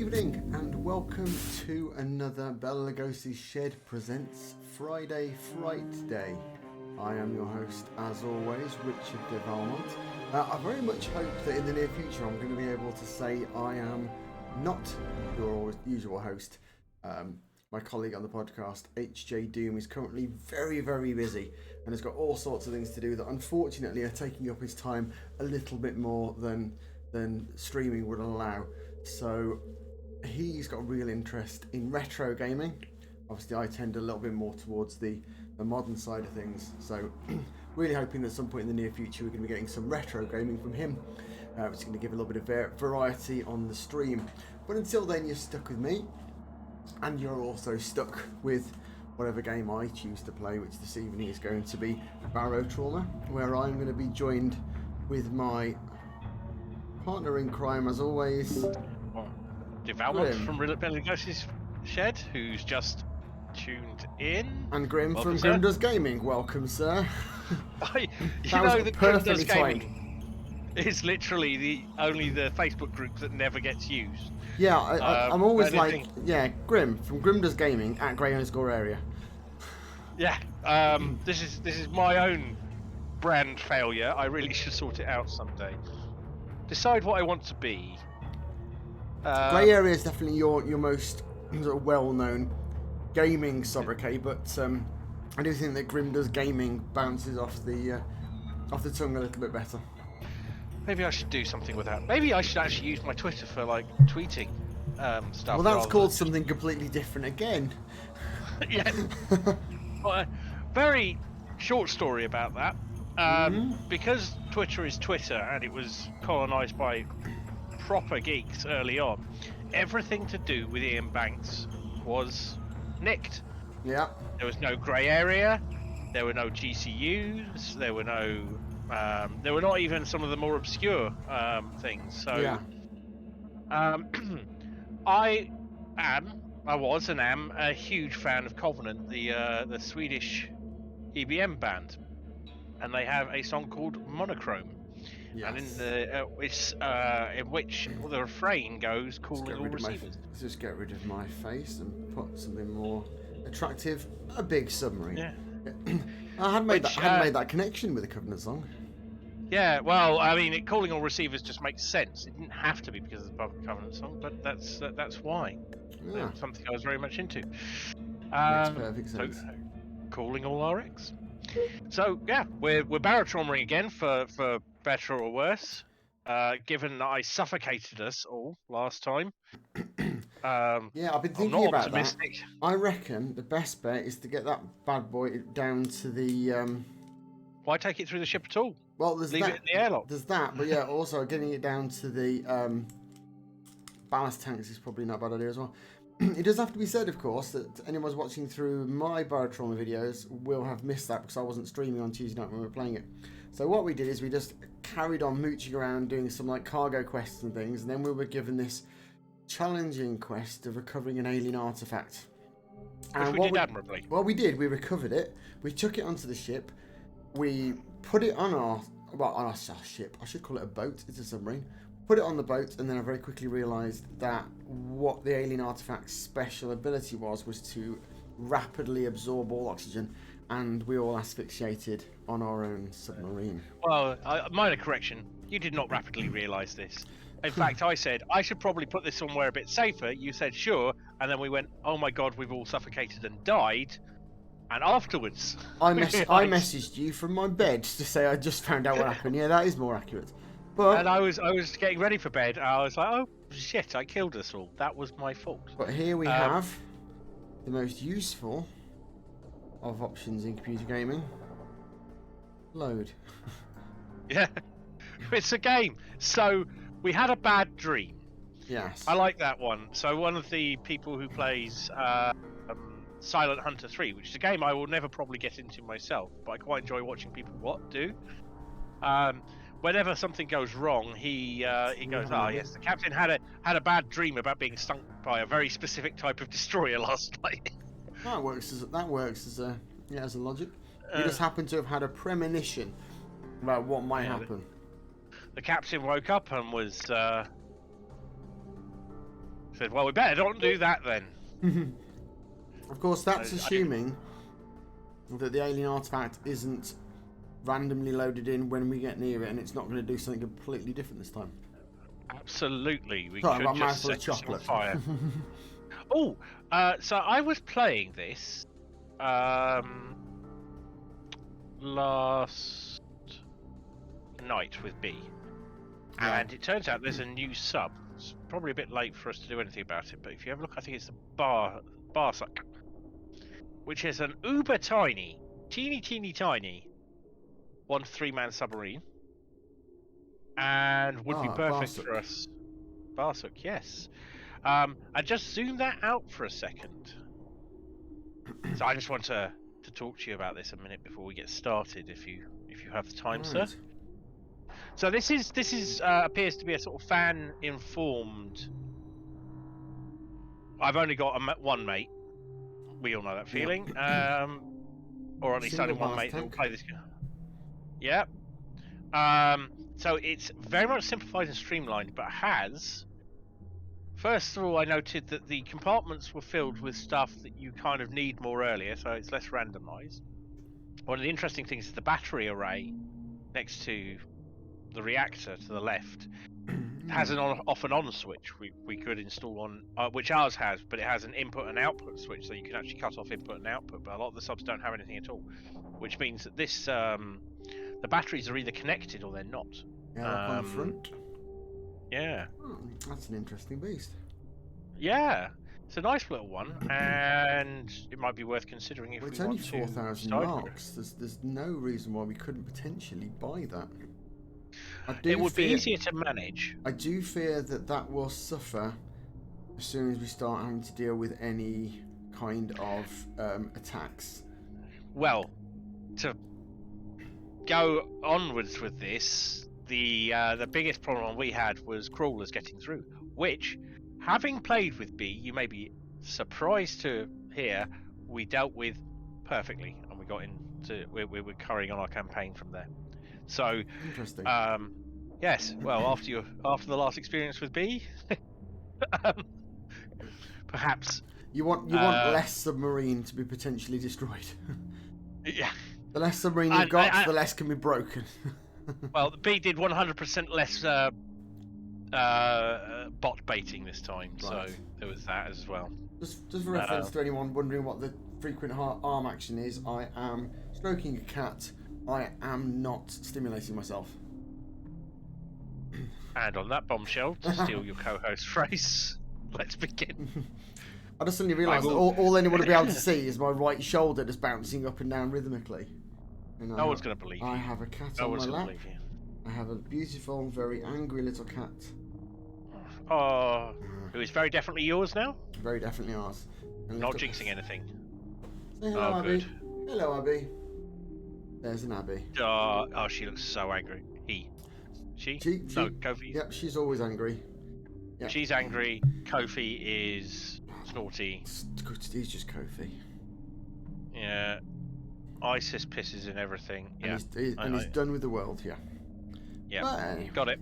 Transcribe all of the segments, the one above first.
evening and welcome to another Bela Lugosi's Shed presents Friday Fright Day. I am your host, as always, Richard deValmont. I very much hope that in the near future I'm going to be able to say I am not your usual host. My colleague on the podcast, HJ Doom, is currently very, very busy and has got all sorts of things to do that unfortunately are taking up his time a little bit more than streaming would allow. So he's got a real interest in retro gaming. Obviously I tend a little bit more towards the modern side of things, so really hoping that at some point in the near future we're going to be getting some retro gaming from him, which is going to give a little bit of variety on the stream. But until then, you're stuck with me, and you're also stuck with whatever game I choose to play, which this evening is going to be Barotrauma, where I'm going to be joined with my partner in crime, as always, deValmont Grim. from Bela Lugosi's Shed, who's just tuned in. And Grim Welcome, from sir. Grim Does Gaming. Welcome, sir. You That know, was the Grim Does perfectly timed. Gaming is literally the Facebook group that never gets used. Yeah, I'm always like, anything- yeah, Grim from Grim Does Gaming at Grey_area. Yeah, this is my own brand failure. I really should sort it out someday. Decide what I want to be. Grey Area is definitely your most sort of well-known gaming sobriquet, but I do think that Grim Does Gaming bounces off the tongue a little bit better. Maybe I should do something with that. Maybe I should actually use my Twitter for like tweeting stuff. Well, that's rather called than- something completely different again. Yeah. Well, a very short story about that. Because Twitter is Twitter and it was colonised by proper geeks early on, everything to do with Ian Banks was nicked. Yeah. There was no grey area, there were no GCUs, there were not even some of the more obscure things. So Yeah. I was and am a huge fan of Covenant, the Swedish EBM band, and they have a song called Monochrome, and in which the refrain goes, "Calling all receivers." Just get rid of my face and put something more attractive. A big submarine. Yeah. I hadn't made that connection with the Covenant song. Yeah, well, I mean, calling all receivers just makes sense. It didn't have to be because of the Covenant song, but that's why. Yeah. Something I was very much into. Makes perfect sense. So, calling all RX. So yeah, we're barotrauming again for better or worse. Given that I suffocated us all last time. Yeah, I've been thinking I'm not about optimistic. that. I reckon the best bet is to get that bad boy down to the. Why take it through the ship at all? Well, there's Leave that. it in the airlock. There's that, but yeah, also getting it down to the ballast tanks is probably not a bad idea as well. It does have to be said, of course, that anyone who's watching through my Barotrauma videos will have missed that because I wasn't streaming on Tuesday night when we were playing it. So what we did is we just carried on mooching around doing some like cargo quests and things, and then we were given this challenging quest of recovering an alien artifact. Which we did admirably. Well, we did. We recovered it. We took it onto the ship. We put it on our ship. I should call it a boat. It's a submarine. Put it on the boat, and then I very quickly realised that what the alien artifact's special ability was to rapidly absorb all oxygen, and we all asphyxiated on our own submarine. Well, minor correction. You did not rapidly realise this. In fact, I said, I should probably put this somewhere a bit safer. You said, sure. And then we went, oh my God, we've all suffocated and died. And afterwards... I messaged you from my bed to say I just found out what happened. Yeah, that is more accurate. But, and I was getting ready for bed. And I was like, oh, shit, I killed us all. That was my fault. But here we have the most useful of options in computer gaming. Load. Yeah. It's a game. So... we had a bad dream. Yes. I like that one. So one of the people who plays Silent Hunter 3, which is a game I will never probably get into myself, but I quite enjoy watching people do. Whenever something goes wrong, he goes, "Ah, yes, the captain had a bad dream about being sunk by a very specific type of destroyer last night." That works as a logic. You just happen to have had a premonition about what might happen. The captain woke up and was Said, well, we better not do that then. Of course, that's assuming that the alien artifact isn't randomly loaded in when we get near it, and it's not going to do something completely different this time. Absolutely, we Sorry, could I've got a just mouthful of set this on chocolate. fire. Oh, so I was playing this last night with B, and it turns out there's a new sub. It's probably a bit late for us to do anything about it, but if you have a look, I think it's the Barsuck, which is an uber tiny, teeny tiny 1 to 3 man submarine, and would be perfect Barsuck. for us. Barsuck, yes. I just zoom that out for a second. So I just want to talk to you about this a minute before we get started, if you have the time, sir. So this is appears to be a sort of fan informed. I've only got one mate. We all know that feeling. Or at least only one mate that will play this game. Yeah. So it's very much simplified and streamlined, but has. First of all, I noted that the compartments were filled with stuff that you kind of need more earlier, so it's less randomized. One of the interesting things is the battery array next to the reactor to the left has an off and on switch we could install on, which ours has, but it has an input and output switch, so you can actually cut off input and output, but a lot of the subs don't have anything at all, which means that this the batteries are either connected or they're not. Yeah, like on the front. Yeah. That's an interesting beast. Yeah, it's a nice little one, and it might be worth considering if we want to. It's only 4,000 marks. There's no reason why we couldn't potentially buy that. It would be easier to manage. I do fear that will suffer as soon as we start having to deal with any kind of attacks. Well, to go onwards with this, the biggest problem we had was crawlers getting through, which, having played with B, you may be surprised to hear we dealt with perfectly, and we got into we're carrying on our campaign from there. So interesting. Yes. Well, after the last experience with B, perhaps you want less submarine to be potentially destroyed. Yeah. The less submarine you've got, the less can be broken. Well, the B did 100% less bot baiting this time, right. So there was that as well. Just for reference to anyone wondering what the frequent arm action is, I am stroking a cat. I am not stimulating myself. And on that bombshell, to steal your co-host phrase, let's begin. I just suddenly realised that all anyone will be able to see is my right shoulder just bouncing up and down rhythmically. And no one's going to believe you. I have a cat on my lap. I have a beautiful, very angry little cat. Oh, who is very definitely yours now? Very definitely ours. Not jinxing anything. Say hello, Abby. Good. Hello, Abby. There's an Abby. Oh, she looks so angry. She? No, Kofi. Yep, she's always angry. Yep. She's angry. Kofi is snotty. He's just Kofi. Yeah. ISIS pisses in everything. Yeah. And he's done with the world, yeah. Yeah, anyway. Got it.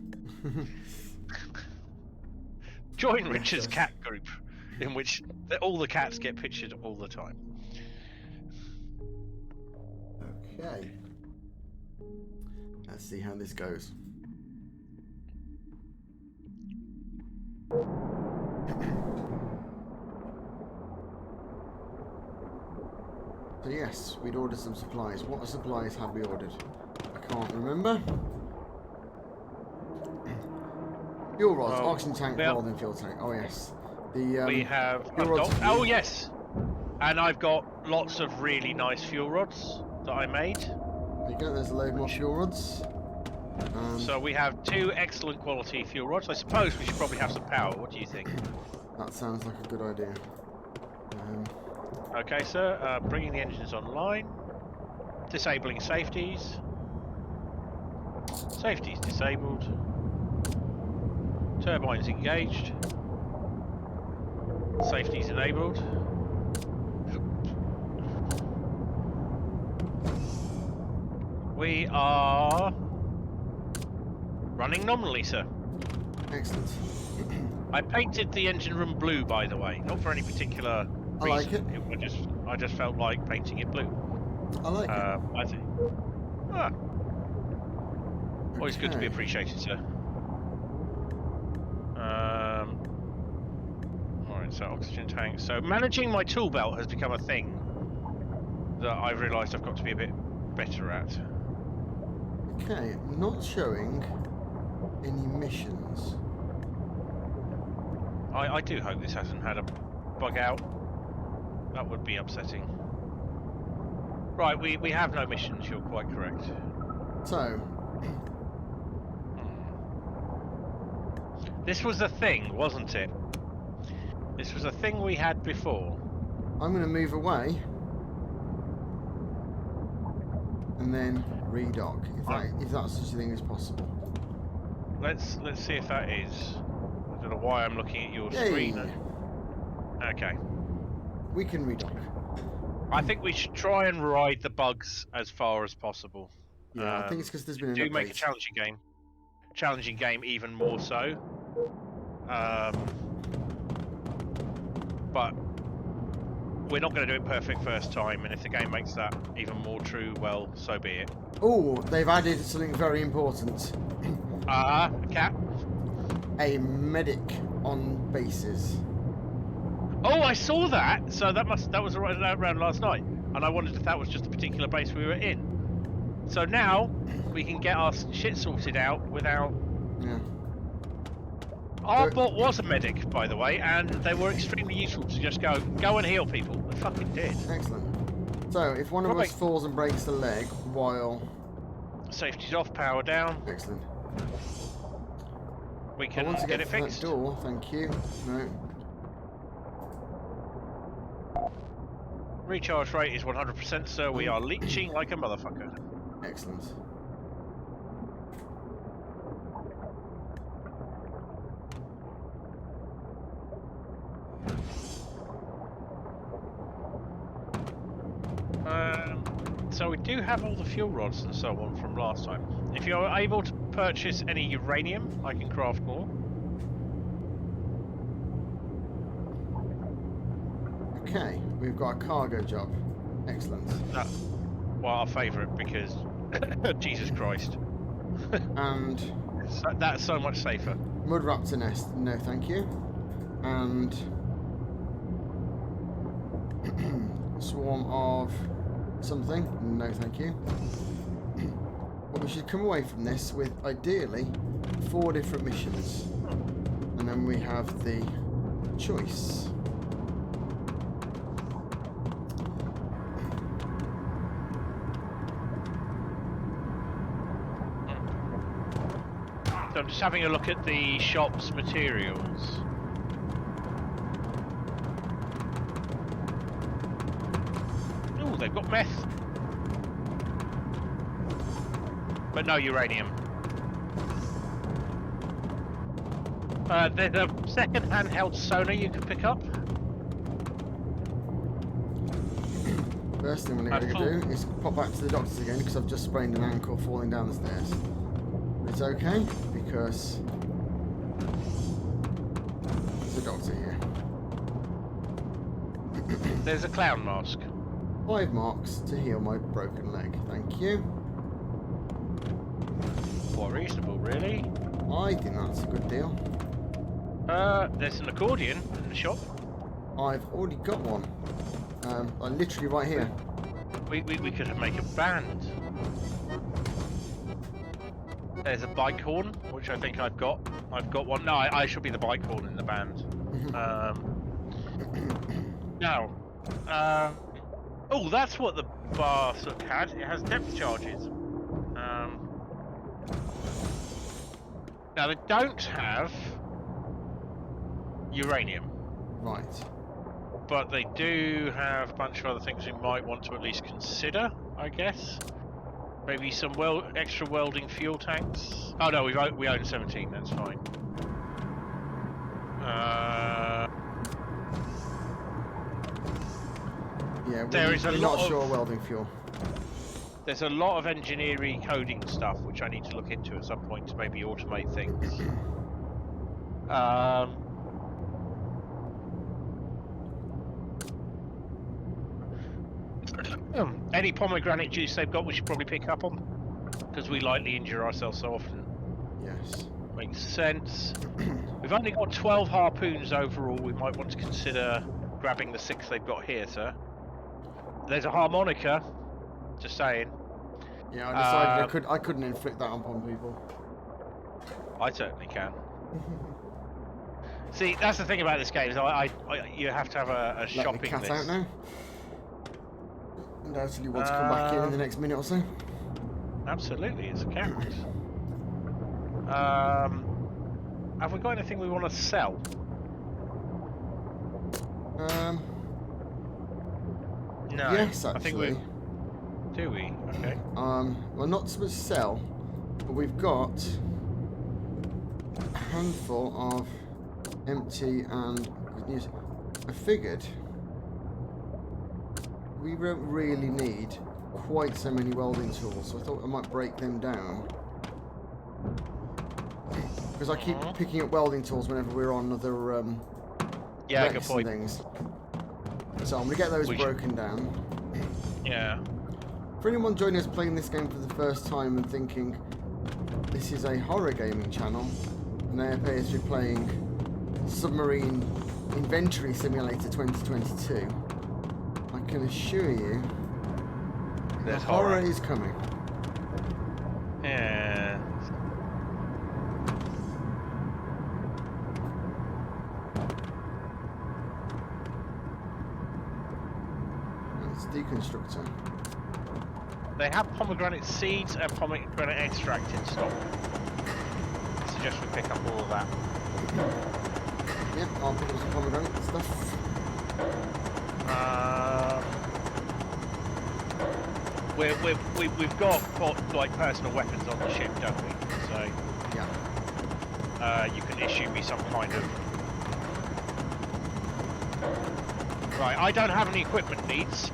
Join Richard's cat group, in which all the cats get pictured all the time. Okay. Let's see how this goes. So yes, we'd ordered some supplies. What supplies have we ordered? I can't remember. Fuel rods, oxygen tank, more than fuel tank. Oh yes. We have. Oh yes. And I've got lots of really nice fuel rods that I made. There you go. There's a load more fuel rods. So we have 2 excellent quality fuel rods. I suppose we should probably have some power. What do you think? That sounds like a good idea. Okay, sir. Bringing the engines online. Disabling safeties. Safeties disabled. Turbines engaged. Safeties enabled. We are running nominally, sir. Excellent. I painted the engine room blue, by the way, not for any particular I like reason. I just felt like painting it blue. I like it. I think. Ah, always good to be Okay. appreciated, sir. Alright, so oxygen tank. So managing my tool belt has become a thing that I've realised I've got to be a bit better at. Okay, not showing any missions. I do hope this hasn't had a bug out. That would be upsetting. Right, we have no missions, you're quite correct. So, This was a thing, wasn't it? This was a thing we had before. I'm going to move away and then redock, if that's such a thing as possible. Let's see if that is. I don't know why I'm looking at your screen. Okay. We can redock. I think we should try and ride the bugs as far as possible. Yeah, I think it's because there's been an do update. make a challenging game even more so. But we're not going to do it perfect first time, and if the game makes that even more true, well, so be it. Oh, they've added something very important. A cat. A medic on bases. Oh, I saw that. So that was around last night, and I wondered if that was just a particular base we were in. So now we can get our shit sorted out without. Yeah. Our bot was a medic, by the way, and they were extremely useful to just go and heal people. They fucking did. Excellent. So if one of us falls and breaks the leg while safety's off, power down. Excellent. We can get it fixed. That door, thank you. No. Recharge rate is 100%, sir. We are leeching like a motherfucker. Excellent. So we do have all the fuel rods and so on from last time. If you're able to purchase any uranium, I can craft more. Okay, we've got a cargo job. Excellent. Well, our favourite, because Jesus Christ. And that's so much safer. Mud raptor nest, no thank you. And swarm of something, no thank you. But we should come away from this with ideally 4 different missions, and then we have the choice. So I'm just having a look at the shop's materials. Oh, they've got meth. But no uranium. There's a second handheld sonar you can pick up. First thing we're going to do is pop back to the doctors again, because I've just sprained an ankle falling down the stairs. It's okay, because there's a doctor here. There's a clown mask. 5 marks to heal my broken leg. Thank you. Quite reasonable, really. I think that's a good deal. There's an accordion in the shop. I've already got one. Literally right here. We could make a band. There's a bike horn, which I think I've got. I've got one. No, I should be the bike horn in the band. Now, oh, that's what the bar sook had. It has depth charges. Now they don't have uranium. Right. But they do have a bunch of other things we might want to at least consider, I guess. Maybe some extra welding fuel tanks. Oh no, we own 17. That's fine. Yeah, we're not sure welding fuel. There's a lot of engineering coding stuff which I need to look into at some point to maybe automate things. Any pomegranate juice they've got, we should probably pick up on, because we lightly injure ourselves so often. Yes. Makes sense. We've only got 12 harpoons overall. We might want to consider grabbing the 6 they've got here, sir. There's a harmonica. Just saying. Yeah, I decided I couldn't inflict that upon people. I certainly can. See, that's the thing about this game is you have to have a shopping Let the cat list. out now. Undoubtedly wants to come back in the next minute or so. Absolutely, it's a cat. Have we got anything we want to sell? No. Yes, I think actually. Do we? Okay. Well, not so much sell, but we've got a handful of empty and good news. I figured we don't really need quite so many welding tools, so I thought I might break them down. Because I keep picking up welding tools whenever we're on other yeah, good wrecks point. and things. So I'm going to get those broken down. Yeah. For anyone joining us playing this game for the first time and thinking this is a horror gaming channel and they appear to be playing Submarine Inventory Simulator 2022, I can assure you the horror is coming. Yeah. It's Deconstructor. They have pomegranate seeds and pomegranate extract in stock. I suggest we pick up all of that. Yep, I'll pick up some pomegranate stuff. We've got like personal weapons on the ship, don't we? So yeah, you can issue me some kind of. Right, I don't have any equipment needs,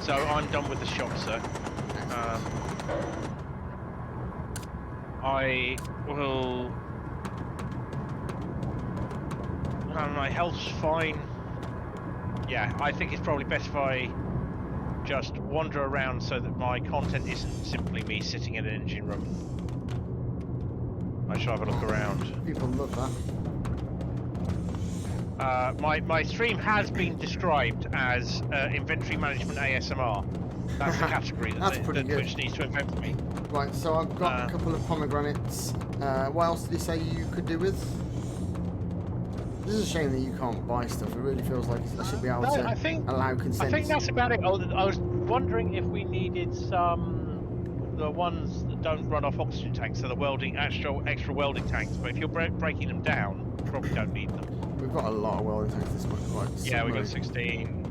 so I'm done with the shop, sir. I will. My health's fine. Yeah, I think it's probably best if I just wander around so that my content isn't simply me sitting in an engine room. I shall have a look around. People love that. My stream has been described as inventory management ASMR. That's the category that Twitch needs to invent for me. Right, so I've got a couple of pomegranates. What else did he say you could do with? This is a shame that you can't buy stuff. It really feels like I should be able to allow consent. I think that's about it. I was wondering if we needed the ones that don't run off oxygen tanks, so the extra welding tanks. But if you're breaking them down, you probably don't need them. We've got a lot of welding tanks. This might quite. Yeah, we've got 16.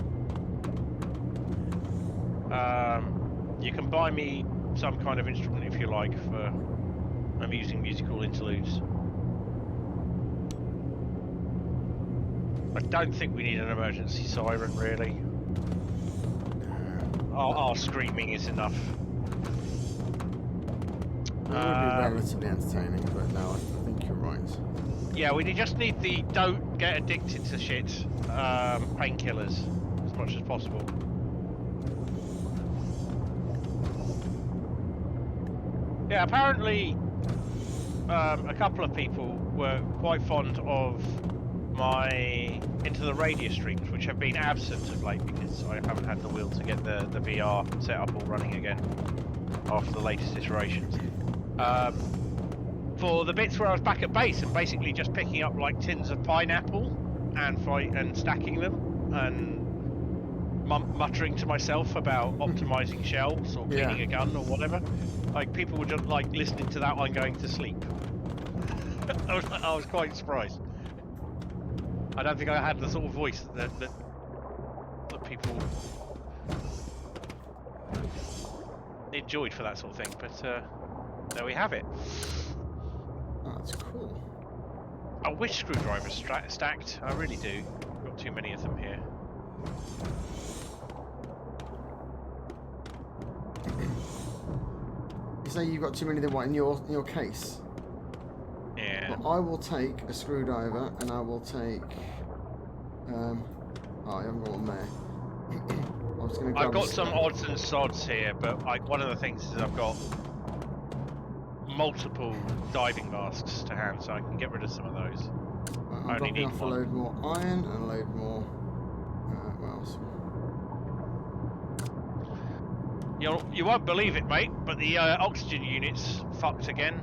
You can buy me some kind of instrument if you like for amusing musical interludes. I don't think we need an emergency siren, really. Our screaming is enough. It would be relatively entertaining, but no, I think you're right. Yeah, we just need the don't get addicted to shit painkillers as much as possible. Yeah, apparently a couple of people were quite fond of my Into the Radius streams, which have been absent of late because I haven't had the will to get the VR set up all running again after the latest iterations. For the bits where I was back at base and basically just picking up like tins of pineapple and stacking them and muttering to myself about optimizing shells or cleaning a gun or whatever, like people were just like listening to that one going to sleep. I was quite surprised. I don't think I had the sort of voice that people enjoyed for that sort of thing, but there we have it. Oh, that's cool. I wish screwdrivers stacked. I really do. I've got too many of them here. You say you've got too many of them in your case? Yeah. Well, I will take a screwdriver and I will take. Oh, I haven't got one there. I'll was going to I've grab got some odds and sods here, but one of the things is I've got multiple diving masks to hand, so I can get rid of some of those. I'm I only dropping need off one. a load more iron and a load more. What else? You won't believe it, mate, but the oxygen unit's fucked again.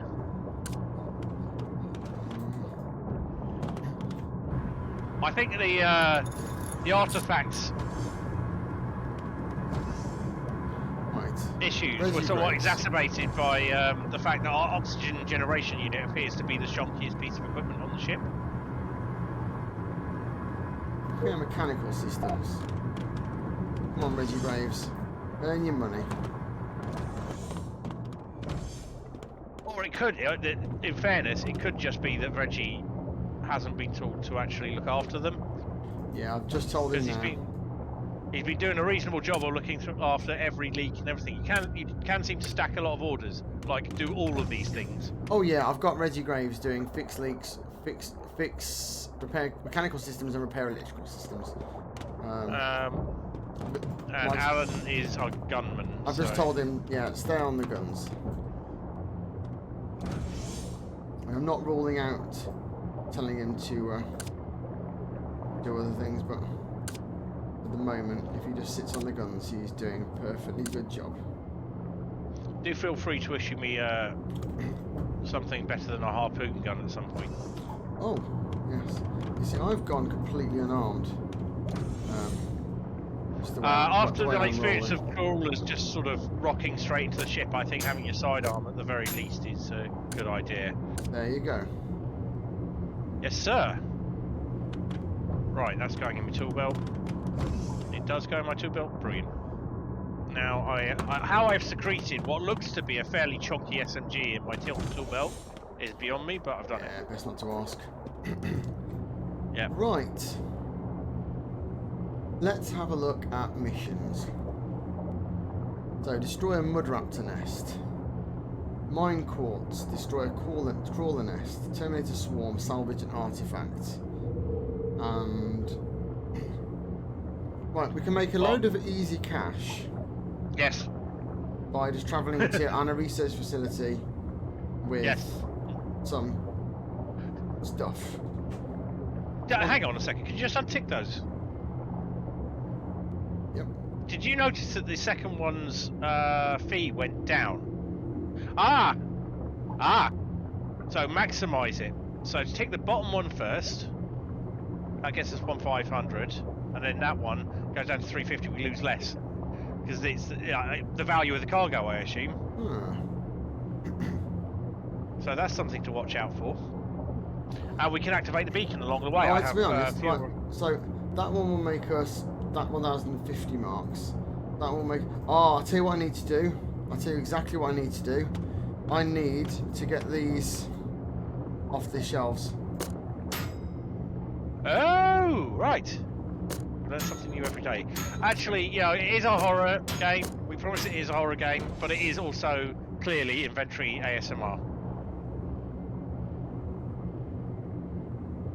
I think the artifacts issues were somewhat exacerbated by the fact that our oxygen generation unit appears to be the shonkiest piece of equipment on the ship. Yeah, mechanical systems. Come on, Reggie Graves. Earn your money. Or it could, in fairness, it could just be that Reggie hasn't been taught to actually look after them. Yeah, I've just told him now. He's been doing a reasonable job of looking after every leak and everything. You can seem to stack a lot of orders, like do all of these things. Oh yeah, I've got Reggie Graves doing fix leaks, repair mechanical systems and repair electrical systems. And Alan is our gunman. I've just told him, yeah, stay on the guns. I'm not ruling out telling him to do other things, but at the moment, if he just sits on the guns, he's doing a perfectly good job. Do feel free to issue me something better than a harpoon gun at some point. Oh, yes. You see, I've gone completely unarmed. After the experience of crawlers just sort of rocking straight into the ship, I think having your sidearm at the very least is a good idea. There you go. Yes, sir. Right, that's going in my tool belt. It does go in my tool belt. Brilliant. Now, how I've secreted what looks to be a fairly chunky SMG in my tool belt is beyond me, but I've done it. Yeah, best not to ask. Yeah. Right. Let's have a look at missions. So, destroy a mudraptor nest. Mine quartz. Destroy a crawler nest. Terminate a swarm. Salvage an artifact. And... Right, we can make a load of easy cash. Yes. By just travelling to a research facility with some stuff. Hang on a second, could you just untick those? Yep. Did you notice that the second one's fee went down? So maximise it. So tick the bottom one first. That gets us 1,500, and then that one goes down to 350. We lose less because it's the value of the cargo, I assume. So that's something to watch out for. And we can activate the beacon along the way. To be honest, right, so that one will make us 1,050 marks. That will make... I'll tell you what I need to do. I'll tell you exactly what I need to do. I need to get these off the shelves. Oh, right. Learn something new every day. Actually, it is a horror game. We promise it is a horror game, but it is also clearly inventory ASMR.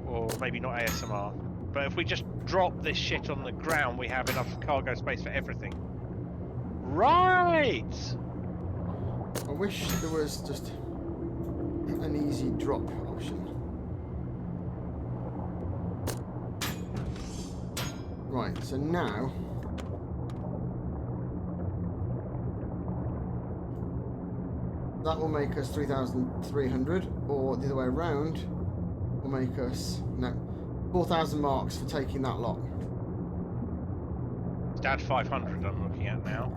Or maybe not ASMR. But if we just drop this shit on the ground, we have enough cargo space for everything. Right! I wish there was just an easy drop option. Right, so now that will make us 3,300, or the other way around will make us 4,000 marks for taking that lot. It's down to 500 I'm looking at now.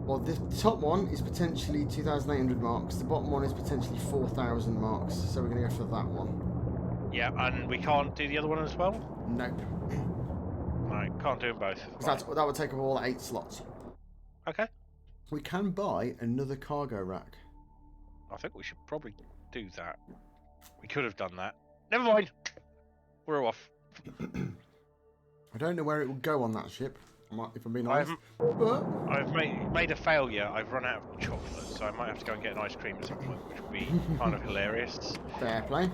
Well, the top one is potentially 2,800 marks. The bottom one is potentially 4,000 marks. So we're going to go for that one. Yeah, and we can't do the other one as well? Nope. Right, can't do them both. That would take up all 8 slots. Okay. We can buy another cargo rack. I think we should probably do that. We could have done that. Never mind. We're off. I don't know where it will go on that ship, if I'm being honest. I've made a failure. I've run out of chocolate, so I might have to go and get an ice cream at some point, which would be kind of hilarious. Fair play.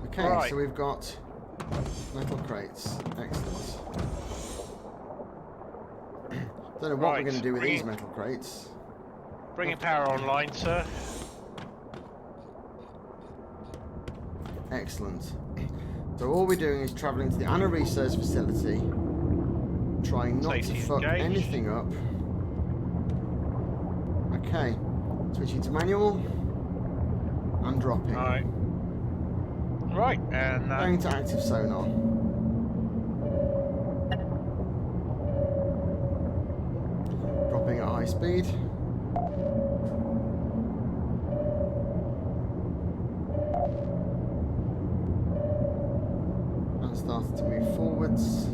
Okay, right. So we've got metal crates. Excellent. Don't know what we're Right, going to do with these metal crates. Bringing power online, sir. Excellent. So all we're doing is travelling to the Anna Research Facility, trying not Safety to fuck engaged. anything up. Okay, switching to manual and dropping. Alright. Right, and Going to active sonar. Dropping at high speed. And starting to move forwards.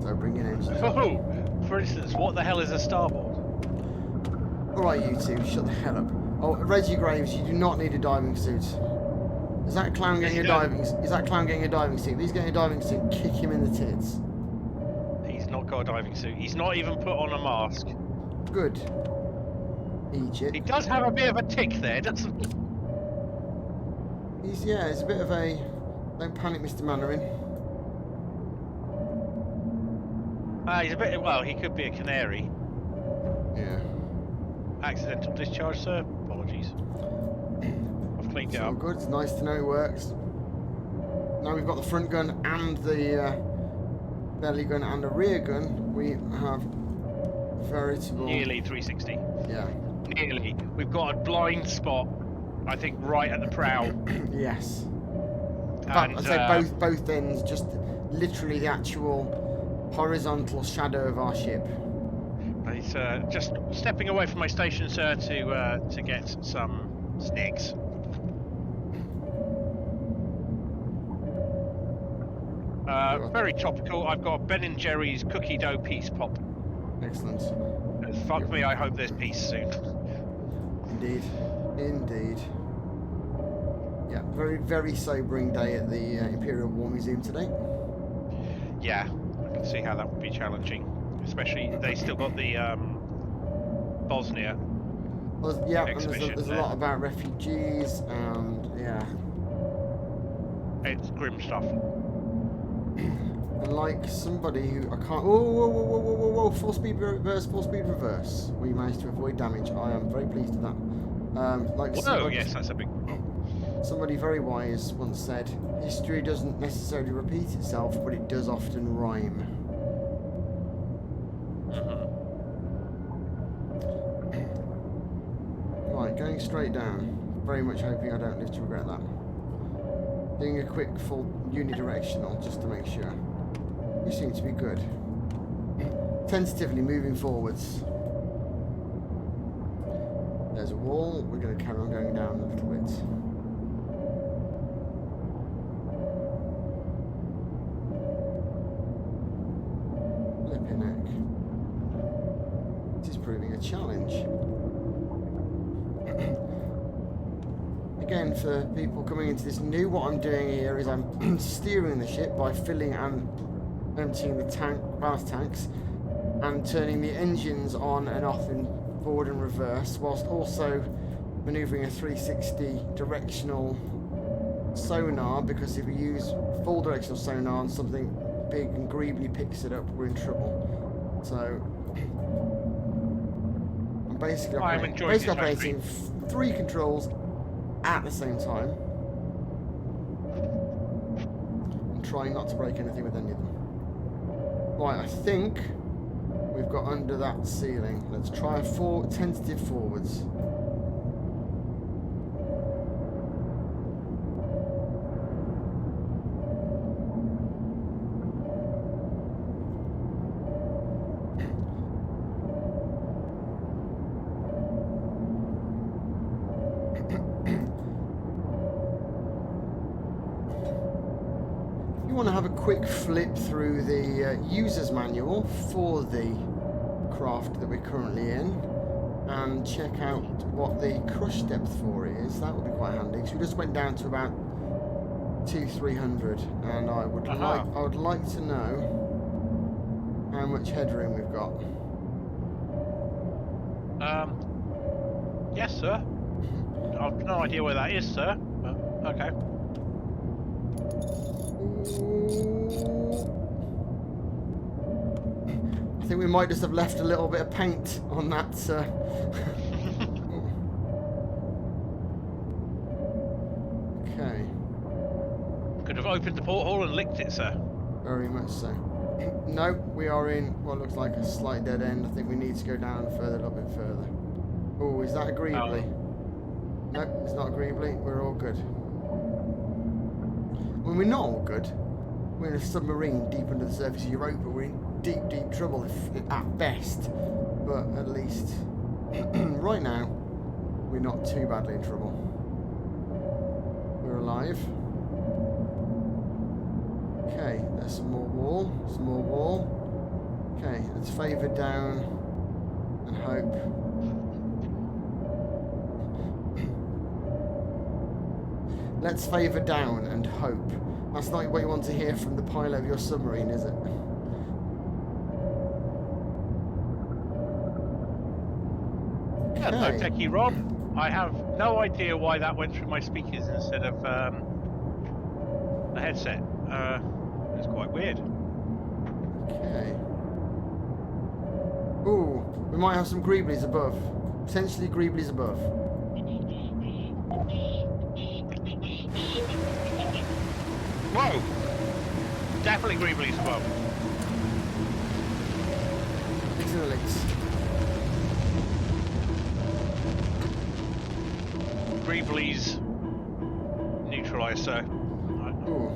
So bringing engines up. oh, for instance, what the hell is a starboard? Alright, you two, shut the hell up. Oh, Reggie Graves, you do not need a diving suit. Is that clown getting a diving? Is that clown getting a diving suit? If he's getting a diving suit, kick him in the tits. He's not got a diving suit. He's not even put on a mask. Good. Eat it. He does have a bit of a tick there, doesn't he? He's a bit of a. Don't panic, Mr. Mannering. He's a bit. Well, he could be a canary. Yeah. Accidental discharge, sir. Apologies. I've cleaned it So up. good. It's nice to know it works. Now we've got the front gun and the belly gun and the rear gun. We have veritable. Nearly 360. Yeah. Nearly. We've got a blind spot, I think, right at the prow. Yes. And, I'd say both ends, just literally the actual horizontal shadow of our ship. He's just stepping away from my station, sir, to get some snacks. Very topical. I've got Ben and Jerry's cookie dough peace pop. Excellent. Fuck me, I hope there's peace soon. Indeed. Indeed. Yeah, very, very sobering day at the Imperial War Museum today. Yeah, I can see how that would be challenging. Especially, they still got the Bosnia Well, yeah, and exhibition there's a there. lot about refugees and, yeah. It's grim stuff. And like somebody who I can't. Whoa! Full speed reverse, full speed reverse. We managed to avoid damage. I am very pleased with that. Like Oh, yes, that's a big. somebody very wise once said, history doesn't necessarily repeat itself, but it does often rhyme. Right, going straight down. Very much hoping I don't live to regret that. Doing a quick full unidirectional just to make sure. We seem to be good. Tentatively moving forwards. There's a wall. We're going to carry on going down a little bit. Flipping heck. This is proving a challenge. Again, for people coming into this new, what I'm doing here is I'm steering the ship by filling and emptying the ballast tanks and turning the engines on and off in forward and reverse, whilst also manoeuvring a 360 directional sonar, because if we use full directional sonar and something big and greebly picks it up, we're in trouble. So I'm basically operating 3 controls at the same time and trying not to break anything with any of them. Right, I think we've got under that ceiling. Let's try a tentative forwards. You want to have a quick flip through the user's manual for the craft that we're currently in and check out what the crush depth for it is. That would be quite handy, because we just went down to about 200-300, and I would like to know how much headroom we've got. Yes, sir. I've no idea where that is, sir. But, okay. I think we might just have left a little bit of paint on that. Okay. Could have opened the porthole and licked it, sir. Very much so. No, we are in what looks like a slight dead end. I think we need to go down further, a little bit further. Oh, is that a greebly? No, it's not a greebly. We're all good. Well, we're not all good. We're in a submarine deep under the surface of Europa. We're in deep, deep trouble at best. But at least right now, we're not too badly in trouble. We're alive. Okay, there's some more wall. Some more wall. Okay, let's favour down and hope. Let's favour down and hope. That's not what you want to hear from the pilot of your submarine, is it? Yeah, no, techie Rob. I have no idea why that went through my speakers instead of the headset. It's quite weird. Okay. Ooh, we might have some greeblies above. Potentially greeblies above. Whoa! Definitely greeblies above. Excellent. Greeblies neutralised, sir. Ooh.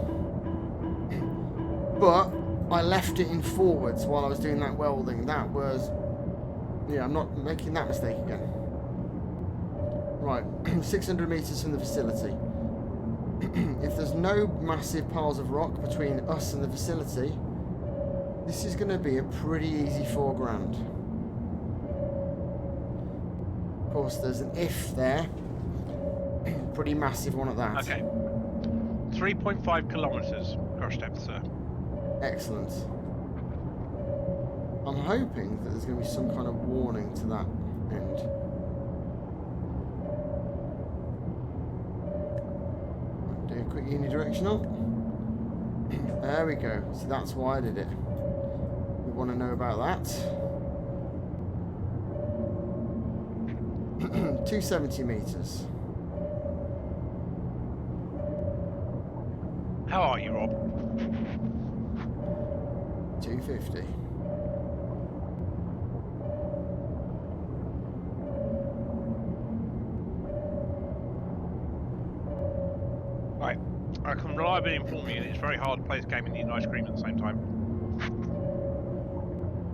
But I left it in forwards while I was doing that welding. That was... Yeah, I'm not making that mistake again. Right, 600 metres from the facility. If there's no massive piles of rock between us and the facility, this is going to be a pretty easy 4 grand. Of course, there's an if there. Pretty massive one at that. Okay. 3.5 kilometres crush depth, sir. Excellent. I'm hoping that there's going to be some kind of warning to that end. Do a quick unidirectional. There we go. So that's why I did it. We want to know about that. 270 metres. How are you, Rob? 250. Right. I can reliably inform you that it's very hard to play this game and eat ice cream at the same time.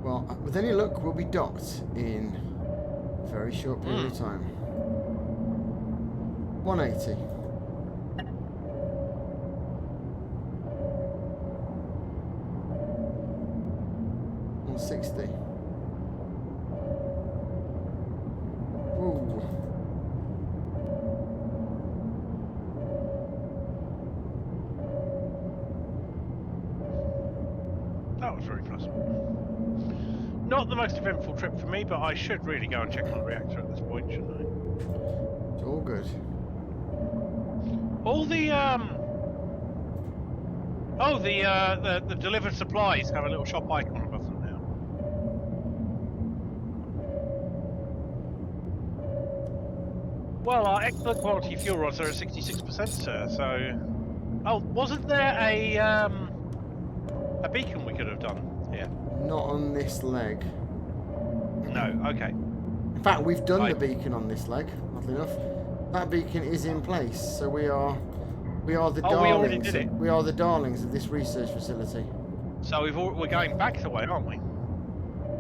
Well, with any luck, we'll be docked in a very short period of time. 180. 160. Ooh. That was very pleasant. Not the most eventful trip for me, but I should really go and check my reactor at this point, shouldn't I? It's all good. All the the delivered supplies have a little shop icon above them now. Well, our excellent quality fuel rods are at 66%, sir. So, oh, wasn't there a beacon we could have done here? Not on this leg. No. Okay. In fact, we've done the beacon on this leg, oddly enough. That beacon is in place, so we are the darlings. We already did it. We are the darlings of this research facility. So we're going back the way, aren't we?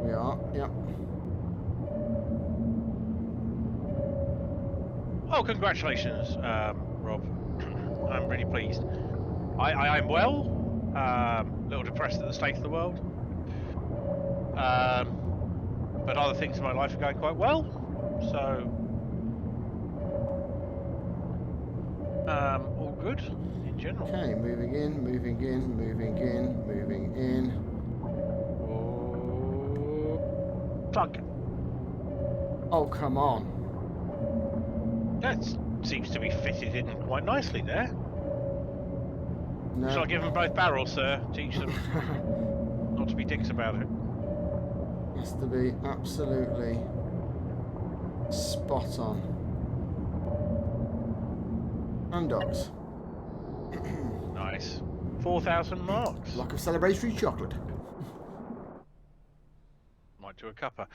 We are, yep. Oh, congratulations, Rob. I'm really pleased. I'm well. A little depressed at the state of the world. But other things in my life are going quite well. So, all good in general. Okay, moving in, moving in, moving in, moving in. Oh, fuck. Oh, come on. That seems to be fitted in quite nicely there. No. Shall I give them both barrels, sir? Teach them not to be dicks about it. Has to be absolutely spot on. And dogs. Nice. 4,000 marks. Block of celebratory chocolate. Might do a cuppa.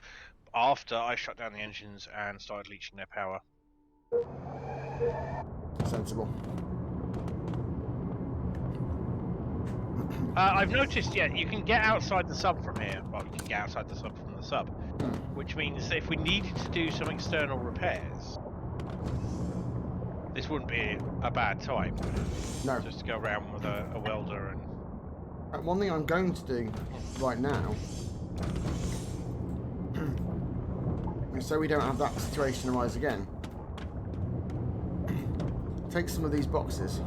After I shut down the engines and started leeching their power. Sensible. I've noticed, yeah, you can get outside the sub from here. Well, you can get outside the sub from the sub. Which means that if we needed to do some external repairs, this wouldn't be a bad time. No. Just to go around with a welder and... One thing I'm going to do right now, so we don't have that situation arise again, take some of these boxes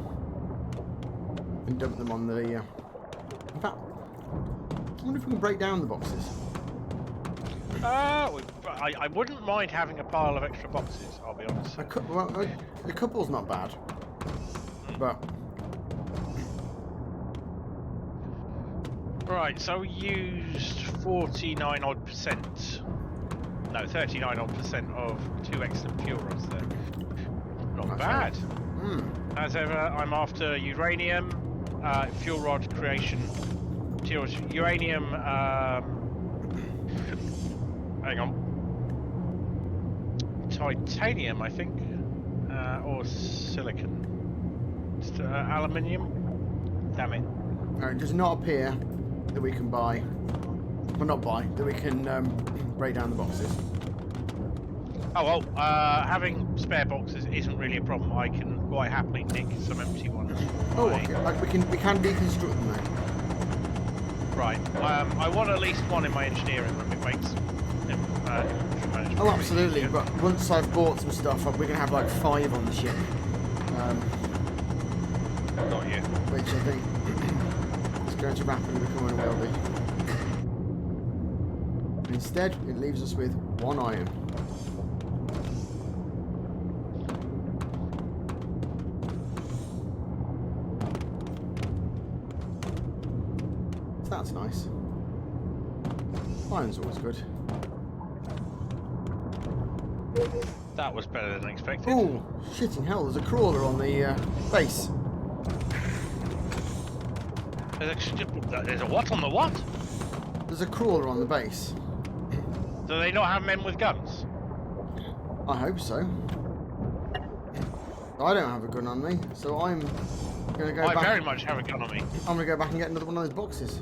and dump them on the... In fact, I wonder if we can break down the boxes. I wouldn't mind having a pile of extra boxes, I'll be honest. A couple's not bad, but... Right, so we used 49 odd percent. No, 39 odd percent of 2 excellent fuel rods there. Not bad. As ever, I'm after uranium, fuel rod creation, uranium, hang on, titanium, I think, or silicon, aluminium. Damn it. It does not appear that we can buy, well, not buy, that we can break down the boxes. Oh well, having spare boxes isn't really a problem. I can quite happily nick some empty ones. Oh, okay. We can deconstruct them then. Right. I want at least one in my engineering room. It makes management. Oh, absolutely. But once I've bought some stuff, we're gonna have like 5 on the ship. Got you. Which I think is going to rapidly become unwieldy. Instead, it leaves us with 1 iron. That's nice. Iron's always good. That was better than expected. Oh, shitting hell, there's a crawler on the base. There's a what on the what? There's a crawler on the base. Do they not have men with guns? I hope so. I don't have a gun on me, so I'm gonna go back. I very much have a gun on me. I'm gonna go back and get another one of those boxes.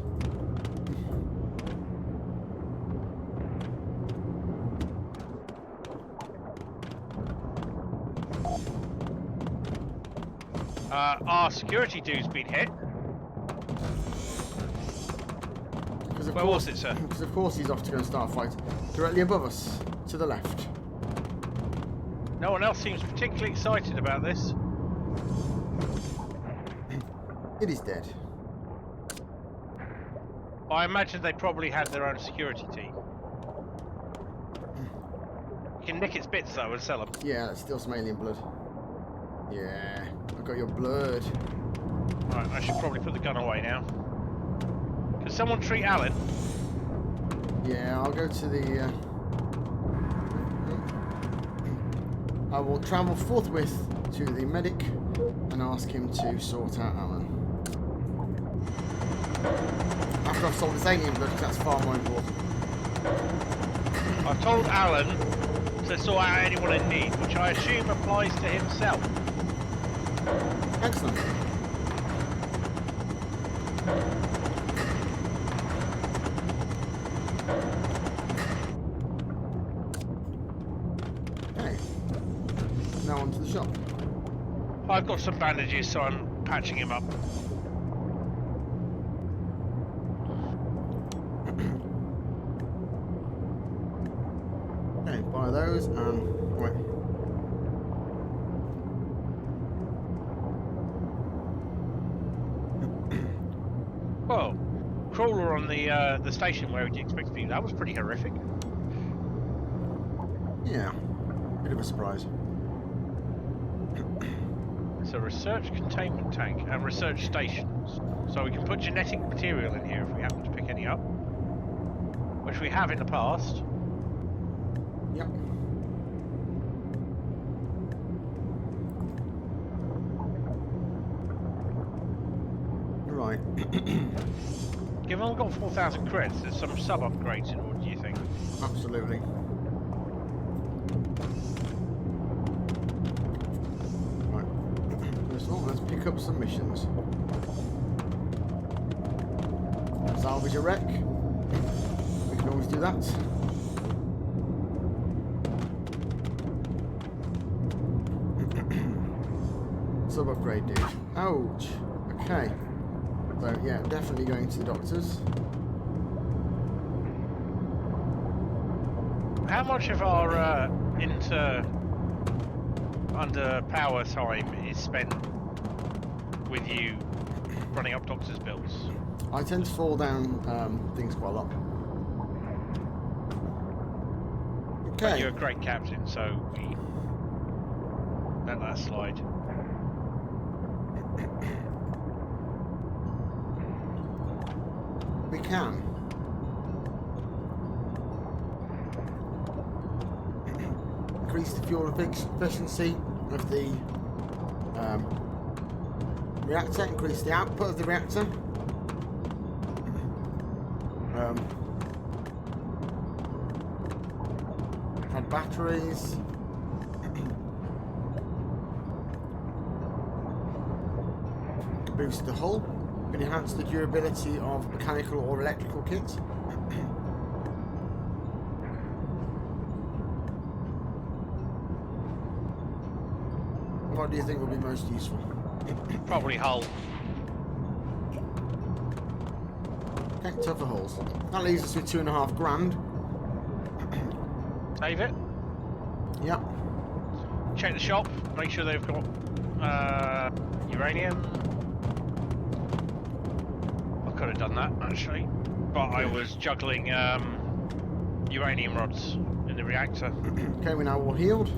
Our security dude's been hit. Where was it, sir? Because of course he's off to go and start a fight. Directly above us, to the left. No one else seems particularly excited about this. It is dead. I imagine they probably had their own security team. You can nick its bits though and sell them. Yeah, let's steal some alien blood. Yeah, I got your blood. Right, I should probably put the gun away now. Can someone treat Alan? Yeah, I'll go to the... I will travel forthwith to the medic and ask him to sort out Alan. After I've sold his alien blood, because that's far more important. I've told Alan to sort out anyone in need, which I assume applies to himself. Excellent. Okay. Now on to the shop. I've got some bandages, so I'm patching him up. Okay, buy those and wait. Whoa, crawler on the station where would you expect to be? That was pretty horrific. Yeah, bit of a surprise. It's a research containment tank and research stations. So we can put genetic material in here if we happen to pick any up. which we have in the past. Yep. Right. Given we've got 4,000 credits, there's some sub-upgrades in order, do you think? Absolutely. Right. First of all, let's pick up some missions. Salvage a wreck. We can always do that. Sub-upgrade, dude. Ouch. Okay. So, yeah, definitely going to the doctors. How much of our under power time is spent with you running up doctor's bills? I tend to fall down things quite a lot. But Okay. you're a great captain, so we let that slide. We can. Increase the fuel efficiency of the reactor, increase the output of the reactor. Add batteries. Boost the hull. Can enhance the durability of mechanical or electrical kits. What do you think will be most useful? Probably hull. Okay, tougher hulls. That leaves us with $2.5 grand. Save it. Yep. Check the shop. Make sure they've got uranium. I could have done that actually, but I was juggling uranium rods in the reactor. Okay, we're now all healed.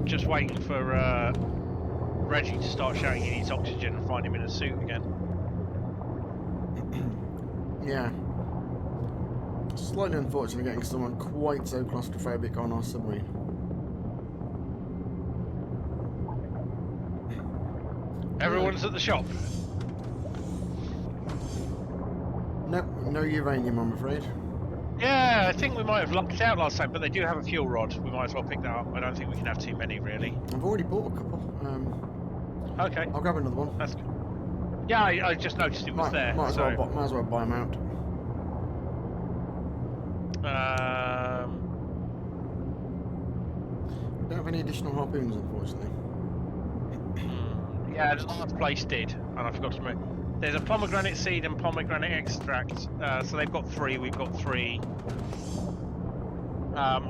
Just waiting for Reggie to start shouting he needs oxygen and find him in a suit again. Yeah. Slightly unfortunate getting someone quite so claustrophobic on our submarine. Everyone's at the shop. Nope, no uranium, I'm afraid. Yeah, I think we might have lucked out last time, but they do have a fuel rod. We might as well pick that up. I don't think we can have too many, really. I've already bought a couple. Okay. I'll grab another one. That's good. Yeah, I just noticed it was there. Might as well buy them out. Don't have any additional harpoons, unfortunately. Yeah, the last place did, and I forgot to make. There's a pomegranate seed and pomegranate extract, so they've got 3. We've got 3.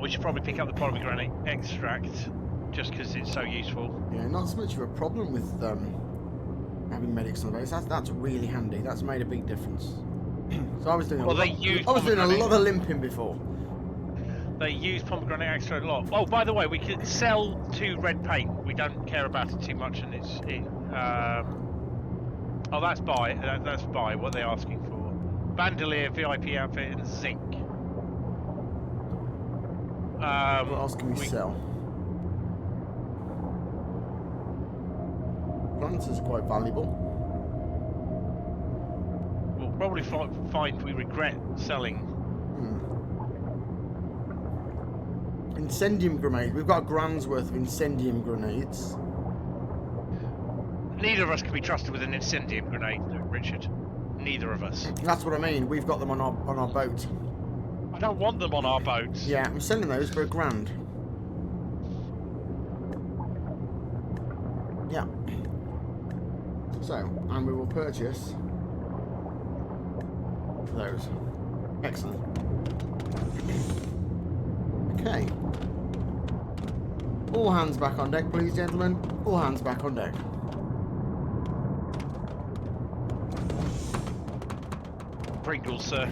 We should probably pick up the pomegranate extract, just because it's so useful. Yeah, not so much of a problem with having medics on the base. That's really handy. That's made a big difference. So I was doing a lot of limping before. They use pomegranate extract a lot. Oh, by the way, we can sell 2 red paint. We don't care about it too much, and oh, that's buy. That's buy. What are they asking for? Bandolier, VIP outfit, and zinc. What else can we sell? Lancers are quite valuable. We'll probably find we regret selling. Incendium grenade. We've got a grand's worth of incendium grenades. Neither of us can be trusted with an incendium grenade, Richard. Neither of us. That's what I mean. We've got them on our boat. I don't want them on our boats. Yeah, I'm selling those for £1,000. Yeah. So, and we will purchase those. Excellent. Okay. All hands back on deck, please, gentlemen. All hands back on deck. Pringles, sir.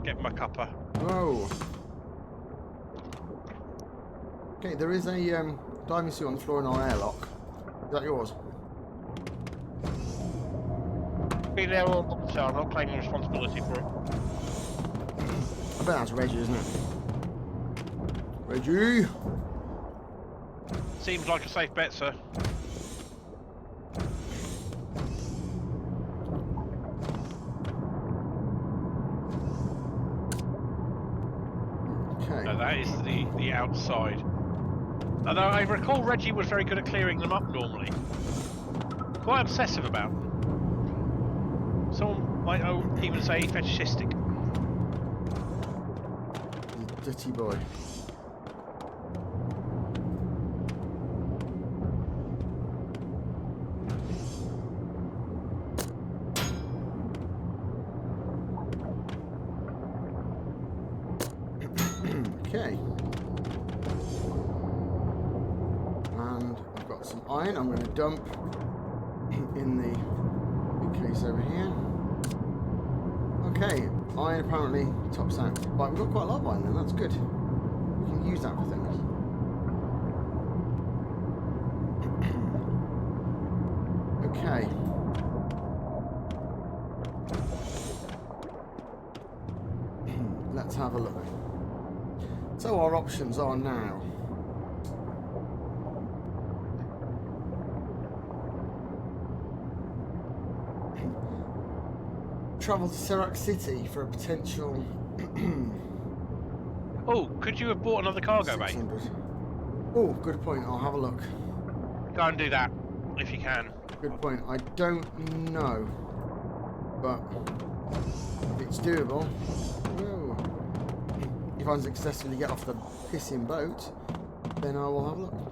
Get my cuppa. Whoa. Okay, there is a diving suit on the floor in our airlock. Is that yours? Be there all along, so I'm not claiming responsibility for it. I bet that's Reggie, isn't it? Reggie! Seems like a safe bet, sir. Okay. No, that is the outside. Although I recall Reggie was very good at clearing them up normally. Quite obsessive about them. Someone might even say fetishistic. You dirty boy. Okay. And I've got some iron I'm going to dump in the big case over here. Okay, iron apparently tops out. Right, we've got quite a lot of iron then, that's good. We can use that for things. Okay. Let's have a look. So our options are now travel to Serac City for a potential Oh, could you have bought another cargo, mate? 600. Oh, good point. I'll have a look. Go and do that, if you can. Good point. I don't know, but if it's doable, whoa. If I successfully get off the pissing boat, then I will have a look.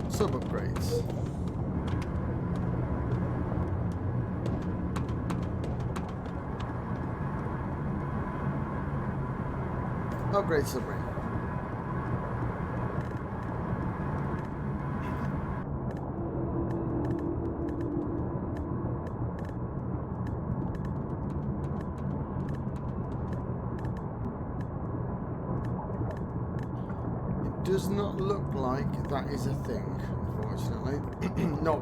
Sub upgrades. Upgrade submarine. It does not look like that is a thing, unfortunately. Not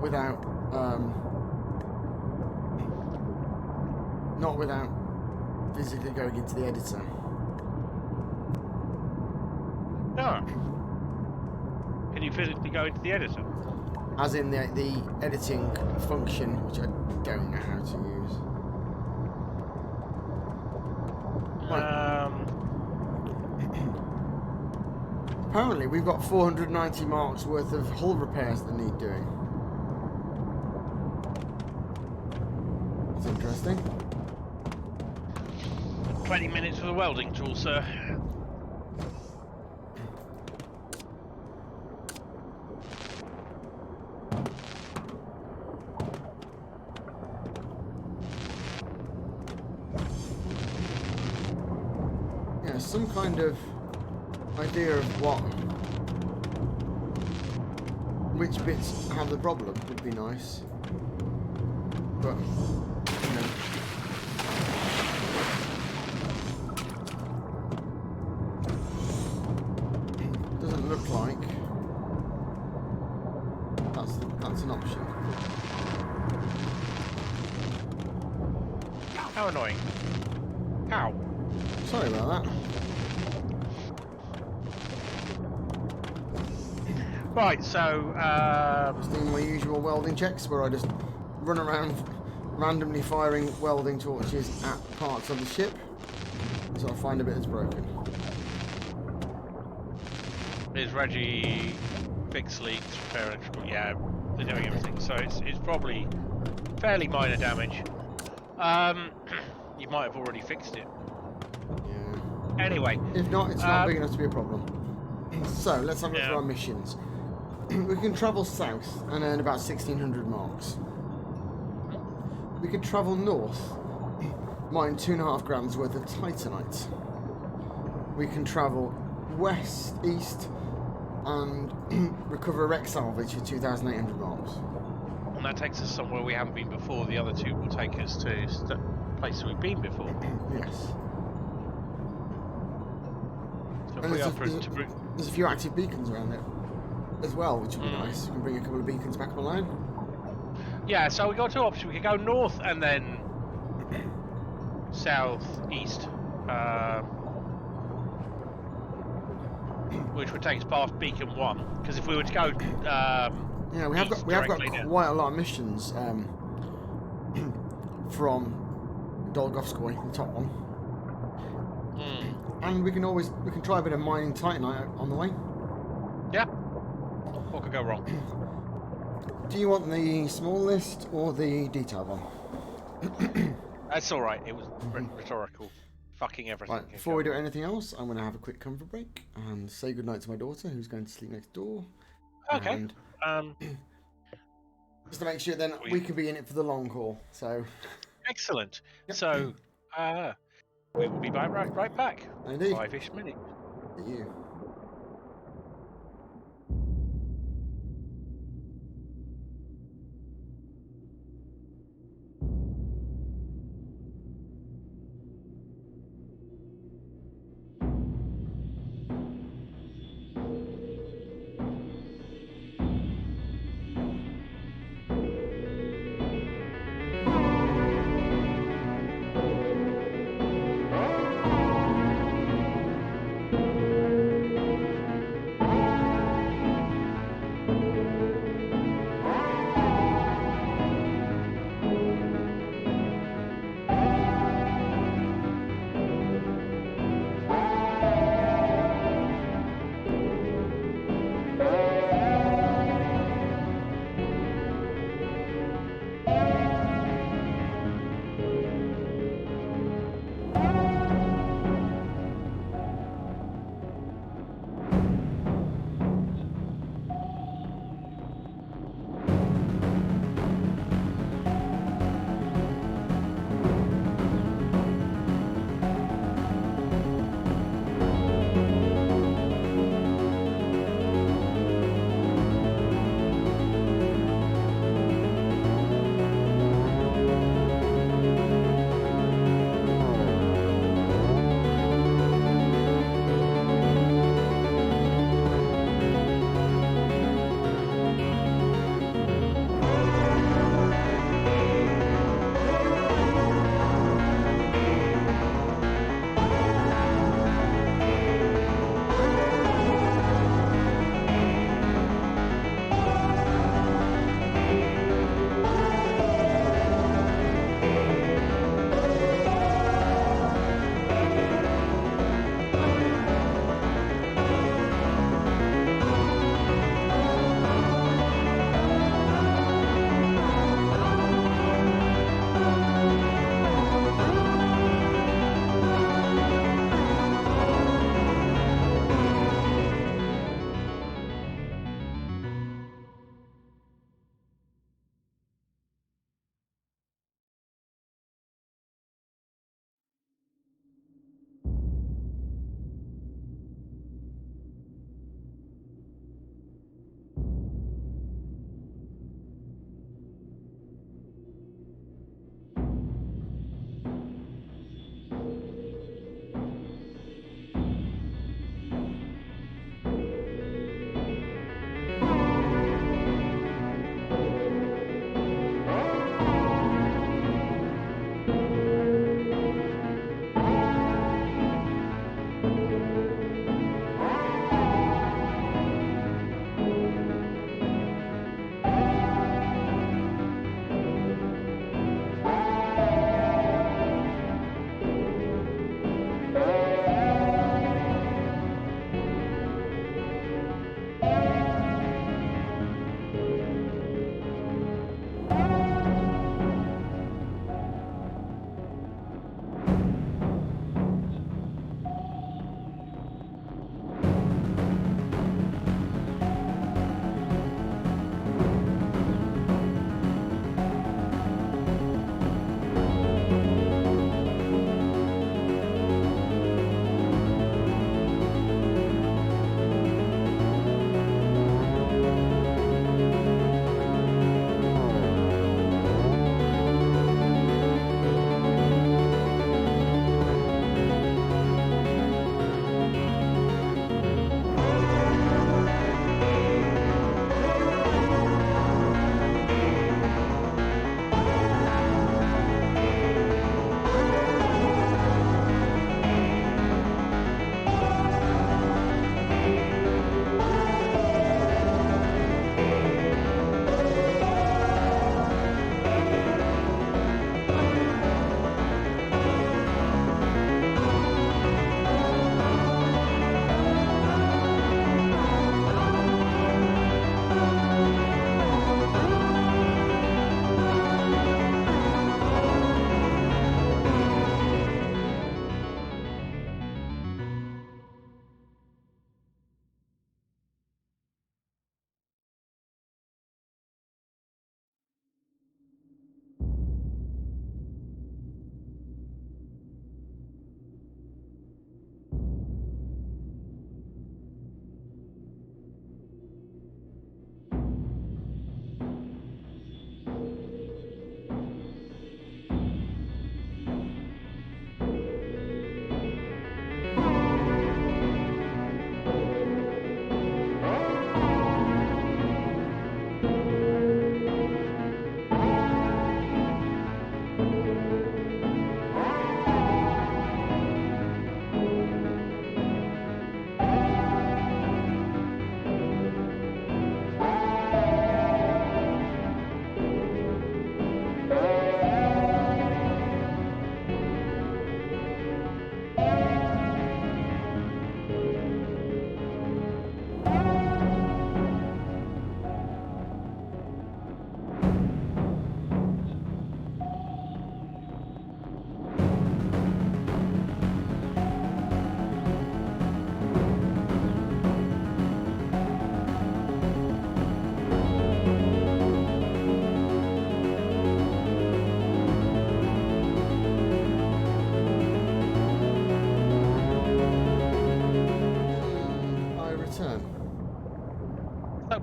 without physically going into the editor. No. Can you physically go into the editor? As in the editing function, which I don't know how to use. Right. Apparently we've got 490 marks worth of hull repairs that need doing. That's interesting. 20 minutes for the welding tool, sir. Yeah, some kind of idea of which bits have the problem would be nice. But, you know. Doesn't look like that's an option. How annoying. How? Sorry about that. Right, so, Just doing my usual welding checks where I just run around randomly firing welding torches at parts of the ship until I find a bit that's broken. is Reggie fix leaks, repair electrical? Yeah, they're doing everything, so it's probably fairly minor damage. You might have already fixed it. Yeah. Anyway. If not, it's not big enough to be a problem. So, let's have a look for our missions. We can travel south and earn about 1600 marks. We could travel north, mine 2.5 grams worth of titanite. We can travel east, and recover wreck salvage for 2,800 marks. that takes us somewhere we haven't been before. The other two will take us to places we've been before. Yes. So if And we there's, are there's a few active beacons around it as well, which would be nice. You can bring a couple of beacons back online. yeah, so we got two options. We could go north and then southeast, which would take us past Beacon 1. Because if we were to go, yeah, we have got quite a lot of missions from Dolgovskoy, the top one. And we can try a bit of mining titanite on the way. Yeah. What could go wrong? Do you want the small list or the detailed one? That's all right. It was rhetorical. Fucking everything. Right, before we do anything else, I'm going to have a quick comfort break and say goodnight to my daughter, who's going to sleep next door. Okay. And just to make sure then we can be in it for the long haul. So. Excellent. Yep. So, we will be right back. Indeed. 5-ish minutes. You.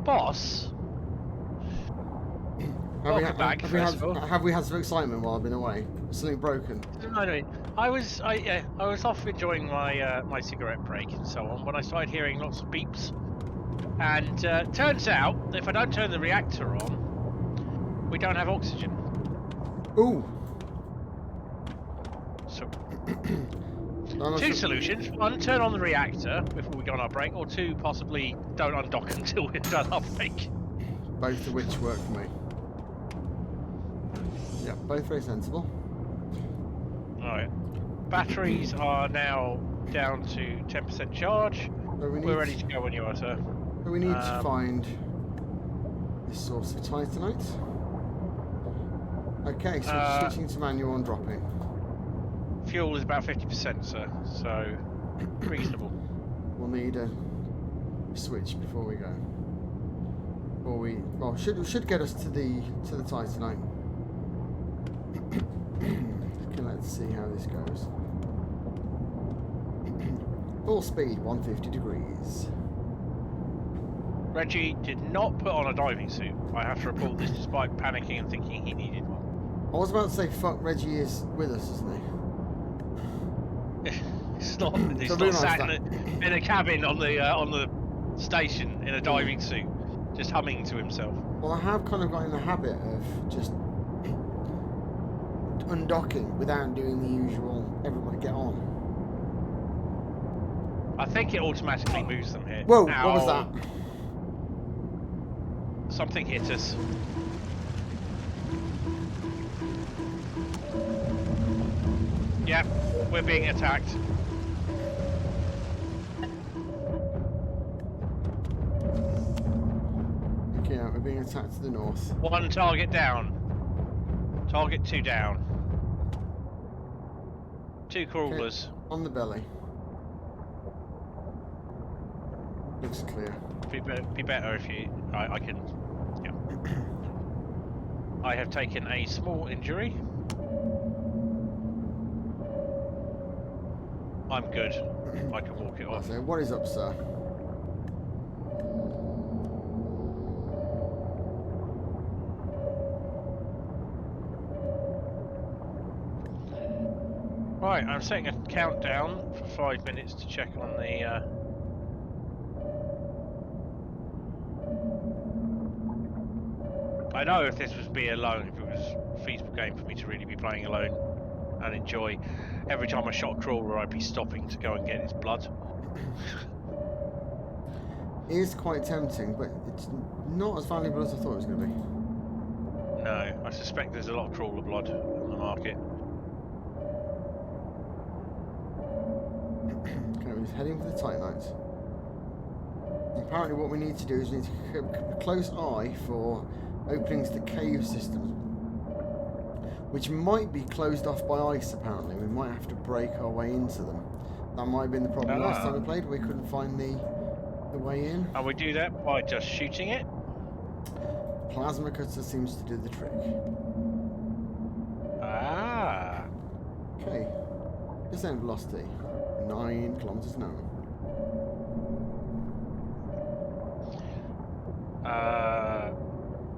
boss. Welcome back, first of all. Have we had some excitement while I've been away? Something broken? No. I was off enjoying my my cigarette break and so on when I started hearing lots of beeps. And turns out, if I don't turn the reactor on, we don't have oxygen. Ooh. So, two solutions. One, turn on the reactor before we go on our break, or two, possibly don't undock until we've done our break. Both of which work for me. Yeah, both very sensible. Alright. Batteries are now down to 10% charge. We're ready to go when you are, sir. So we need to find this source of titanite. Okay, so switching to manual and dropping. Fuel is about 50%, sir, so reasonable. We'll need a switch before we go. Should get us to the titanite. Okay, let's see how this goes. Full speed, 150 degrees. Reggie did not put on a diving suit. I have to report this despite panicking and thinking he needed one. I was about to say, fuck, Reggie is with us, isn't he? He's not sat in a cabin on the station in a diving suit, just humming to himself. Well, I have kind of got in the habit of just undocking without doing the usual everybody get on. I think it automatically moves them here. Whoa, Ow. what was that? Something hit us. Yep, we're being attacked. Okay, we're being attacked to the north. One target down. Target 2 down. 2 crawlers. Okay, on the belly. Looks clear. Be better if you... I can... Yeah. I have taken a small injury. I'm good. I can walk it off. So, what is up, sir? Right, I'm setting a countdown for 5 minutes to check on the... I know if this was be alone, if it was a feasible game for me to really be playing alone and enjoy, every time I shot a crawler I'd be stopping to go and get its blood. It is quite tempting, but it's not as valuable as I thought it was going to be. No, I suspect there's a lot of crawler blood on the market. Okay, we're heading for the titanite. Apparently what we need to do is we need to keep a close eye for openings to cave systems, which might be closed off by ice. Apparently we might have to break our way into them. That might have been the problem last time we played. We couldn't find the way in. And we do that by just shooting it? Plasma cutter seems to do the trick. Ah. Okay, descent velocity 9 kilometers an hour.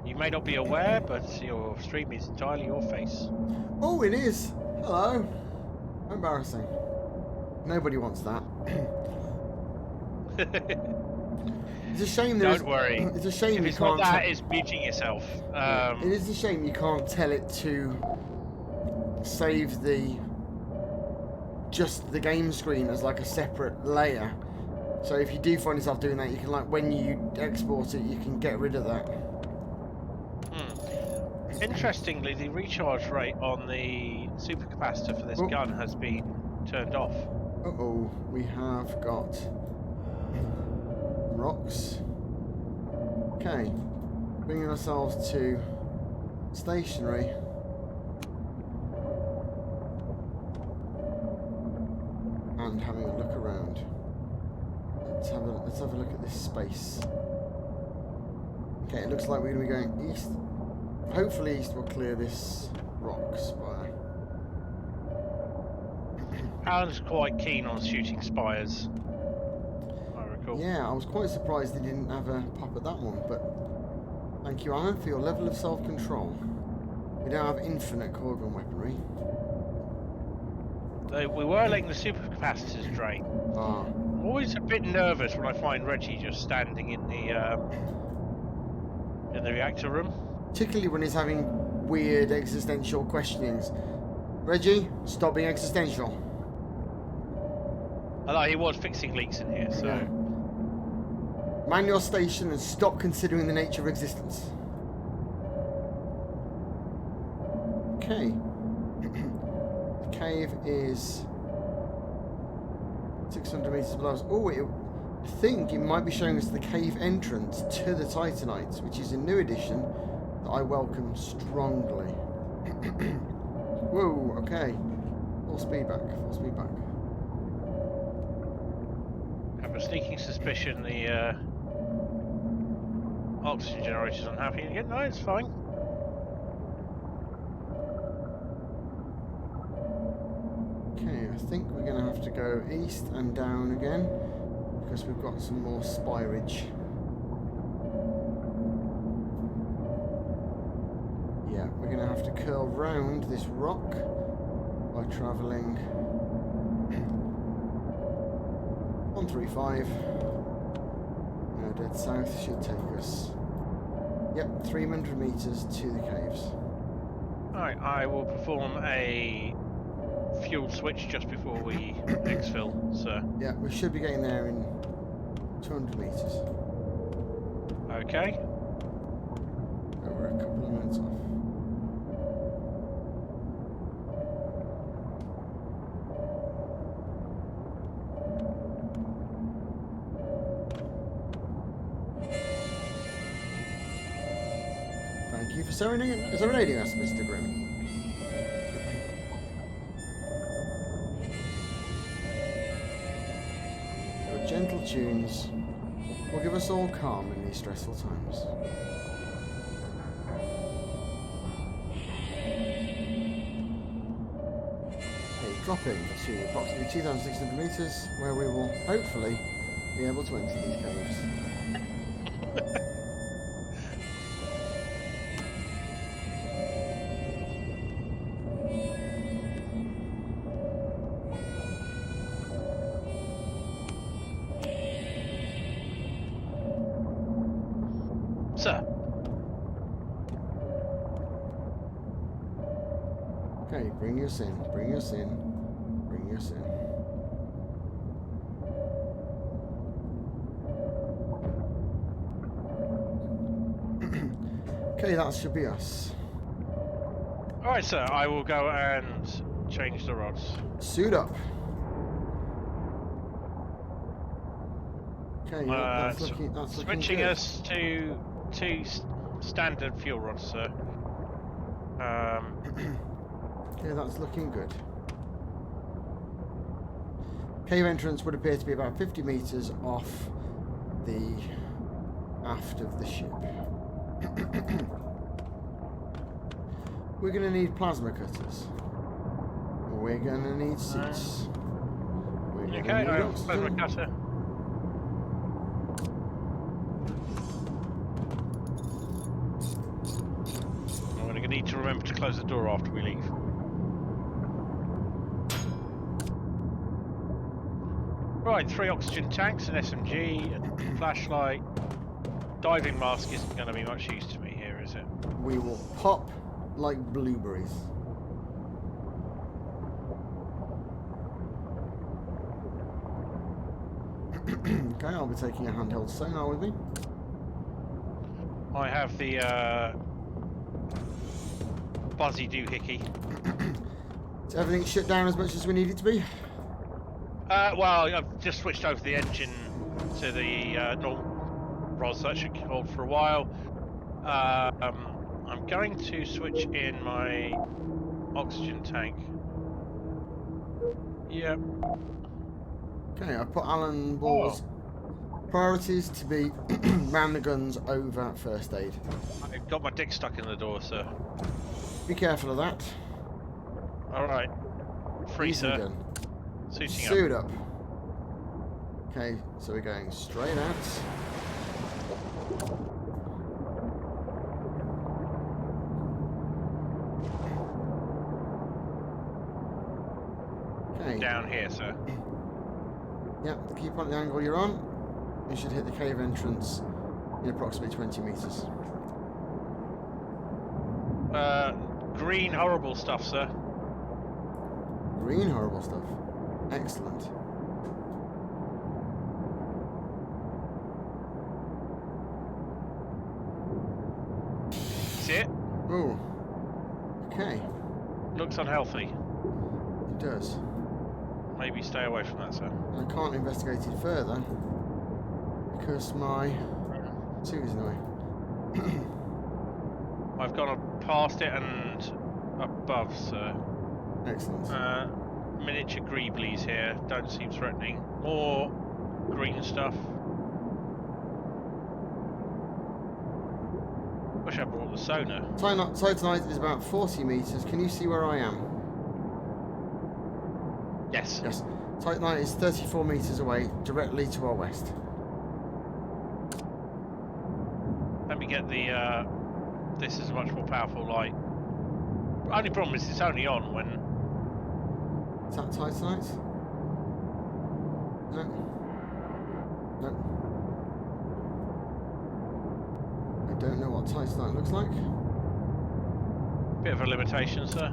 You may not be aware, but your stream is entirely your face. Oh, it is. Hello. Embarrassing. Nobody wants that. It's a shame. Don't worry. It's a shame if you it's can't. Not that, it's muting yourself. It is a shame you can't tell it to save just the game screen as like a separate layer. So if you do find yourself doing that, you can when you export it, you can get rid of that. Interestingly, the recharge rate on the supercapacitor for this gun has been turned off. Uh-oh, we have got rocks. Okay, bringing ourselves to stationary. And having a look around. Let's have a look at this space. Okay, it looks like we're going to be going east. Hopefully east will clear this rock spire. Alan's quite keen on shooting spires, I recall. Cool. Yeah, I was quite surprised they didn't have a pop at that one, but thank you, Alan, for your level of self-control. We don't have infinite core gun weaponry. We were letting the supercapacitors drain. Ah, I'm always a bit nervous when I find Reggie just standing in the reactor room. particularly when he's having weird existential questionings. Reggie, stop being existential. Although he was fixing leaks in here, so... Yeah. Mind your station and stop considering the nature of existence. Okay. The cave is 600 meters below us. Oh, I think it might be showing us the cave entrance to the Titanites, which is a new addition that I welcome strongly. Whoa, okay. Full speed back, full speed back. I have a sneaking suspicion the oxygen generator's unhappy again. No, it's fine. Okay, I think we're going to have to go east and down again because we've got some more spirage. Yeah, we're going to have to curl round this rock by travelling 135. No, dead south should take us, yep, 300 meters to the caves. Alright, I will perform a fuel switch just before we exfil, so... Yeah, we should be getting there in 200 meters. Okay. So we're a couple of minutes off. Thank you for serenading us, Mr. Grimm. Your gentle tunes will give us all calm in these stressful times. Okay, dropping to approximately 2,600 meters, where we will hopefully be able to enter these caves. Sir. Okay, bring us in, bring us in, bring us in. Okay, that should be us. Alright, sir, I will go and change the rods. Suit up. Okay, that's looking switching good. us to two standard fuel rods, sir. Okay, that's looking good. Cave entrance would appear to be about 50 meters off the aft of the ship. We're going to need plasma cutters. We're going to need suits. We're going Okay, to I need have a plasma oxygen. cutter. I'm going to need to remember to close the door after we leave. Right, 3 oxygen tanks, an SMG, a flashlight. Diving mask isn't going to be much use to me here, is it? We will pop like blueberries. Okay, I'll be taking a handheld sonar with me. I have the buzzy doohickey. Is everything shut down as much as we need it to be? Well, I've just switched over the engine to the normal rods, so that should hold for a while. I'm going to switch in my oxygen tank. Yep. Okay, I've put Alan Ball's priorities to be man the guns over first aid. I've got my dick stuck in the door, sir. Be careful of that. Alright. Free, Easy sir. gun. Suiting Suit up. Okay, so we're going straight out. Okay. Down here, sir. Yep, keep on the angle you're on. You should hit the cave entrance in approximately 20 meters. Green horrible stuff, sir. Green horrible stuff. Excellent. See it? Oh. Okay. Looks unhealthy. It does. Maybe stay away from that, sir. I can't investigate it further because my suit is in the way. I've gone past it and above, sir. Excellent. Miniature greeblies here. Don't seem threatening. More green stuff. Wish I brought the sonar. Titanite is about 40 meters. Can you see where I am? Yes. Yes. Titanite is 34 meters away, directly to our west. Let me get the. This is a much more powerful light. Only problem is it's only on when. Is that Titanite? No. No. I don't know what Titanite looks like. Bit of a limitation, sir.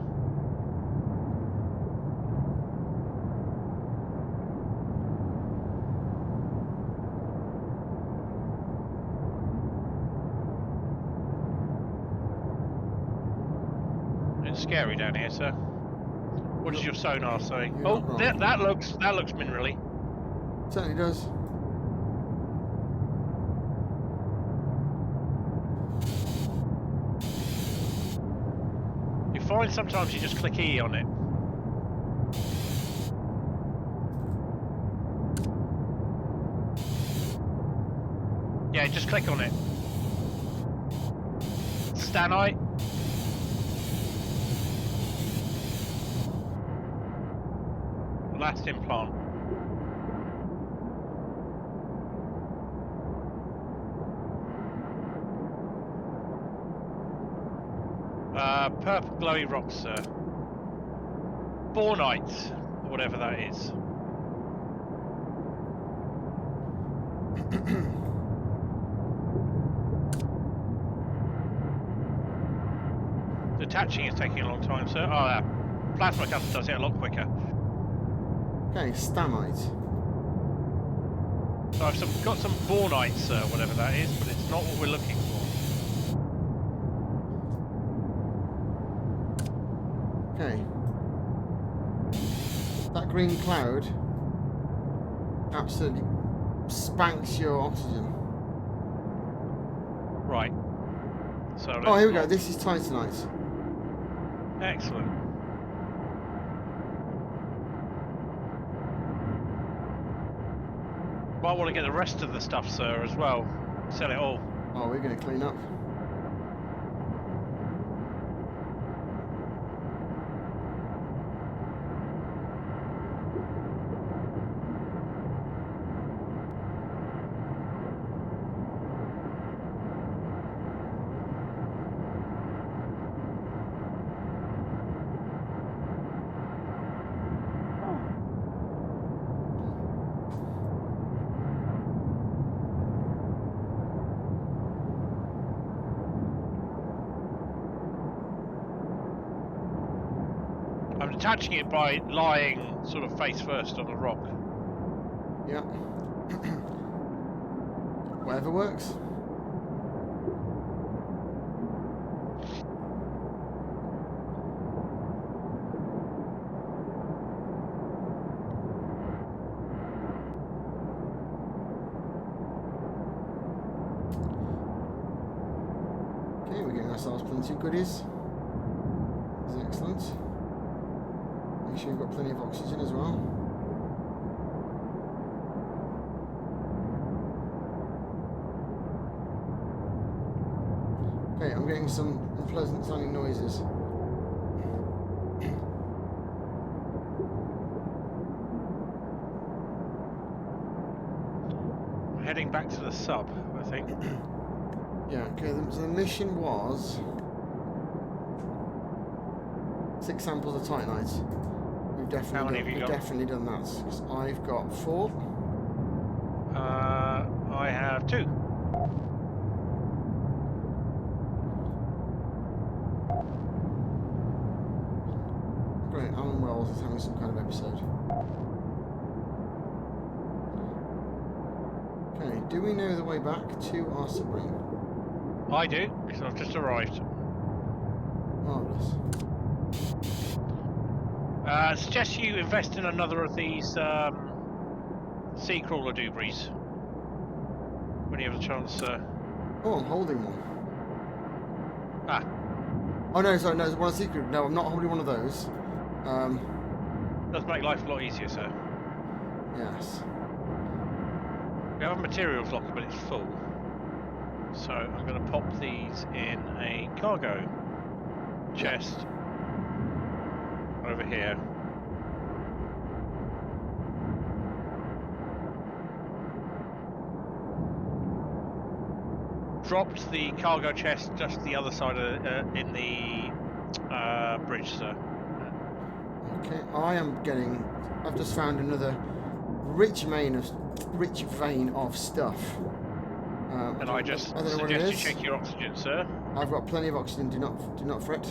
It's scary down here, sir. What does your sonar say? You're Oh, not wrong. that looks minerally. Certainly does. You find sometimes you just click E on it. Yeah, just click on it. Stanite. Last implant. Purple glowy rocks, sir. Bornite, or whatever that is. Detaching is taking a long time, sir. Oh, yeah. Plasma cutter does it a lot quicker. Okay, Stamite. So I've got some bornite, sir, whatever that is, but it's not what we're looking for. Okay. That green cloud absolutely spanks your oxygen. Right. So Oh, here we go. This is Titanite. Excellent. Might want to get the rest of the stuff, sir, as well. Sell it all. Oh, we're going to clean up. I'm detaching it by lying sort of face first on a rock. Yeah. Whatever works. Okay, we're getting ourselves plenty of goodies. This is excellent. Make sure you've got plenty of oxygen as well. Okay, I'm getting some unpleasant sounding noises. heading back to the sub, I think. Yeah, okay, so the mission was 6 samples of Titanites. We've How many have you got? definitely done that. 'Cause I've got 4. I have 2. Great, Alan Wells is having some kind of episode. Okay, do we know the way back to our submarine? I do, because I've just arrived. Marvellous. I suggest you invest in another of these sea crawler doobies when you have a chance. Oh, I'm holding one. Ah, Oh no, sorry, no, it's one of the secret. No, I'm not holding one of those. does make life a lot easier, sir. Yes. We have a materials locker, but it's full. So I'm going to pop these in a cargo chest over here. Dropped the cargo chest just the other side of in the bridge, sir. Okay, I've just found another rich vein of stuff. And I just I don't know what it suggest you is. check your oxygen, sir. I've got plenty of oxygen. Do not fret.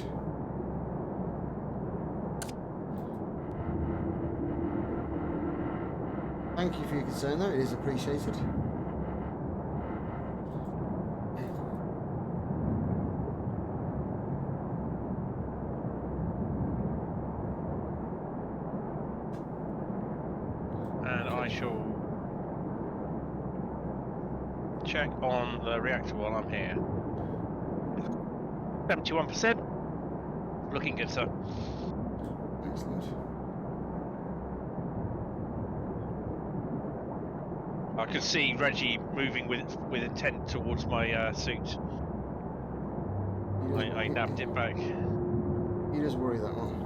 Thank you for your concern, though. It is appreciated. And I shall check on the reactor while I'm here. 71%. Looking good, sir. Excellent. I can see Reggie moving with intent towards my suit. I nabbed it back. You just worry that one.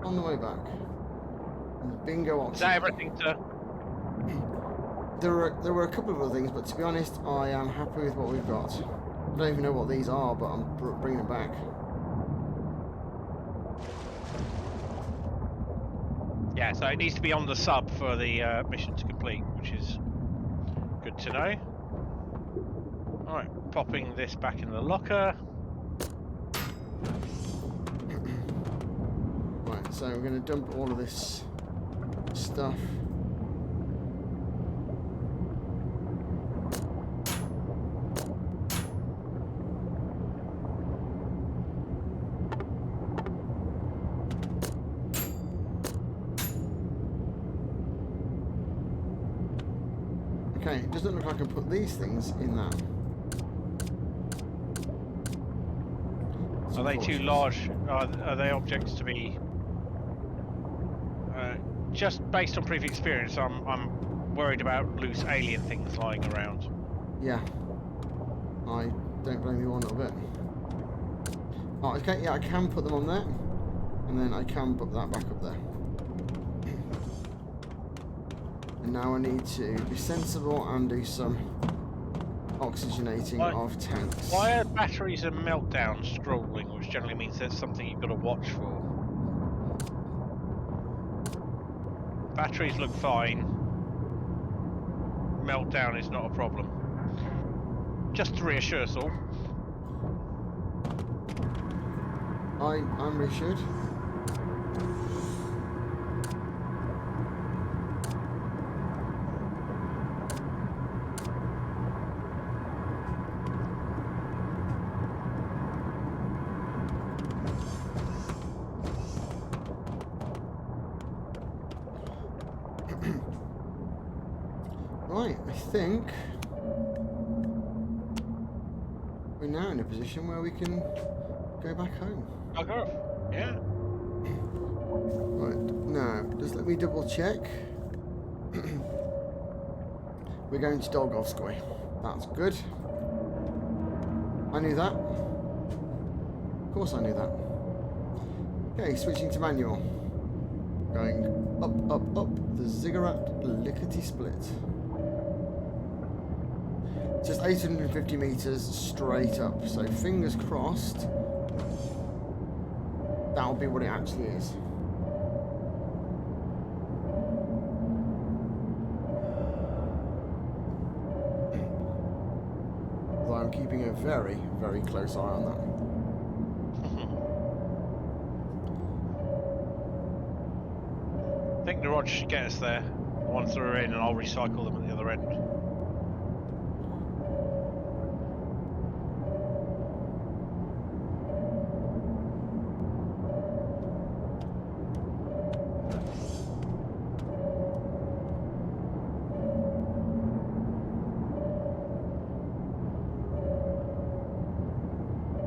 On the way back. Bingo oxygen. Is that everything, sir? There were a couple of other things, but to be honest, I am happy with what we've got. I don't even know what these are, but I'm bringing it back. Yeah, so it needs to be on the sub for the mission to complete, which is good to know. Alright, popping this back in the locker. Right, so we're going to dump all of this stuff. Okay, it doesn't look like I can put these things in that. Are they too large? Are they objects to be? Just based on previous experience, I'm worried about loose alien things lying around. Yeah, I don't blame you one little bit. Oh, okay, yeah, I can put them on there, and then I can put that back up there. And now I need to be sensible and do some oxygenating of tanks. Why are batteries and meltdown scrolling, which generally means there's something you've got to watch for? Batteries look fine. Meltdown is not a problem. Just to reassure us all. I'm reassured. Right, I think we're now in a position where we can go back home. I'll go. Yeah. Right, now, just let me double check. We're going to Dolgovskoy. That's good. I knew that. Of course I knew that. Okay, switching to manual. Going up, up, up the ziggurat lickety-split. Just 850 meters straight up, so fingers crossed that'll be what it actually is. Although I'm keeping a very, very close eye on that. I think the rods should get us there once they're in, and I'll recycle them at the other end.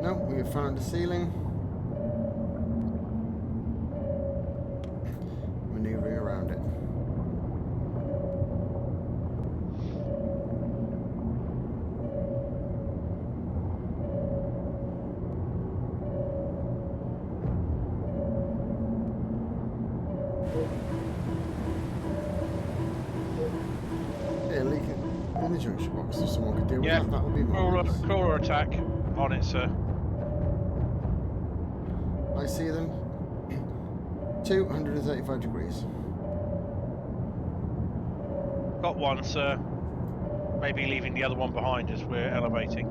No, we have found a ceiling. Maneuvering around it. Yeah, leak it in the junction box. If someone could deal with that would be marvelous. Crawler attack on it, sir. I see them. 235 degrees. Got one, sir. Maybe leaving the other one behind as we're elevating.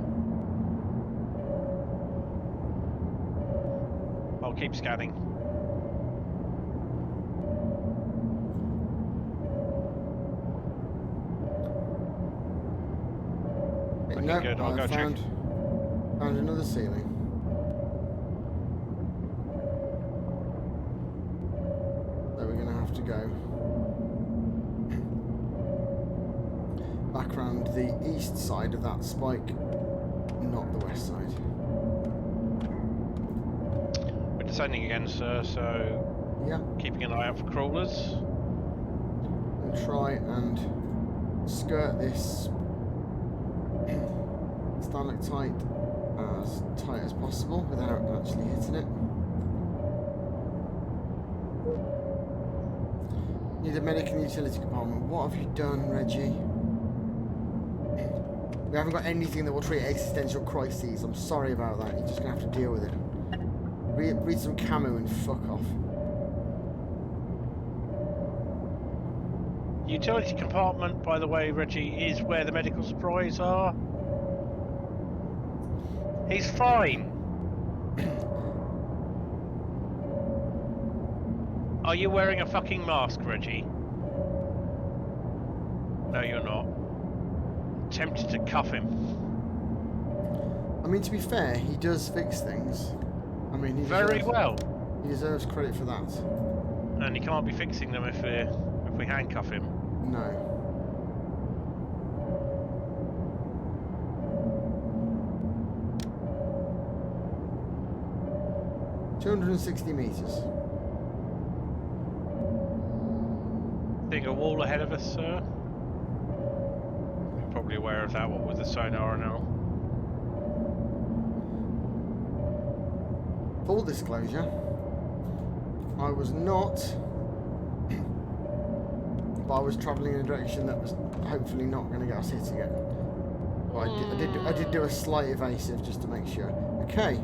I'll keep scanning. No, good. I'll go check. Found another ceiling. So we're going to have to go back around the east side of that spike, not the west side. We're descending again, sir, so yeah, keeping an eye out for crawlers. And try and skirt this stalactite as tight as possible without actually hitting it. Need a medic and utility compartment. What have you done, Reggie? We haven't got anything that will treat existential crises. I'm sorry about that. You're just going to have to deal with it. Read some camo and fuck off. Utility compartment, by the way, Reggie, is where the medical supplies are. He's fine. Are you wearing a fucking mask, Reggie? No, you're not. Tempted to cuff him. I mean, to be fair, he does fix things. I mean, he very well. He deserves credit for that. And he can't be fixing them if we handcuff him. No. $260 meters. Seeing a wall ahead of us, sir. Probably aware of that, what with the sonar and all. Full disclosure, I was not, but I was travelling in a direction that was hopefully not going to get us hit again. But I did do a slight evasive just to make sure. Okay,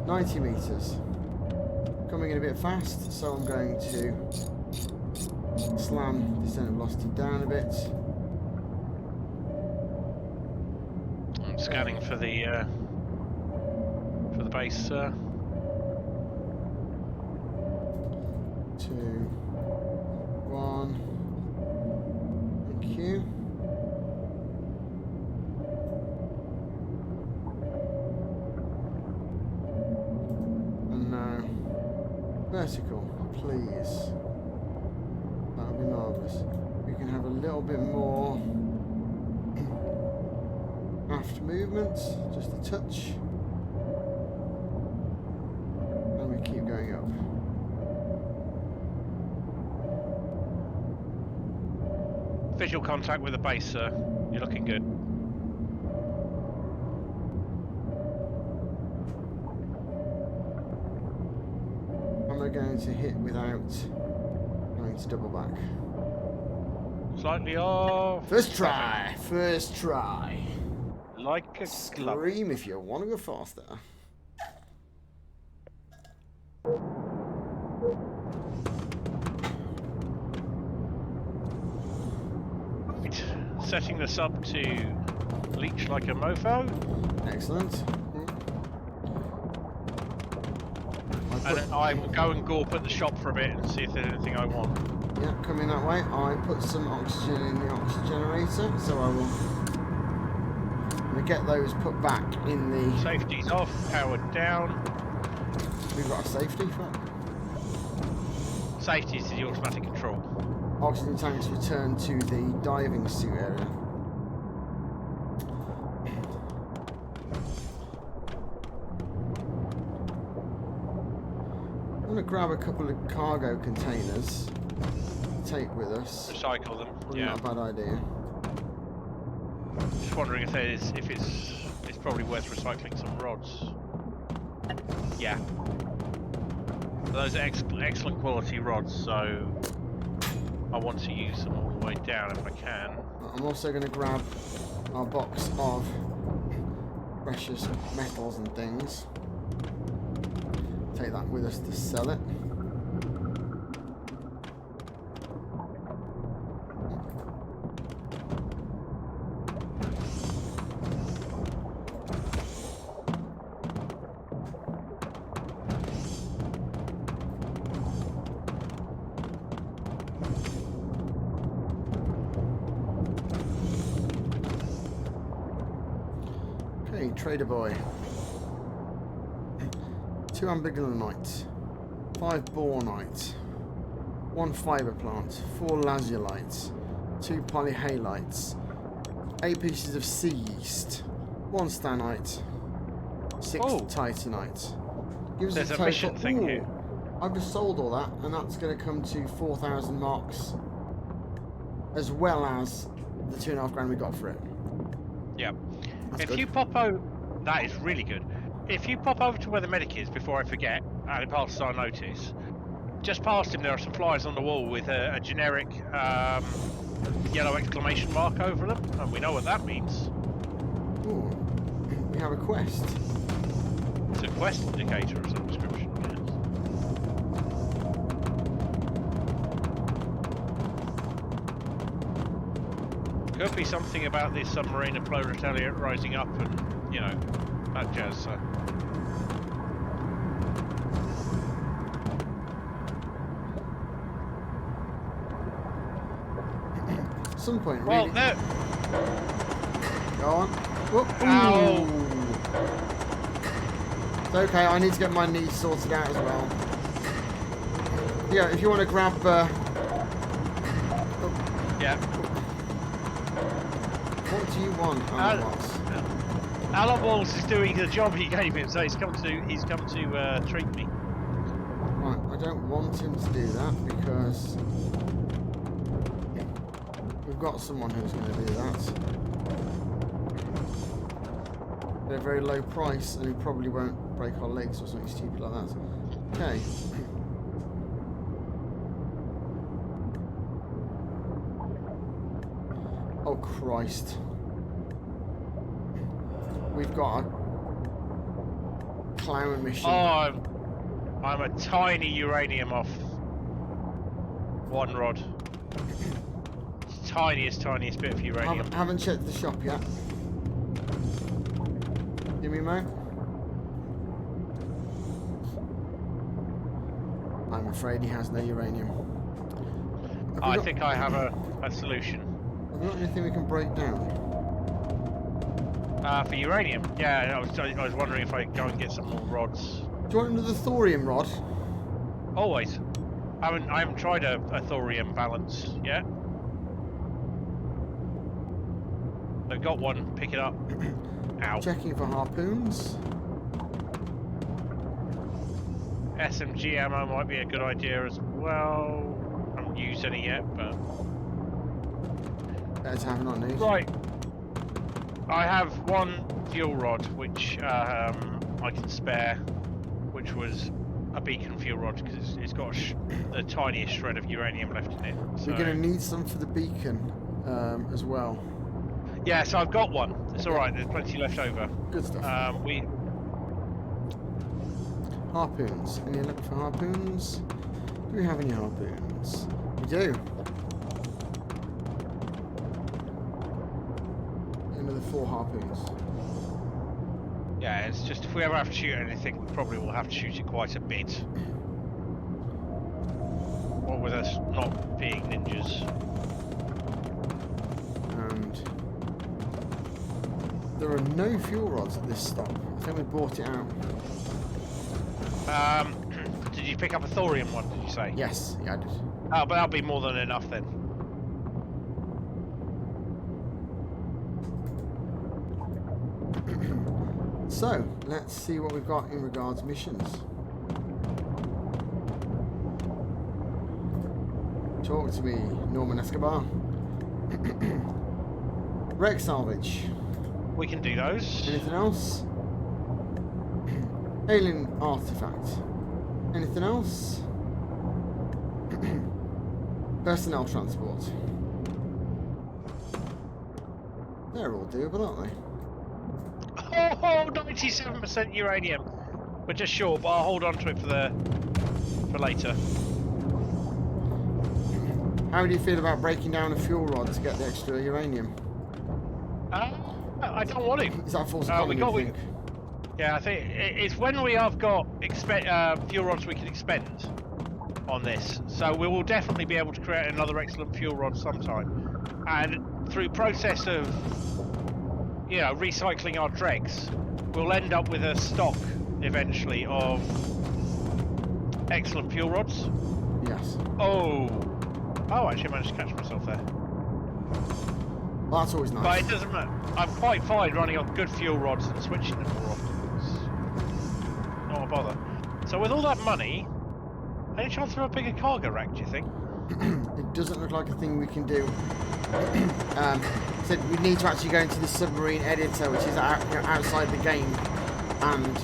90 meters. Coming in a bit fast, so I'm going to slam descent velocity down a bit. I'm scanning for the base, sir. 2, 1. Thank you. And now vertical, please. That would be marvellous. We can have a little bit more aft movement, just a touch. And we keep going up. Visual contact with the base, sir. You're looking good. going to hit without having to double back. Slightly off. First try! First try! Like a glove. Scream if you want to go faster. Right. Setting this up to leech like a mofo. Excellent. And then I will go and gawp at the shop for a bit and see if there's anything I want. Yeah, coming that way. I put some oxygen in the oxygenator, so I will get those put back in the... Safety's off, powered down. We've got a safety for Safety is the automatic control. oxygen tanks return to the diving suit area. I'm going to grab a couple of cargo containers to take with us. Recycle them. Probably Yeah. not a bad idea. Just wondering if it's probably worth recycling some rods. Yeah. Those are excellent quality rods, so I want to use them all the way down if I can. I'm also going to grab our box of precious metals and things. Take that with us to sell it. Okay, trader boy. 2 ambigulanite, 5 bornite, 1 fibre plant, 4 lazulite, 2 polyhalites, 8 pieces of sea yeast, 1 stanite, 6 titanite. Gives There's us a mission thing here. I've just sold all that, and that's going to come to 4,000 marks, as well as the 2.5 grand we got for it. Yeah. That's If good. you pop over, that is really good. If you pop over to where the medic is before I forget, and it passes our notice, just past him there are some flyers on the wall with a generic yellow exclamation mark over them, and we know what that means. Ooh, we have a quest. It's a quest indicator of some description, yes. Could be something about this submarine and proletariat rising up and, you know, that jazz, so. At some point, Well, really. there. Go on. Whoop. Ow. Ooh. It's okay, I need to get my knees sorted out as well. Yeah, if you want to grab... Yeah. What do you want, Alan Watts? Alan Walls is doing the job he gave him, so he's come to treat me. Right, I don't want him to do that because we've got someone who's going to do that. They're very low price and who probably won't break our legs or something stupid like that. Okay. Oh Christ. We've got a clown mission. Oh, I'm a tiny uranium off one rod. Tiniest bit of uranium. Haven't checked the shop yet. Give me a moment. I'm afraid he has no uranium. I think I have a solution. Have we got anything we can break down? For uranium, yeah. I was wondering if I could go and get some more rods. Do you want another thorium rod? Always. I haven't tried a thorium balance yet. I've got one. Pick it up. Ow. Checking for harpoons. SMG ammo might be a good idea as well. I haven't used any yet, but Better to have, not need. right. I have one fuel rod which I can spare, which was a beacon fuel rod because it's got the tiniest shred of uranium left in it. So. We're going to need some for the beacon as well. Yeah, so I've got one. It's all right. There's plenty left over. Good stuff. Harpoons. Any luck for harpoons? Do we have any harpoons? We do. Another 4 harpoons. Yeah, it's just if we ever have to shoot anything, we probably will have to shoot it quite a bit. What with us not being ninjas. And there are no fuel rods at this stop. I think we bought it out. Did you pick up a thorium one, did you say? Yes, yeah, I did. Oh, but that'll be more than enough then. So, let's see what we've got in regards missions. Talk to me, Norman Escobar. Wreck salvage. We can do those. Anything else? Alien artifact. Anything else? Personnel transport. They're all doable, aren't they? Oh, 97% uranium. We're just short, but I'll hold on to it for later. How do you feel about breaking down a fuel rod to get the extra uranium? I don't want to. Is that false economy, you think? Yeah, I think it's when we have got fuel rods we can expend on this. So we will definitely be able to create another excellent fuel rod sometime. And through process of, recycling our dregs, we'll end up with a stock eventually of excellent fuel rods. Yes. Oh, actually I managed to catch myself there. Well, that's always nice. But it doesn't matter. I'm quite fine running on good fuel rods and switching them more often. It's not a bother. So with all that money, any chance of a bigger cargo rack, do you think? It doesn't look like a thing we can do. Said we need to actually go into the submarine editor, which is outside the game, and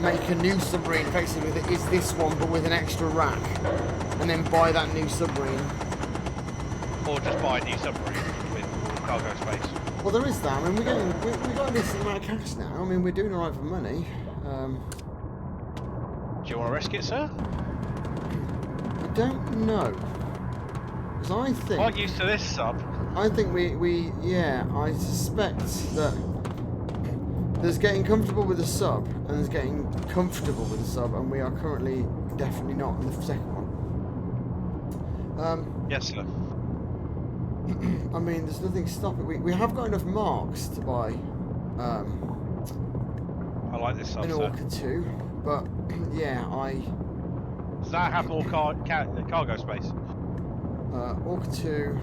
make a new submarine effectively that is this one but with an extra rack, and then buy that new submarine. Or just buy a new submarine with cargo space. Well, there is that. I mean, we got a decent amount of cash now. I mean, we're doing alright for money. Do you want to risk it, sir? I don't know. Because I think... Quite used to this sub. I think I suspect that there's getting comfortable with the sub, and there's getting comfortable with the sub, and we are currently definitely not in the second one. Yes, sir. I mean, there's nothing stopping. We have got enough marks to buy I like this sub, an sir. Orca 2, but yeah, Does that have more cargo space? Orca 2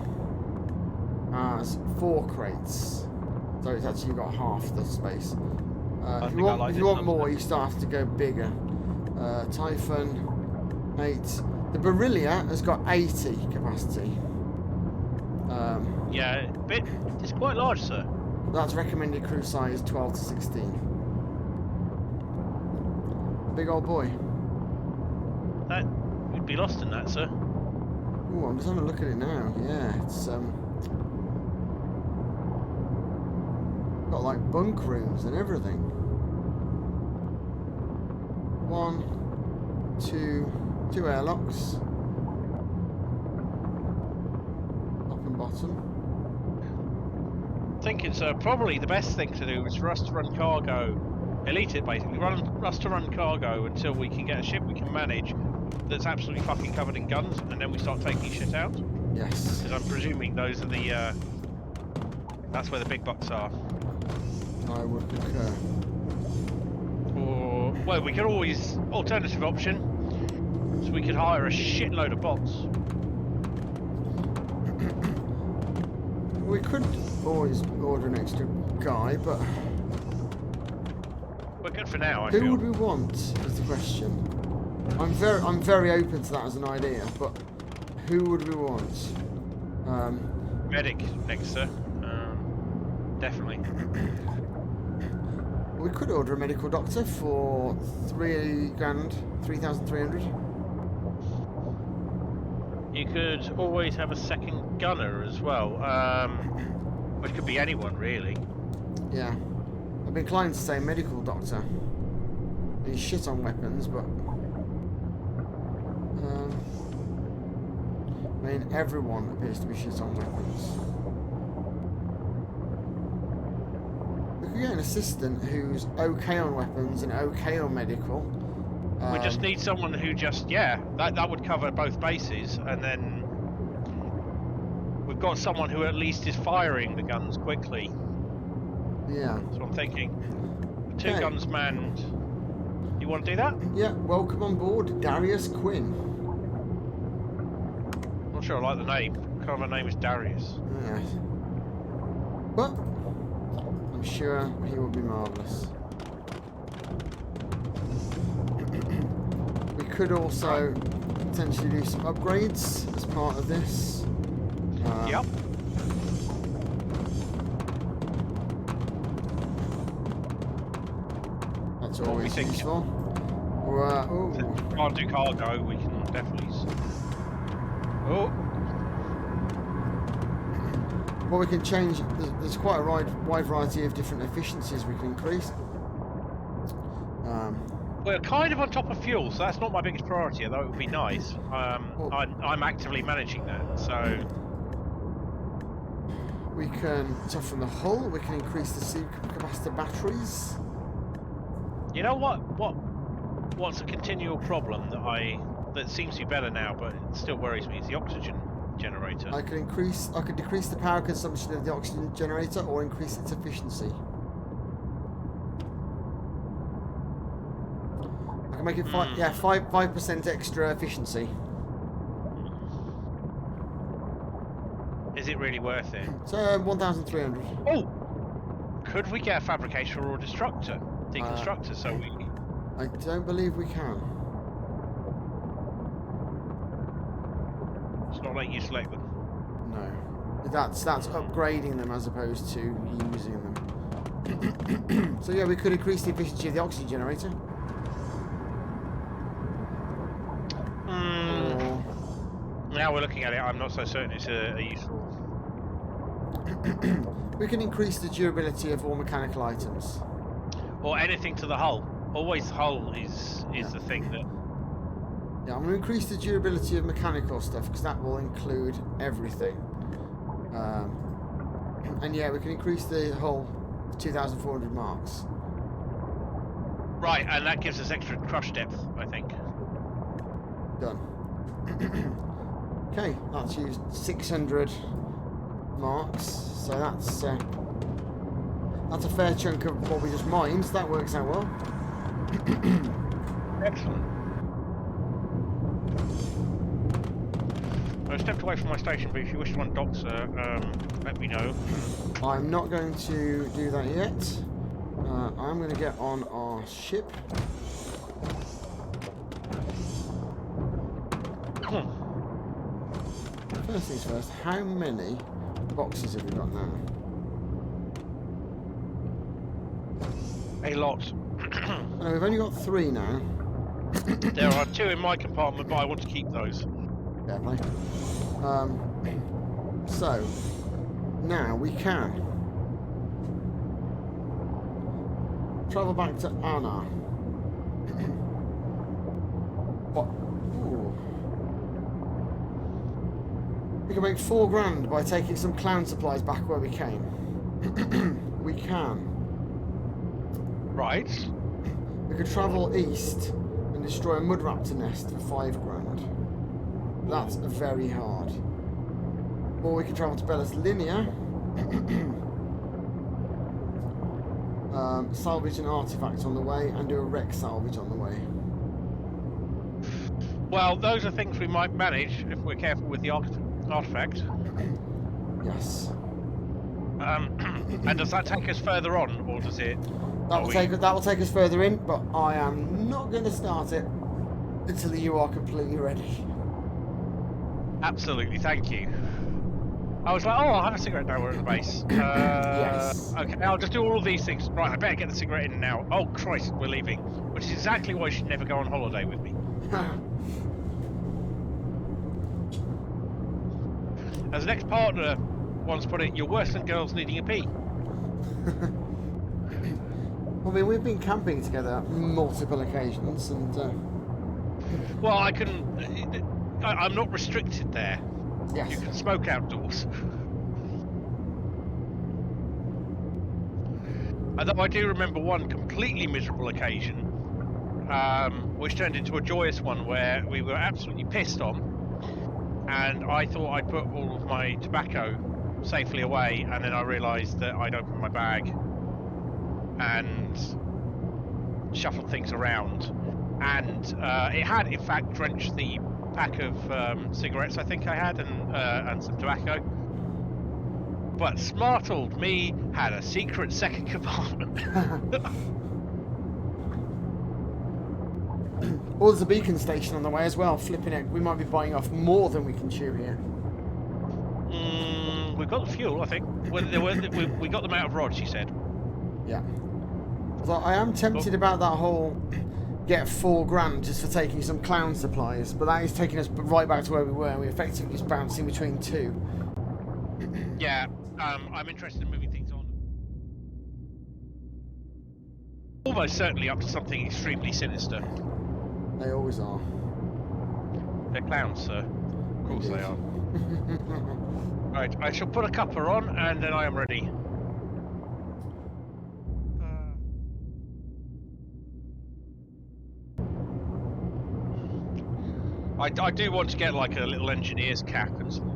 has 4 crates, so it's actually got half the space. If you want more, you still have to go bigger. Typhon 8. The Beryllia has got 80 capacity. Yeah, it's quite large, sir. That's recommended crew size 12 to 16. Big old boy. We'd be lost in that, sir. Ooh, I'm just having a look at it now. Yeah, it's got like bunk rooms and everything. 1, 2 airlocks. Top and bottom. Thinking, sir, probably the best thing to do is for us to run cargo, elite it basically, run cargo until we can get a ship we can manage that's absolutely fucking covered in guns, and then we start taking shit out. Yes. Because I'm presuming those are the, that's where the big bucks are. I would concur. Or, well, we could always, alternative option, so we could hire a shitload of bots. We could always order an extra guy, but We're good for now, I who feel. would we want is the question. I'm very open to that as an idea, but who would we want? Medic next, sir. Definitely. We could order a medical doctor for 3,300. You could always have a second gunner as well, which could be anyone really. Yeah. I've been inclined to say medical doctor. He's shit on weapons, but... I mean, everyone appears to be shit on weapons. We could get an assistant who's okay on weapons and okay on medical. We just need someone who that would cover both bases, and then we've got someone who at least is firing the guns quickly. Yeah. That's what I'm thinking. 2 guns manned. You want to do that? Yeah, welcome on board, Darius Quinn. Not sure I like the name. Kind of a name is Darius. Yeah. But I'm sure he will be marvellous. We could also potentially do some upgrades as part of this. Yep. That's always useful. Can't do cargo, we can definitely... Oh! Well, we can change... There's quite a wide variety of different efficiencies we can increase. We're kind of on top of fuel, so that's not my biggest priority, although it would be nice. I'm actively managing that, so... We can toughen the hull, we can increase the supercapacitor batteries. You know what's a continual problem that seems to be better now, but it still worries me, is the oxygen generator. I could decrease the power consumption of the oxygen generator or increase its efficiency. I can make it 5% extra efficiency. Is it really worth it? So 1,300. Oh, could we get a fabricator or a deconstructor? So we. I don't believe we can. It's not like you select them. No, that's upgrading them as opposed to using them. So yeah, we could increase the efficiency of the oxygen generator. Now we're looking at it, I'm not so certain it's a useful. We can increase the durability of all mechanical items. Or anything to the hull. Always hull is the thing that... Yeah, I'm going to increase the durability of mechanical stuff because that will include everything. And yeah, we can increase the hull to 2,400 marks. Right, and that gives us extra crush depth, I think. Done. Okay, that's used 600 marks, so that's a fair chunk of what we just mined. So that works out well. Excellent. I stepped away from my station, but if you wish to undock, sir, let me know. I'm not going to do that yet. I'm going to get on our ship. First things first, how many boxes have we got now? A lot. No, we've only got 3 now. There are 2 in my compartment, but I want to keep those. Fair play. So, now we can travel back to Anna. We can make 4 grand by taking some clown supplies back where we came. We can. Right. We could travel east and destroy a mud raptor nest for 5 grand. That's very hard. Or we could travel to Bella's Linear. Salvage an artifact on the way and do a wreck salvage on the way. Well, those are things we might manage if we're careful with the artifact. Yes. And does that take us further on, or does it? That will take us further in, but I am not going to start it until you are completely ready. Absolutely, thank you. I was like, oh, I'll have a cigarette now we're at the base. Yes. Okay, I'll just do all of these things. Right, I better get the cigarette in now. Oh, Christ, we're leaving. Which is exactly why you should never go on holiday with me. As an ex-partner once put it, you're worse than girls needing a pee. I mean, we've been camping together multiple occasions, and Well, I can. I'm not restricted there. yes. You can smoke outdoors. Although I do remember one completely miserable occasion, which turned into a joyous one where we were absolutely pissed on, and I thought I'd put all of my tobacco safely away, and then I realised that I'd opened my bag and shuffled things around, and it had in fact drenched the pack of cigarettes I think I had, and some tobacco. But smart old me had a secret second compartment. Well, there's a beacon station on the way as well. Flipping it, we might be buying off more than we can chew here. We've got the fuel, I think. We got them out of Rod, she said. Yeah. So I am tempted about that whole get $4,000 just for taking some clown supplies, but that is taking us right back to where we were. We're effectively just bouncing between two. Yeah, I'm interested in moving things on. Almost certainly up to something extremely sinister. They always are. They're clowns, sir. Of course they are. Right, I shall put a cuppa on, and then I am ready. I do want to get like a little engineer's cap and some,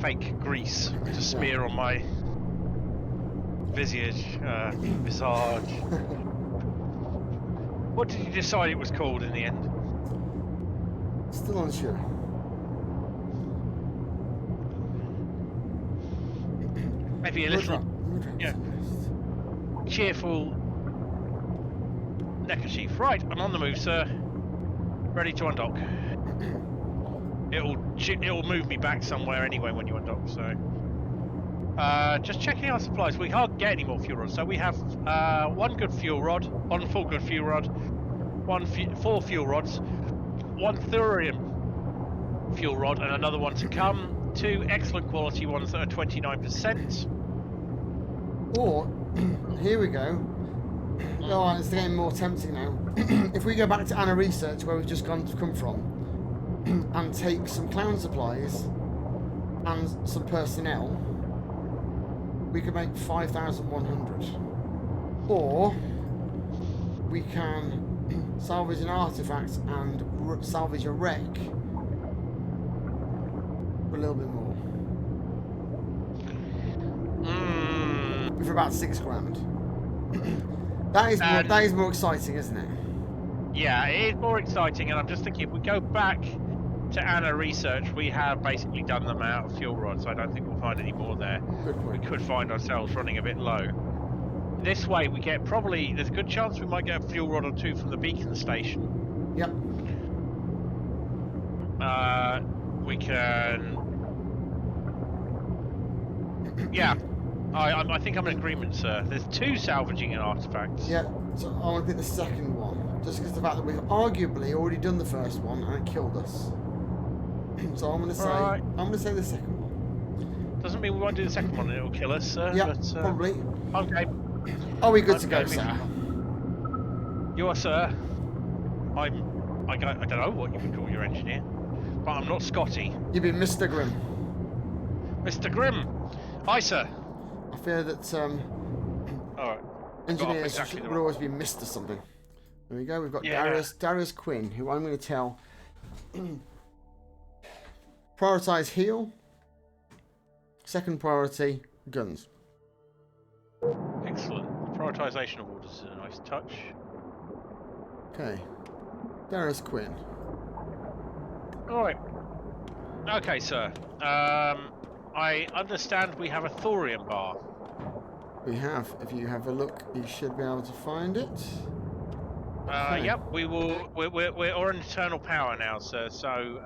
fake grease to smear on my visage. What did you decide it was called in the end? Still unsure. Maybe a little, cheerful neckerchief. Right, I'm on the move, sir. Ready to undock. It'll move me back somewhere anyway when you undock. So, just checking our supplies. We can't get any more fuel rods. So we have one good fuel rod, one full good fuel rod, four fuel rods, one thorium fuel rod, and another one to come. Two excellent quality ones that are 29%. Or here we go. Oh, it's getting more tempting now. If we go back to Anna Research, where we've just come from, and take some clown supplies and some personnel, we could make 5,100. Or we can salvage an artifact and salvage a wreck for a little bit more. For about $6,000. That is more exciting, isn't it? Yeah, it is more exciting, and I'm just thinking if we go back to Anna Research, we have basically done them out of fuel rods. So I don't think we'll find any more there. Good point. We could find ourselves running a bit low. This way, we get there's a good chance we might get a fuel rod or two from the beacon station. Yep. We can. Yeah. I think I'm in agreement, sir. There's two salvaging an artifact. Yeah, so I want to pick the second one. Just because of the fact that we've arguably already done the first one and it killed us. So I'm going to say, Right. I'm going to say the second one. Doesn't mean we won't do the second one and it'll kill us, sir. Yeah, but, probably. Okay. Are we good to go, sir? You are, sir. I don't know what you would call your engineer, but I'm not Scotty. You've been Mr. Grimm. Mr. Grimm. Aye, sir. I fear that Alright. engineers exactly would always be Mr. something. There we go, we've got Darius Quinn, who I'm going to tell prioritise heal, second priority, guns. Excellent. Prioritisation of orders is a nice touch. Okay, Darius Quinn. Alright. Okay, sir. I understand we have a thorium bar. We have. If you have a look, you should be able to find it. Okay. Yep, we will. We're on internal power now, sir. So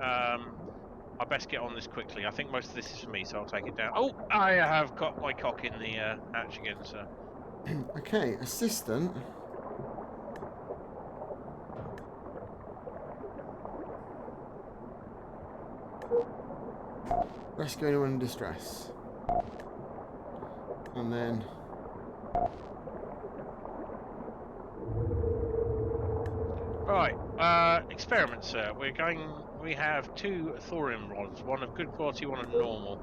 I best get on this quickly. I think most of this is for me, so I'll take it down. Oh, I have got my cock in the hatch again, sir. Okay, assistant. Rescue anyone in distress. And then... Right, experiment, sir. We have 2 thorium rods, one of good quality, one of normal.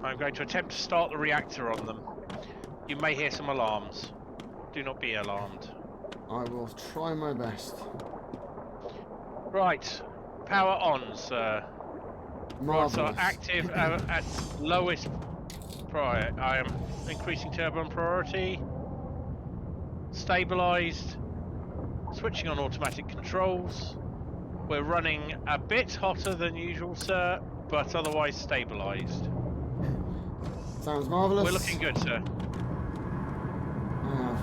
I'm going to attempt to start the reactor on them. You may hear some alarms. Do not be alarmed. I will try my best. Right, power on, sir. Rods are Marvellous. active at lowest priority. I am increasing turbo on priority. Stabilized. Switching on automatic controls. We're running a bit hotter than usual, sir, but otherwise stabilized. Sounds marvellous. We're looking good, sir. I have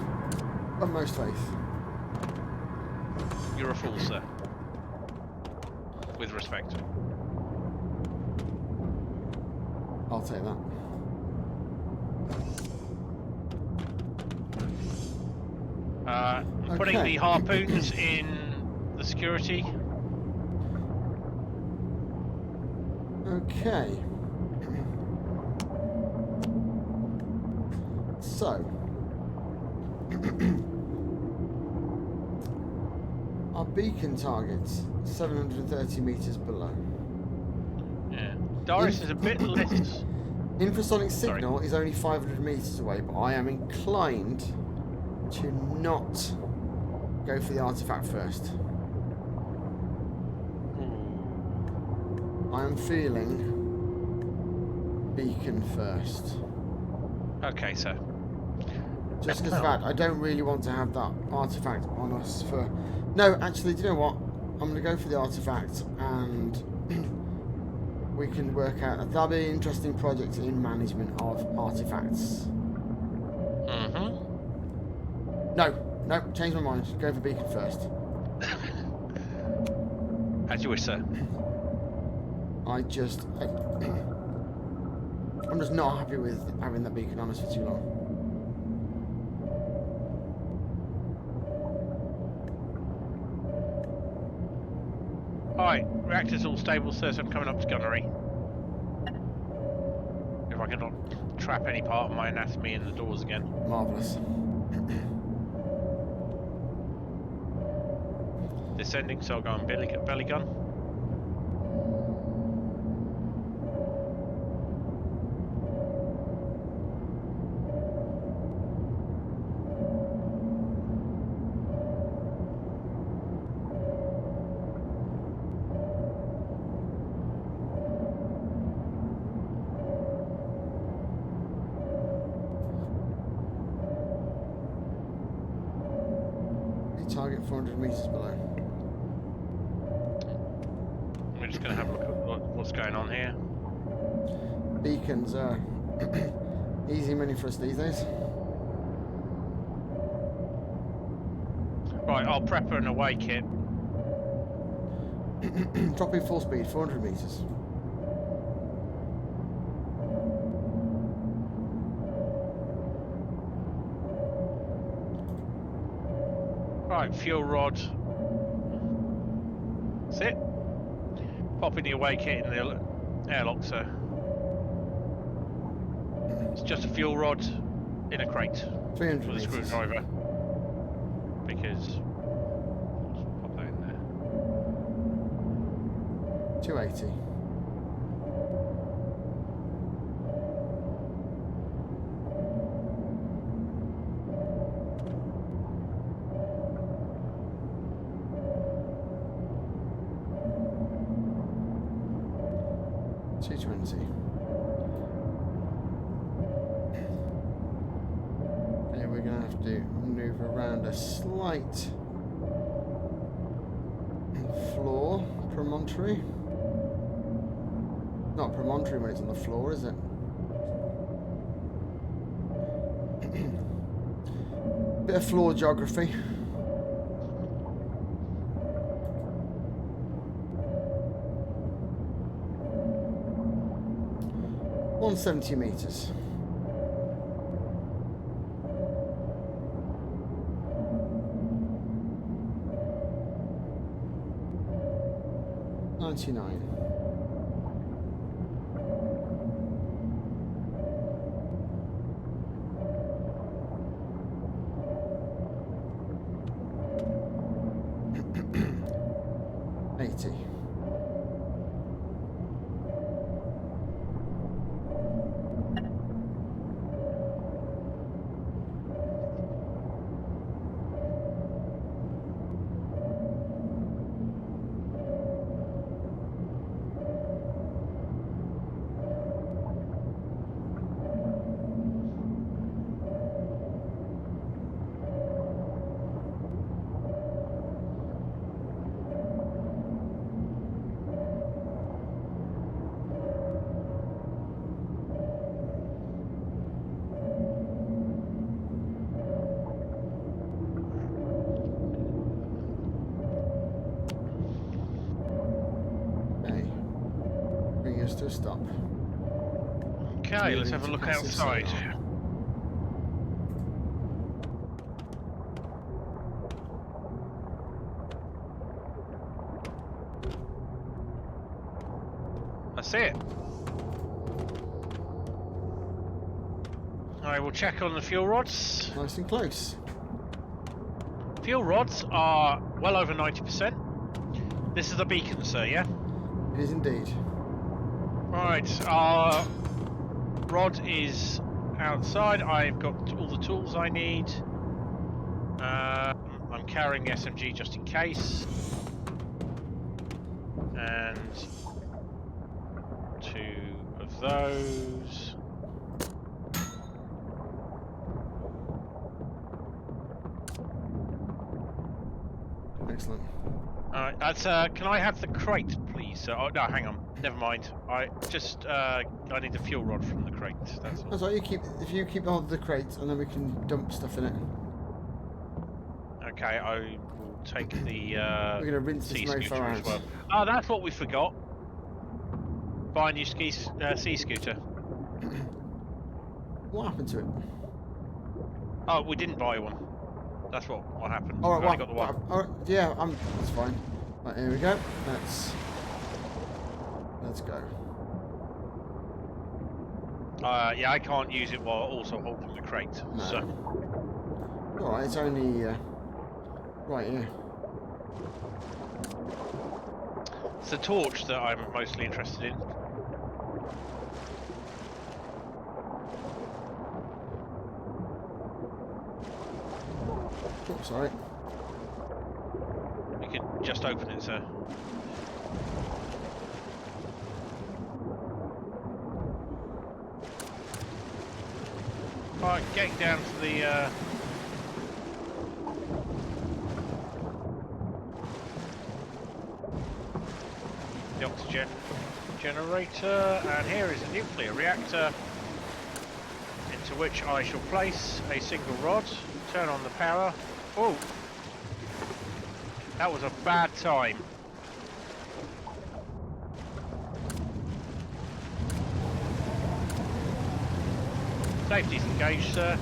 utmost faith. You're a fool, sir. With respect. I'll take that. I'm putting the harpoons in the security. Okay. So. Our beacon target's 730 metres below. Yeah. Doris is a bit less. Infrasonic signal is only 500 metres away, but I am inclined to not go for the artifact first. I am feeling beacon first. Okay, sir. Just because of that, I don't really want to have that artifact on us for... No, actually, do you know what? I'm going to go for the artifact and we can work out... That'll be an interesting project in management of artifacts. Mm-hmm. No, change my mind. Go for beacon first. As you wish, sir. I'm just not happy with having that beacon on us for too long. Alright, reactor's all stable, sir, so I'm coming up to gunnery. If I cannot trap any part of my anatomy in the doors again. Marvellous. Descending, so I'll go on belly gun. Target 400 metres below. We're just going to have a look at what's going on here. Beacons are easy money for us these days. Right, I'll prep an away kit. Dropping full speed, 400 metres. Right, fuel rod. That's it. Popping the away kit in the airlock, sir. It's just a fuel rod in a crate 300 with a metres. screwdriver. Because let's pop that in there. 280. Okay, we're going to have to move around a slight floor, promontory. Not promontory when it's on the floor, is it? Bit of floor geography. 170 meters. $99. $80. Bring us to a stop. Okay, let's have a look outside. That's it. I will check on the fuel rods. Nice and close. Fuel rods are well over 90%. This is a beacon, sir, yeah? It is indeed. Right, our rod is outside. I've got all the tools I need. I'm carrying the SMG just in case. And 2 of those. Excellent. Alright, that's can I have the crate, please? Oh no, hang on. Never mind. I need the fuel rod from the crate. That's all. That's right. If you keep hold of the crate, and then we can dump stuff in it. Okay, I will take the We're gonna rinse this sea mofo scooter as out. well. Oh, that's what we forgot. Buy a new sea scooter. What happened to it? Oh, we didn't buy one. That's what happened. All We've right, only got the one. yeah, that's fine. Right, here we go. Let's go. Yeah, I can't use it while also holding the crate. No. So. All right, it's only right here. It's the torch that I'm mostly interested in. Oh, sorry. You can just open it, sir. Right, getting down to the oxygen generator, and here is a nuclear reactor into which I shall place a single rod. Turn on the power. Oh, that was a bad time. Safety's engaged, sir.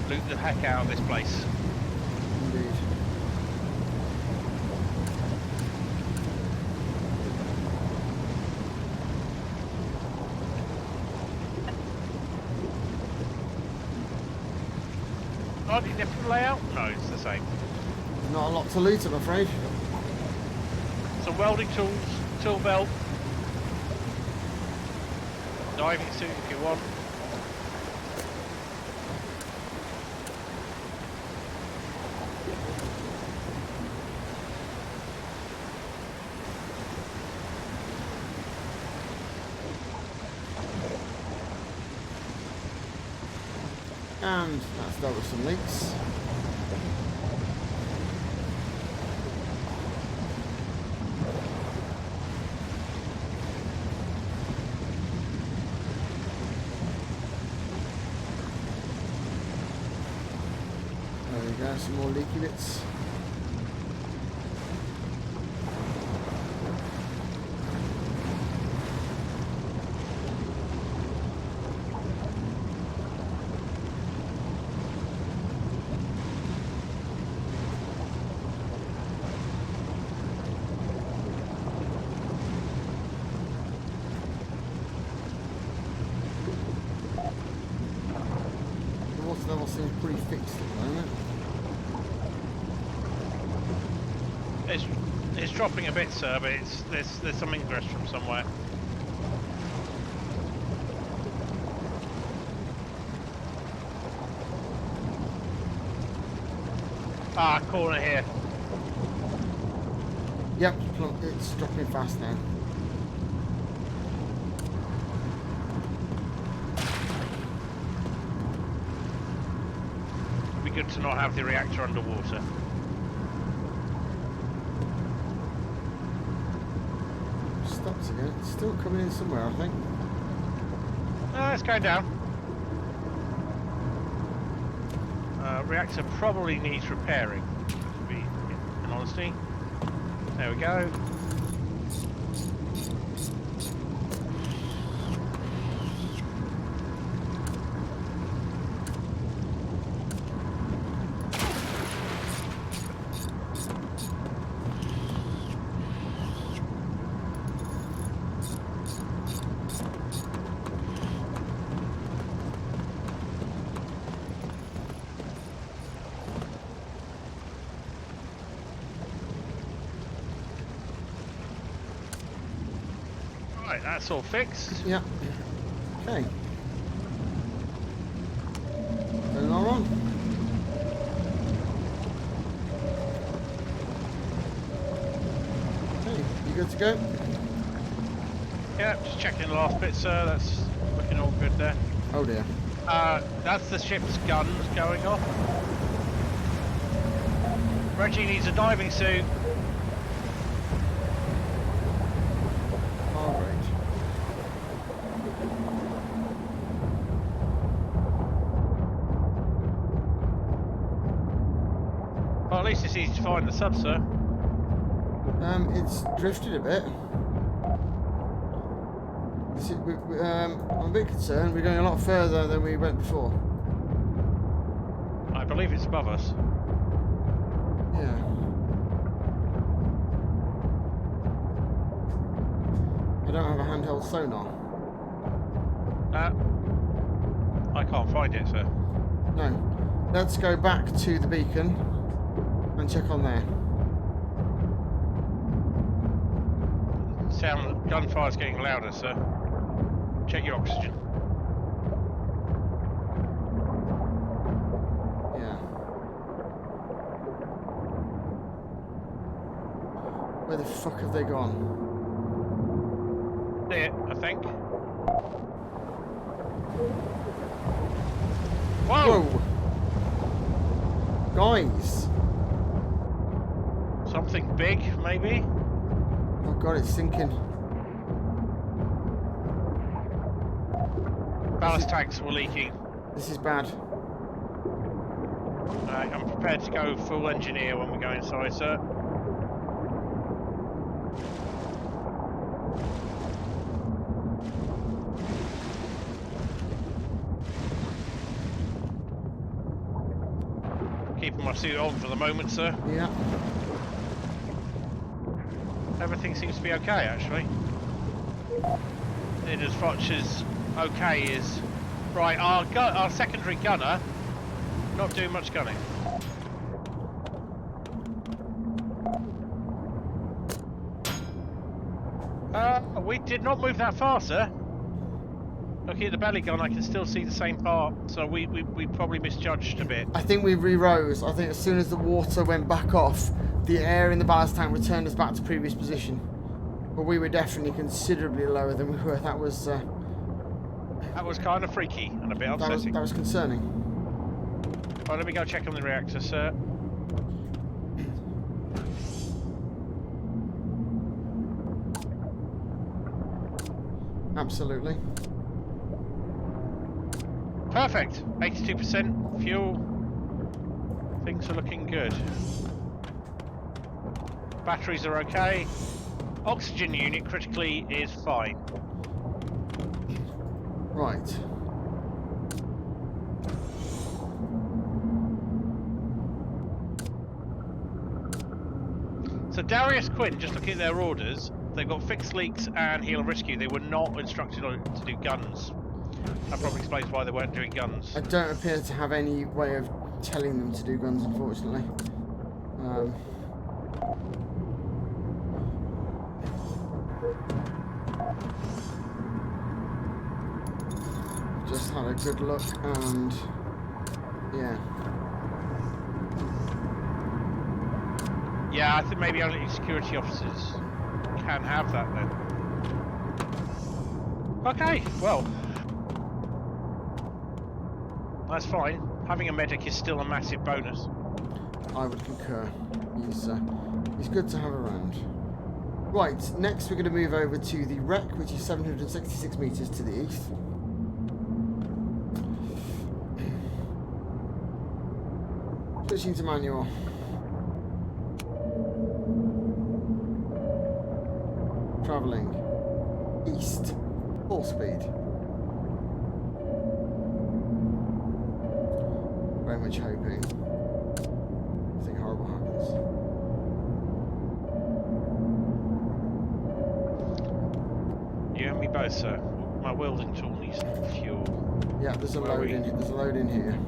Loot the heck out of this place. Indeed. Slightly different layout? No, it's the same. Not a lot to loot, I'm afraid. Some welding tools, tool belt, diving suit if you want. And that's dealt with some leaks. There we go, some more leaky bits. seems pretty fixed at the moment. It's dropping a bit, sir, but there's some ingress from somewhere. Ah, corner here. Yep, it's dropping fast now. It'd be good to not have the reactor underwater. Stops again. It's still coming in somewhere, I think. It's going down. Reactor probably needs repairing, to be in honesty. There we go. Right, that's all fixed. Yeah. Okay. Turn our on. Okay, you good to go? Yeah, just checking the last bit, sir. That's looking all good there. Oh dear. That's the ship's guns going off. Reggie needs a diving suit. All right. Well, at least it's easy to find the sub, sir. It's drifted a bit. I'm a bit concerned. We're going a lot further than we went before. I believe it's above us. Yeah. I don't have a handheld sonar. I can't find it, sir. No. Let's go back to the beacon and check on there. Gunfire's getting louder, sir. Check your oxygen. Yeah. Where the fuck have they gone? There, I think. Whoa! Whoa! Guys! Something big, maybe? Oh god, it's sinking. Ballast tanks were leaking. This is bad. I'm prepared to go full engineer when we go inside, sir. Keeping my suit on for the moment, sir. Yeah. Everything seems to be okay, actually. In as much as okay is... Right, our secondary gunner not doing much gunning. We did not move that far, sir. Looking at the belly gun, I can still see the same part, so we probably misjudged a bit. I think we re-rose. I think as soon as the water went back off, the air in the ballast tank returned us back to previous position. But we were definitely considerably lower than we were. That was kind of freaky and a bit upsetting. That was concerning. Right, let me go check on the reactor, sir. Absolutely. Perfect. 82% fuel. Things are looking good. Batteries are okay. Oxygen unit critically is fine. Right. So Darius Quinn, just looking at their orders, they've got fixed leaks and heal and rescue. They were not instructed to do guns. That probably explains why they weren't doing guns. I don't appear to have any way of telling them to do guns, unfortunately. Just had a good look and yeah. Yeah, I think maybe only security officers can have that then. Okay, well, that's fine. Having a medic is still a massive bonus. I would concur. He's good to have around. Right, next we're going to move over to the wreck, which is 766 metres to the east. Switching to manual. Travelling east, full speed. Very much hoping nothing horrible happens. You and me both, sir. My welding tool needs fuel. Yeah, there's a load in. There's a load in here.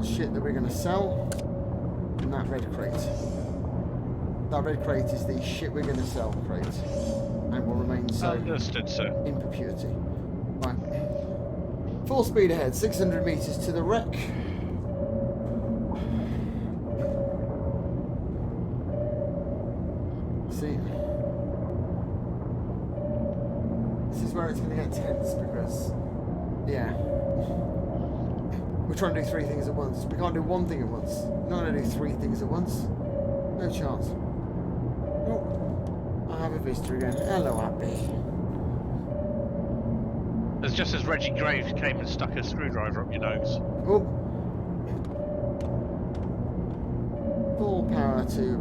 Shit that we're going to sell in that red crate. That red crate is the shit we're going to sell crate and will remain so. Understood, sir. In perpetuity. Right. Full speed ahead, 600 metres to the wreck. See, this is where it's going to get tense because, yeah. We're trying to do three things at once. We can't do one thing at once. We're not going to do three things at once. No chance. Oh, I have a visitor again. Hello, Abby. It's just as Reggie Graves came and stuck a screwdriver up your nose. Oh. Full power to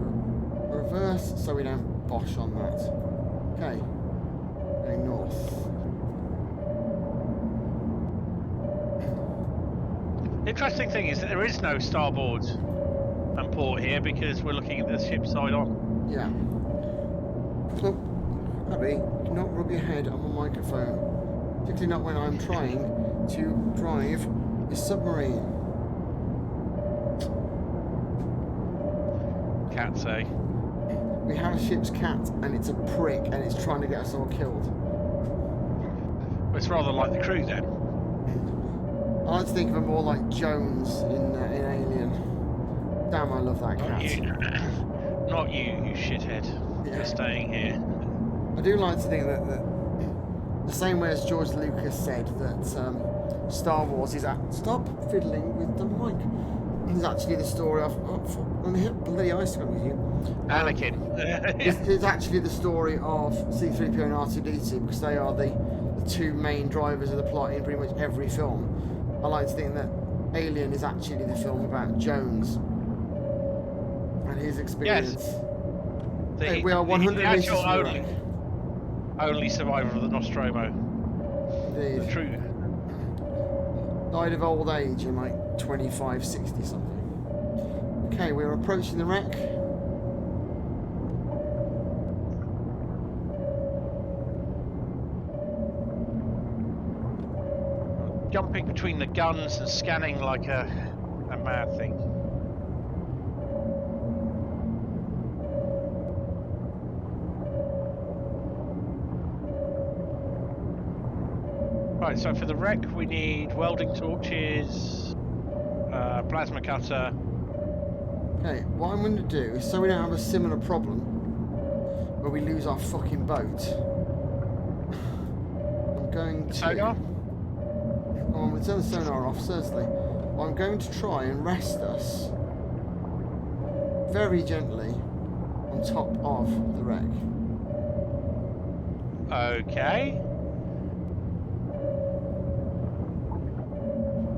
reverse so we don't bosh on that. Okay. Going north. Interesting thing is that there is no starboard and port here because we're looking at the ship side on. Yeah. Look, Abby, do not rub your head on my microphone. Particularly not when I'm trying to drive a submarine. Cats, eh? We have a ship's cat and it's a prick and it's trying to get us all killed. Well, it's rather like the crew then. I like to think of her more like Jones in Alien. Damn, I love that cat. Not you, you shithead. Yeah. You're staying here. I do like to think that the same way as George Lucas said that Star Wars is stop fiddling with the mic. It's actually the story of bloody ice cream with you. Anakin. It's actually the story of C-3PO and R2-D2 because they are the two main drivers of the plot in pretty much every film. I like to think that Alien is actually the film about Jones and his experience. Yes. We are 100 metres from the wreck. Only survivor of the Nostromo. Indeed. The true. Died of old age in like 25, 60 something. Okay, we're approaching the wreck. Jumping between the guns and scanning like a mad thing. Right, so for the wreck we need welding torches, plasma cutter. Okay, what I'm going to do is so we don't have a similar problem where we lose our fucking boat. I'm going to... Sonar? I'm going to turn the sonar off, certainly. I'm going to try and rest us very gently on top of the wreck. Okay.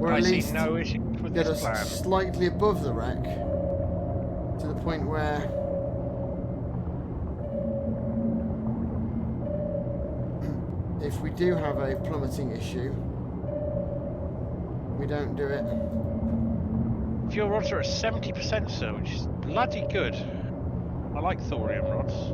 Or I at see least no issue with get this us plan. slightly above the wreck to the point where if we do have a plummeting issue, we don't do it. Fuel rods are at 70%, sir, which is bloody good. I like thorium rods.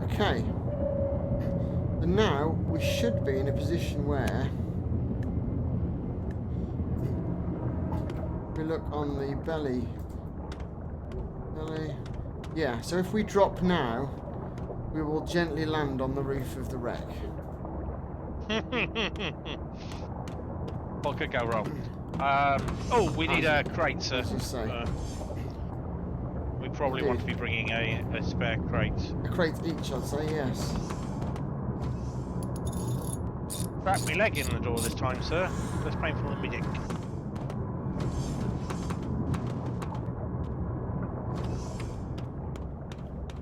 Okay. And now we should be in a position where we look on the belly. Yeah, so if we drop now, we will gently land on the roof of the wreck. What could go wrong? Oh, we need a crate, sir. As you say. We probably want to be bringing a spare crate. A crate each, I'd say, yes. Wrap me leg in the door this time, sir. Less painful than me dick.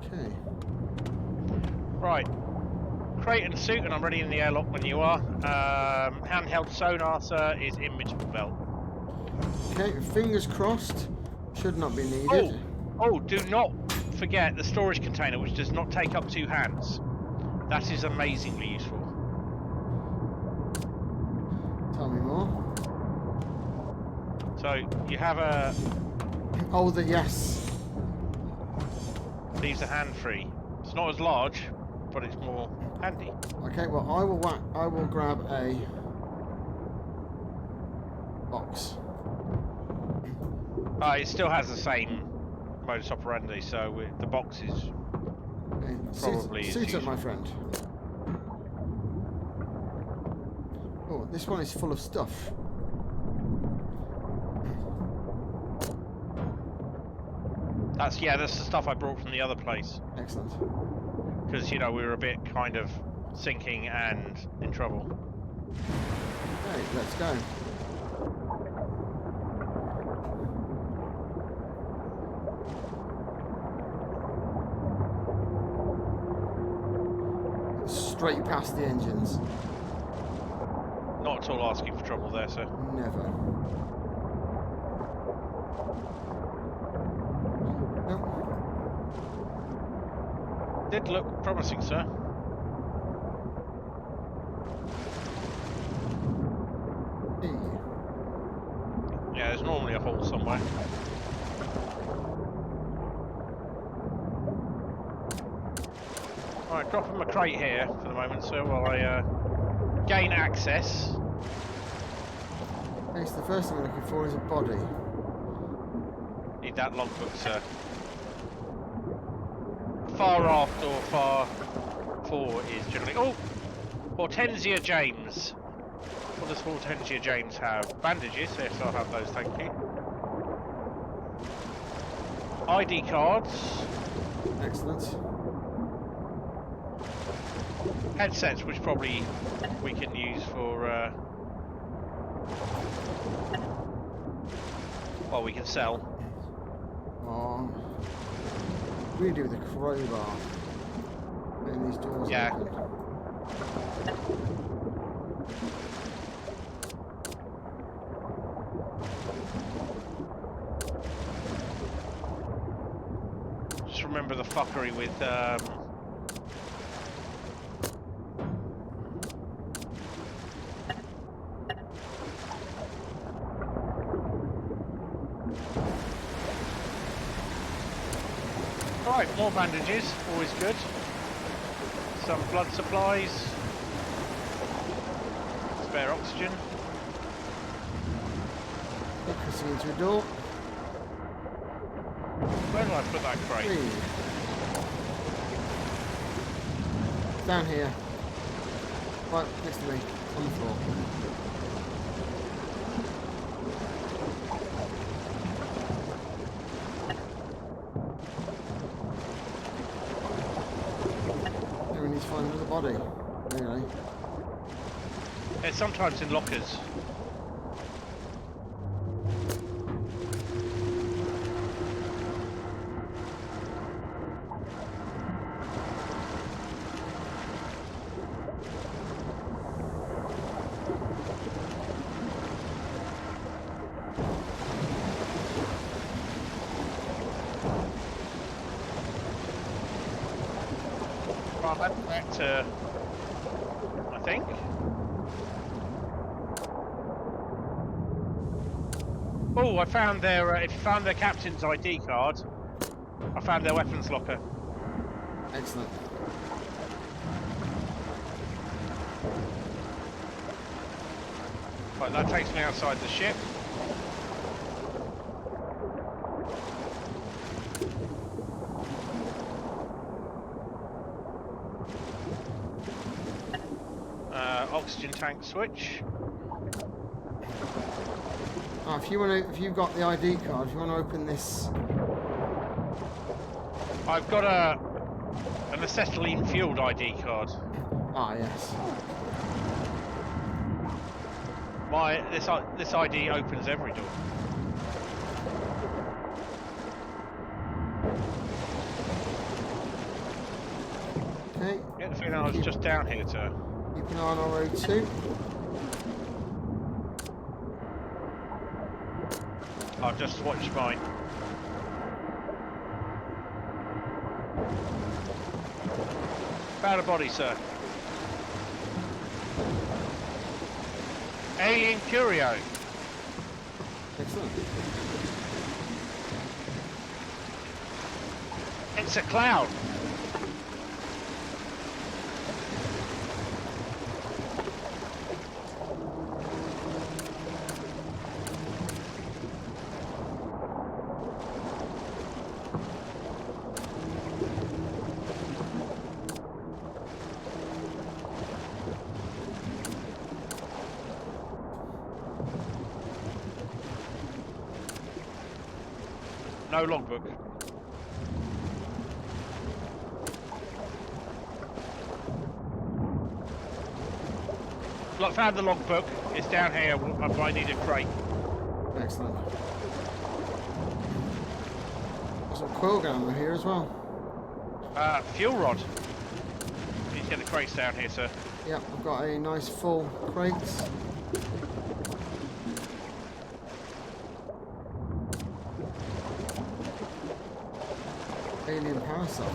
Okay. Right. Crate and suit, and I'm ready in the airlock when you are. Handheld sonar, sir, is in middle belt. Okay, fingers crossed. Should not be needed. Oh, do not forget the storage container, which does not take up 2 hands. That is amazingly useful. Tell me more. So you have a Oh, yes. leaves a hand free. It's not as large, but it's more handy. Okay, well, I will grab a box. It still has the same modus operandi, so the box is Okay. probably Suit up, my friend. Oh, this one is full of stuff. That's the stuff I brought from the other place. Excellent. Because, you know, we were a bit kind of sinking and in trouble. Okay, let's go. Straight past the engines. Not at all asking for trouble there, sir. Never. Nope. Did look promising, sir. Hey. Yeah, there's normally a hole somewhere. Alright, drop him a crate here for the moment, sir, while I gain access. Okay, so the first thing we're looking for is a body. Need that logbook, sir. Far aft or far fore is generally... Oh! Hortensia James. What does Hortensia James have? Bandages? Yes, I'll have those, thank you. ID cards. Excellent. Headsets, which probably we can use for... well, we can sell. Oh. We do the crowbar. Getting these doors Yeah. open. Just remember the fuckery with Alright, more bandages, always good. Some blood supplies. Spare oxygen. Pressing into a door. Where do I put that crate? 3. Down here. Right next to me, on the floor. Now we need to find another body. Anyway. It's sometimes in lockers. Right, back to, I think. Oh, I found their. If you found their captain's ID card, I found their weapons locker. Excellent. Right, that takes me outside the ship. Oxygen tank switch. Oh, if you've got the ID card, if you want to open this. I've got an acetylene fueled ID card. Ah, yes. This ID opens every door. Okay. Get the feeling I was just down here to. Keep an eye on our O2. I've just watched mine. Found a body, sir. Alien curio. Excellent. It's a cloud. No logbook. Look, found the logbook. It's down here. I need a crate. Excellent. There's some coil gun ammo here as well. Fuel rod. Need to get the crates down here, sir. Yep, I've got a nice full crate. Alien parasite.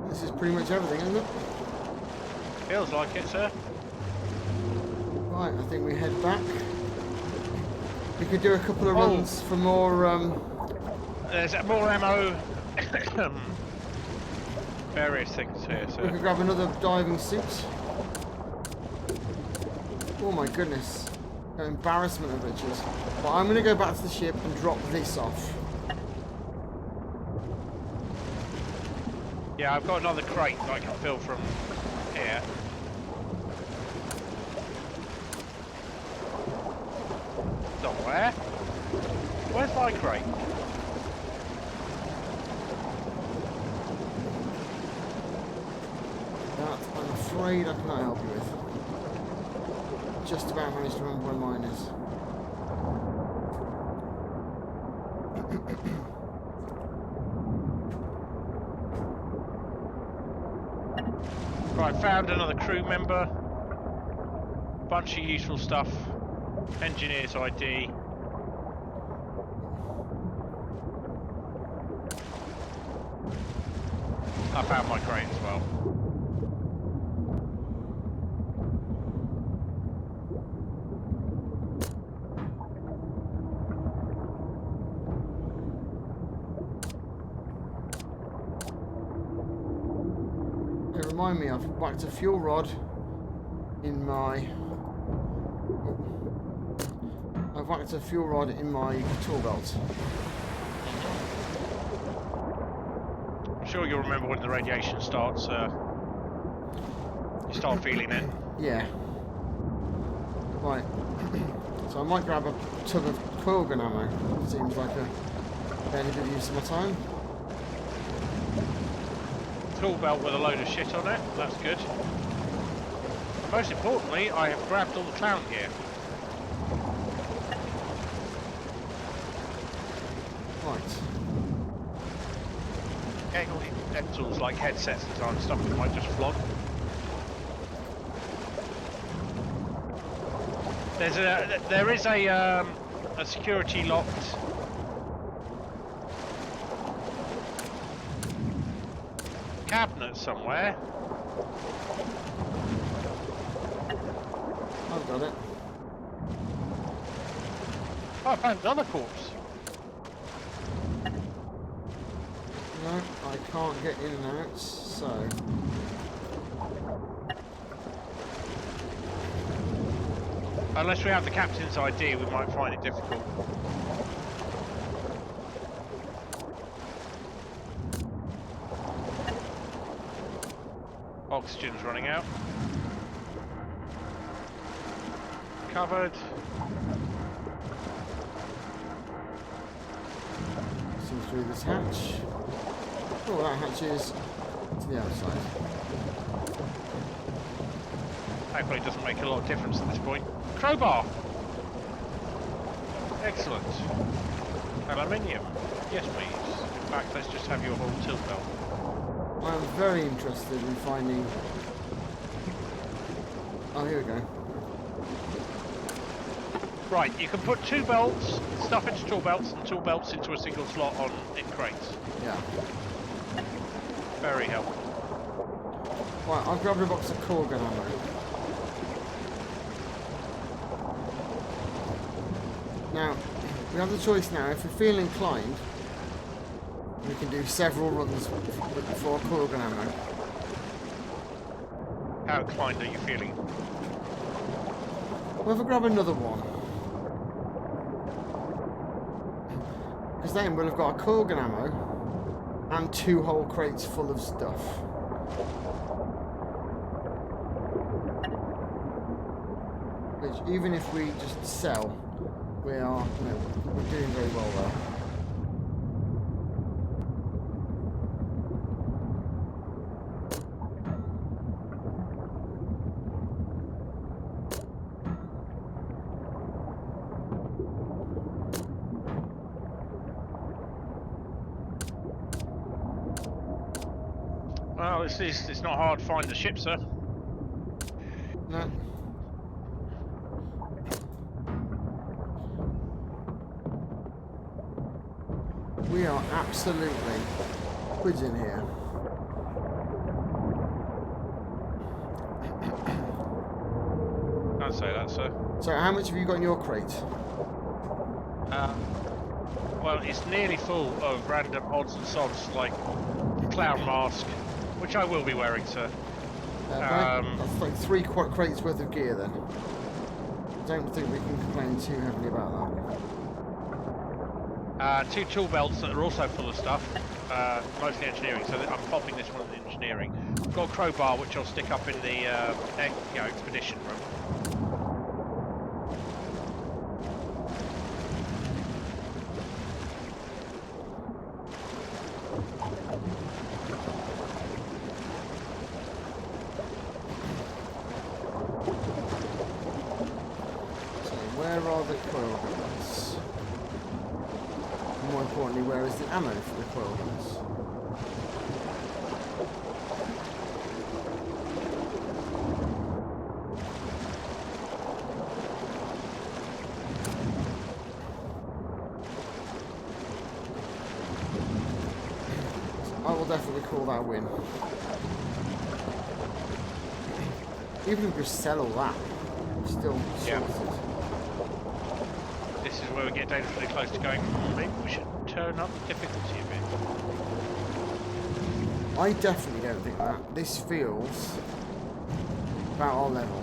This is pretty much everything, isn't it? Feels like it, sir. Right, I think we head back. We could do a couple of runs for more. There's more ammo. Various things here, We sir. could grab another diving suit. Oh my goodness. An embarrassment of riches. But I'm going to go back to the ship and drop this off. Yeah, I've got another crate that I can fill from here. Somewhere. Where's my crate? That, I'm afraid I cannot help you with. Just about managed to remember where mine is. Right, found another crew member. Bunch of useful stuff. Engineer's ID. I found my crate as well. Hey, remind me, I've whacked a fuel rod in my... I've whacked a fuel rod in my tool belt. I'm sure you'll remember when the radiation starts. You start feeling it. Yeah. Right. So I might grab a tub of coil gun ammo. Seems like a fairly good use of my time. Tool belt with a load of shit on it. That's good. And most importantly, I have grabbed all the clown gear. Right. Getting all the dentals like headsets and stuff that might just flog. There is a security locked cabinet somewhere. I've got it. Oh, I found another corpse. No, I can't get in and out, so... Unless we have the captain's ID, we might find it difficult. Oxygen's running out. Covered. See through this hatch. Oh, that hatch is to the outside. Hopefully it doesn't make a lot of difference at this point. Crowbar! Excellent. Aluminium. Yes, please. In fact, let's just have your whole tilt belt. I'm very interested in finding... Oh, here we go. Right, you can put two belts, stuff into tool belts, and tool belts into a single slot in crates. Yeah. Very helpful. Right, I've grabbed a box of core gun ammo. Now, we have the choice now. If we feel inclined, we can do several runs for core gun ammo. How inclined are you feeling? Well, if I grab another one, because then we'll have got a core gun ammo and 2 whole crates full of stuff. Which, even if we just sell, we are, we're doing very well there. Well, it's not hard to find the ship, sir. No. We are absolutely quizzing here. I'd say that, sir. So, how much have you got in your crate? Well, it's nearly full of random odds and sods, like clown mask, which I will be wearing, sir. That's like 3 crates worth of gear then. Don't think we can complain too heavily about that. 2 tool belts that are also full of stuff, mostly engineering, so I'm popping this one in engineering. I've got a crowbar which I'll stick up in the expedition room. So, where are the coil guns? More importantly, where is the ammo for the coil guns? I will definitely call that a win. Even if we sell all that, still Yeah. sorted. This is where we get dangerously close to going, maybe we should turn up the difficulty a bit. I definitely don't think that. This feels about our level.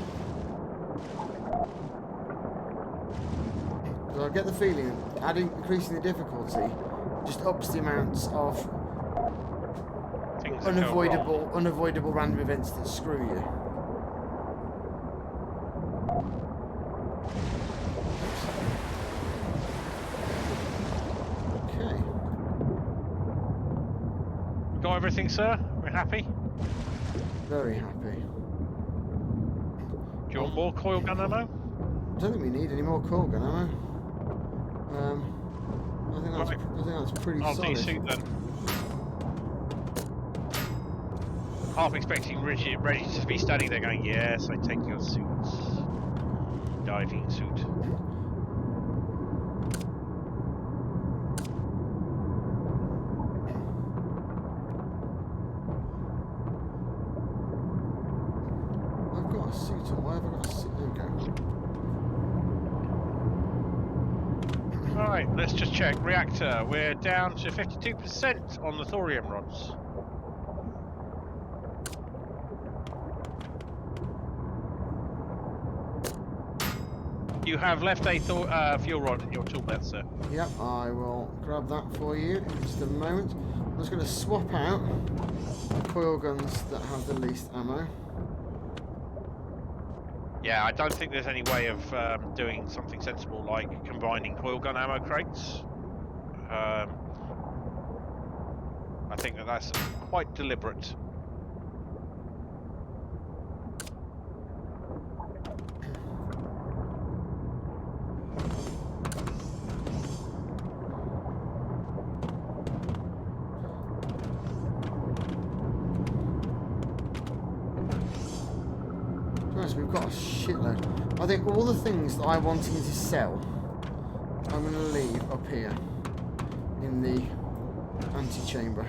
Because I get the feeling increasing the difficulty just ups the amounts of Things that go wrong. unavoidable random events that screw you. Okay. Got everything, sir? We're happy? Very happy. Do you want more coil gun ammo? I don't think we need any more coil gun ammo. I think that's pretty I'll solid. de-suit then. Half expecting Richard ready to be standing there going, yes, I take your suits. diving suit. I've got a suit on. Why have I got a suit? There we go. Alright, let's just check. Reactor, we're down to 52% on the thorium rods. You have left a fuel rod in your tool belt, sir. Yep, I will grab that for you in just a moment. I'm just going to swap out the coil guns that have the least ammo. Yeah, I don't think there's any way of doing something sensible like combining coil gun ammo crates. I think that's quite deliberate. We've got a shitload. I think all the things that I wanted to sell, I'm going to leave up here in the antechamber.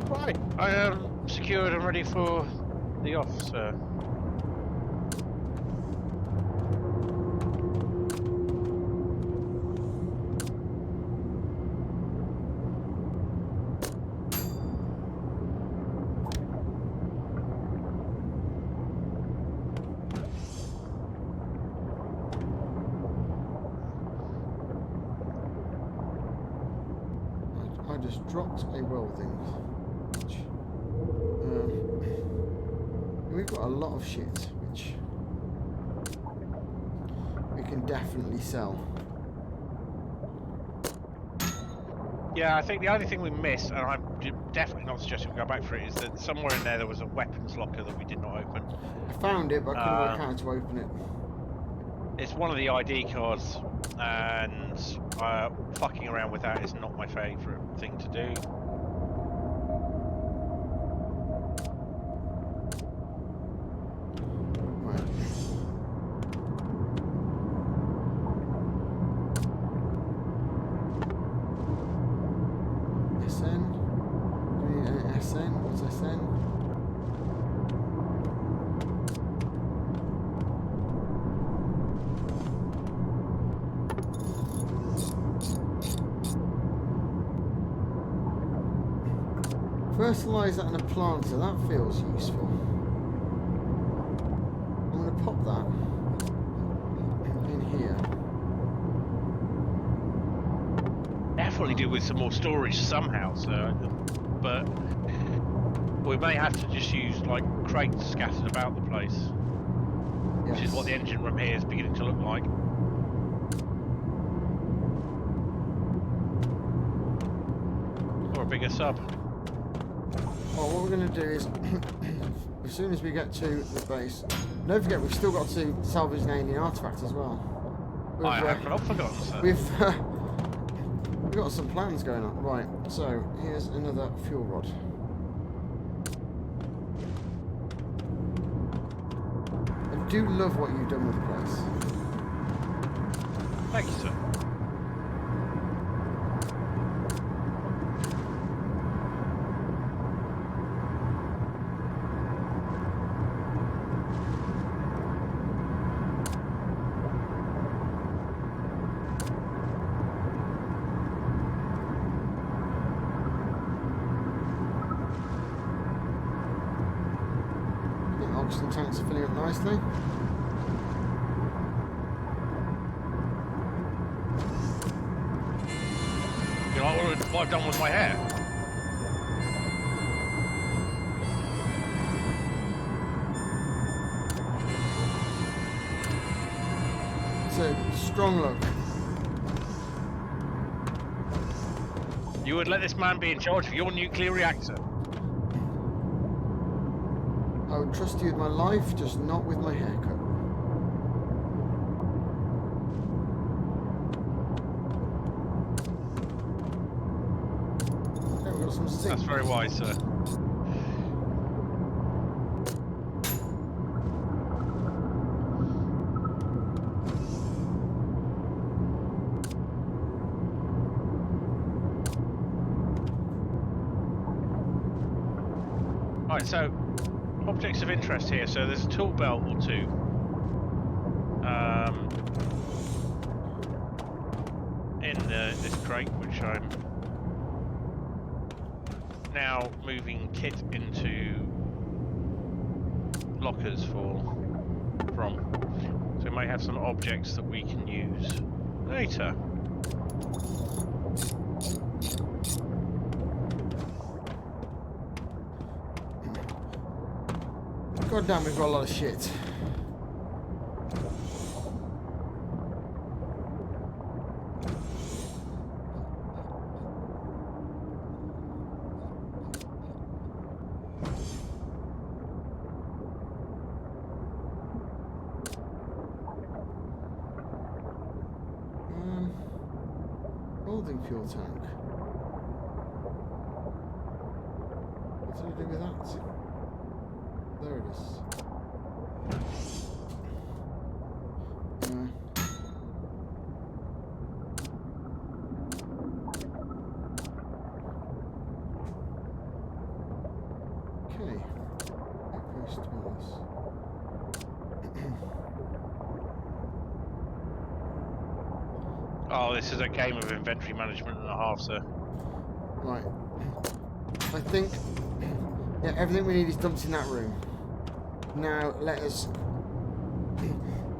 Right, I am secured and ready for the off, sir. I just dropped a welding. We've got a lot of shit, which we can definitely sell. Yeah, I think the only thing we missed, and I'm definitely not suggesting we go back for it, is that somewhere in there was a weapons locker that we did not open. I found it, but I couldn't work out how to open it. It's one of the ID cards, and fucking around with that is not my favourite thing to do. Fertilizer and a planter, that feels useful. I'm going to pop that in here. Definitely do with some more storage somehow, so, but we may have to just use like crates scattered about the place, Yes. which is what the engine room here is beginning to look like. Or a bigger sub. Well, what we're going to do is, as soon as we get to the base, don't forget we've still got to salvage an alien artifact as well. I have not forgotten, sir. We've got some plans going on. Right, so here's another fuel rod. I do love what you've done with the place. Thank you, sir. Oxygen tanks are filling up nicely. what I've done with my hair. It's a strong look. You would let this man be in charge of your nuclear reactor. I would trust you with my life, just not with my haircut. Okay, we've got some sinks. That's very wise, sir. Right, so objects of interest here. So there's a tool belt or two. In this crate, which I'm now moving kit into lockers from. So we may have some objects that we can use later. God damn, we've got a lot of shit. Holding fuel tank. What do we do with that? There it is. Okay. Outpost Thomas. Oh, this is a game of inventory management and a half, sir. Right. I think, yeah, everything we need is dumped in that room. Now let us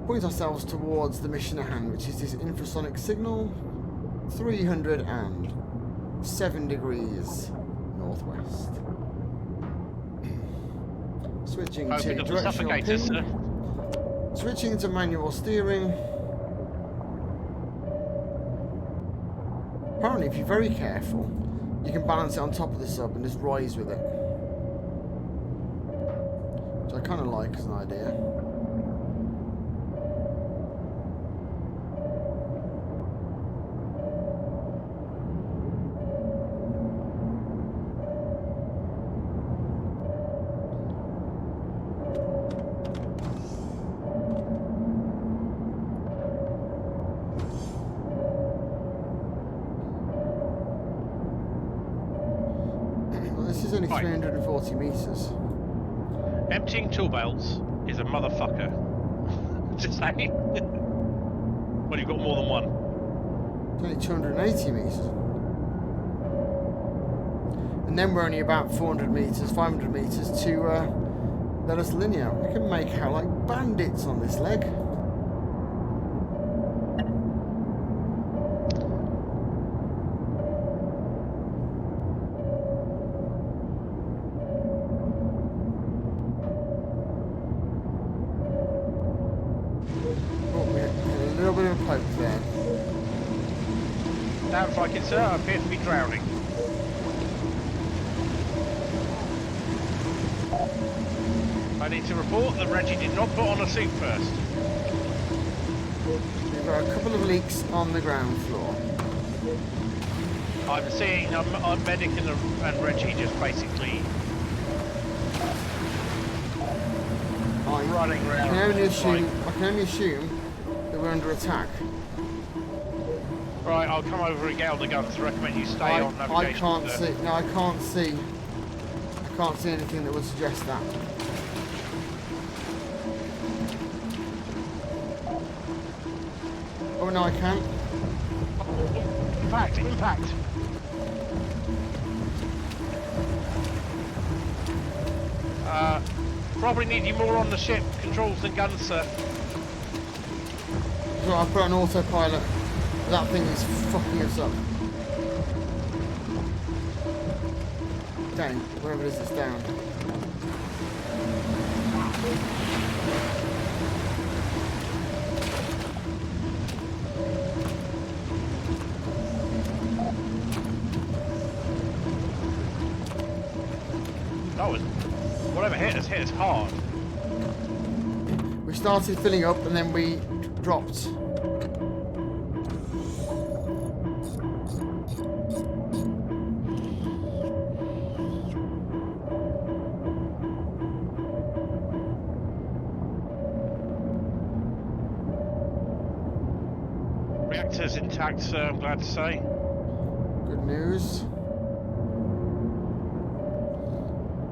point ourselves towards the mission at hand, which is this infrasonic signal, 307 degrees northwest. Switching Hope to it doesn't directional suffocate us, ping. sir. Switching to manual steering. Apparently, if you're very careful, you can balance it on top of the sub and just rise with it. Which I kind of like as an idea. This is only 340 meters. Emptying tool belts is a motherfucker. Just saying. Well, you've got more than one. It's only 280 meters. And then we're only about 400 meters, 500 meters to let us linear. We can make out like bandits on this leg. Sounds like it, sir. I appear to be drowning. I need to report that Reggie did not put on a suit first. We've got a couple of leaks on the ground floor. I'm seeing a medic and Reggie just basically running around. I can only assume that we're under attack. Right, I'll come over and get on the guns. I recommend you stay on navigation. I can't see. No, I can't see. I can't see anything that would suggest that. Oh no, I can. Impact. Probably need you more on the ship. Controls than guns, sir. So I'll put on autopilot. That thing is fucking us up. Down, wherever it is, it's down. That was... Whatever hit us hard. We started filling up and then we dropped. Reactor's intact, sir, I'm glad to say. Good news.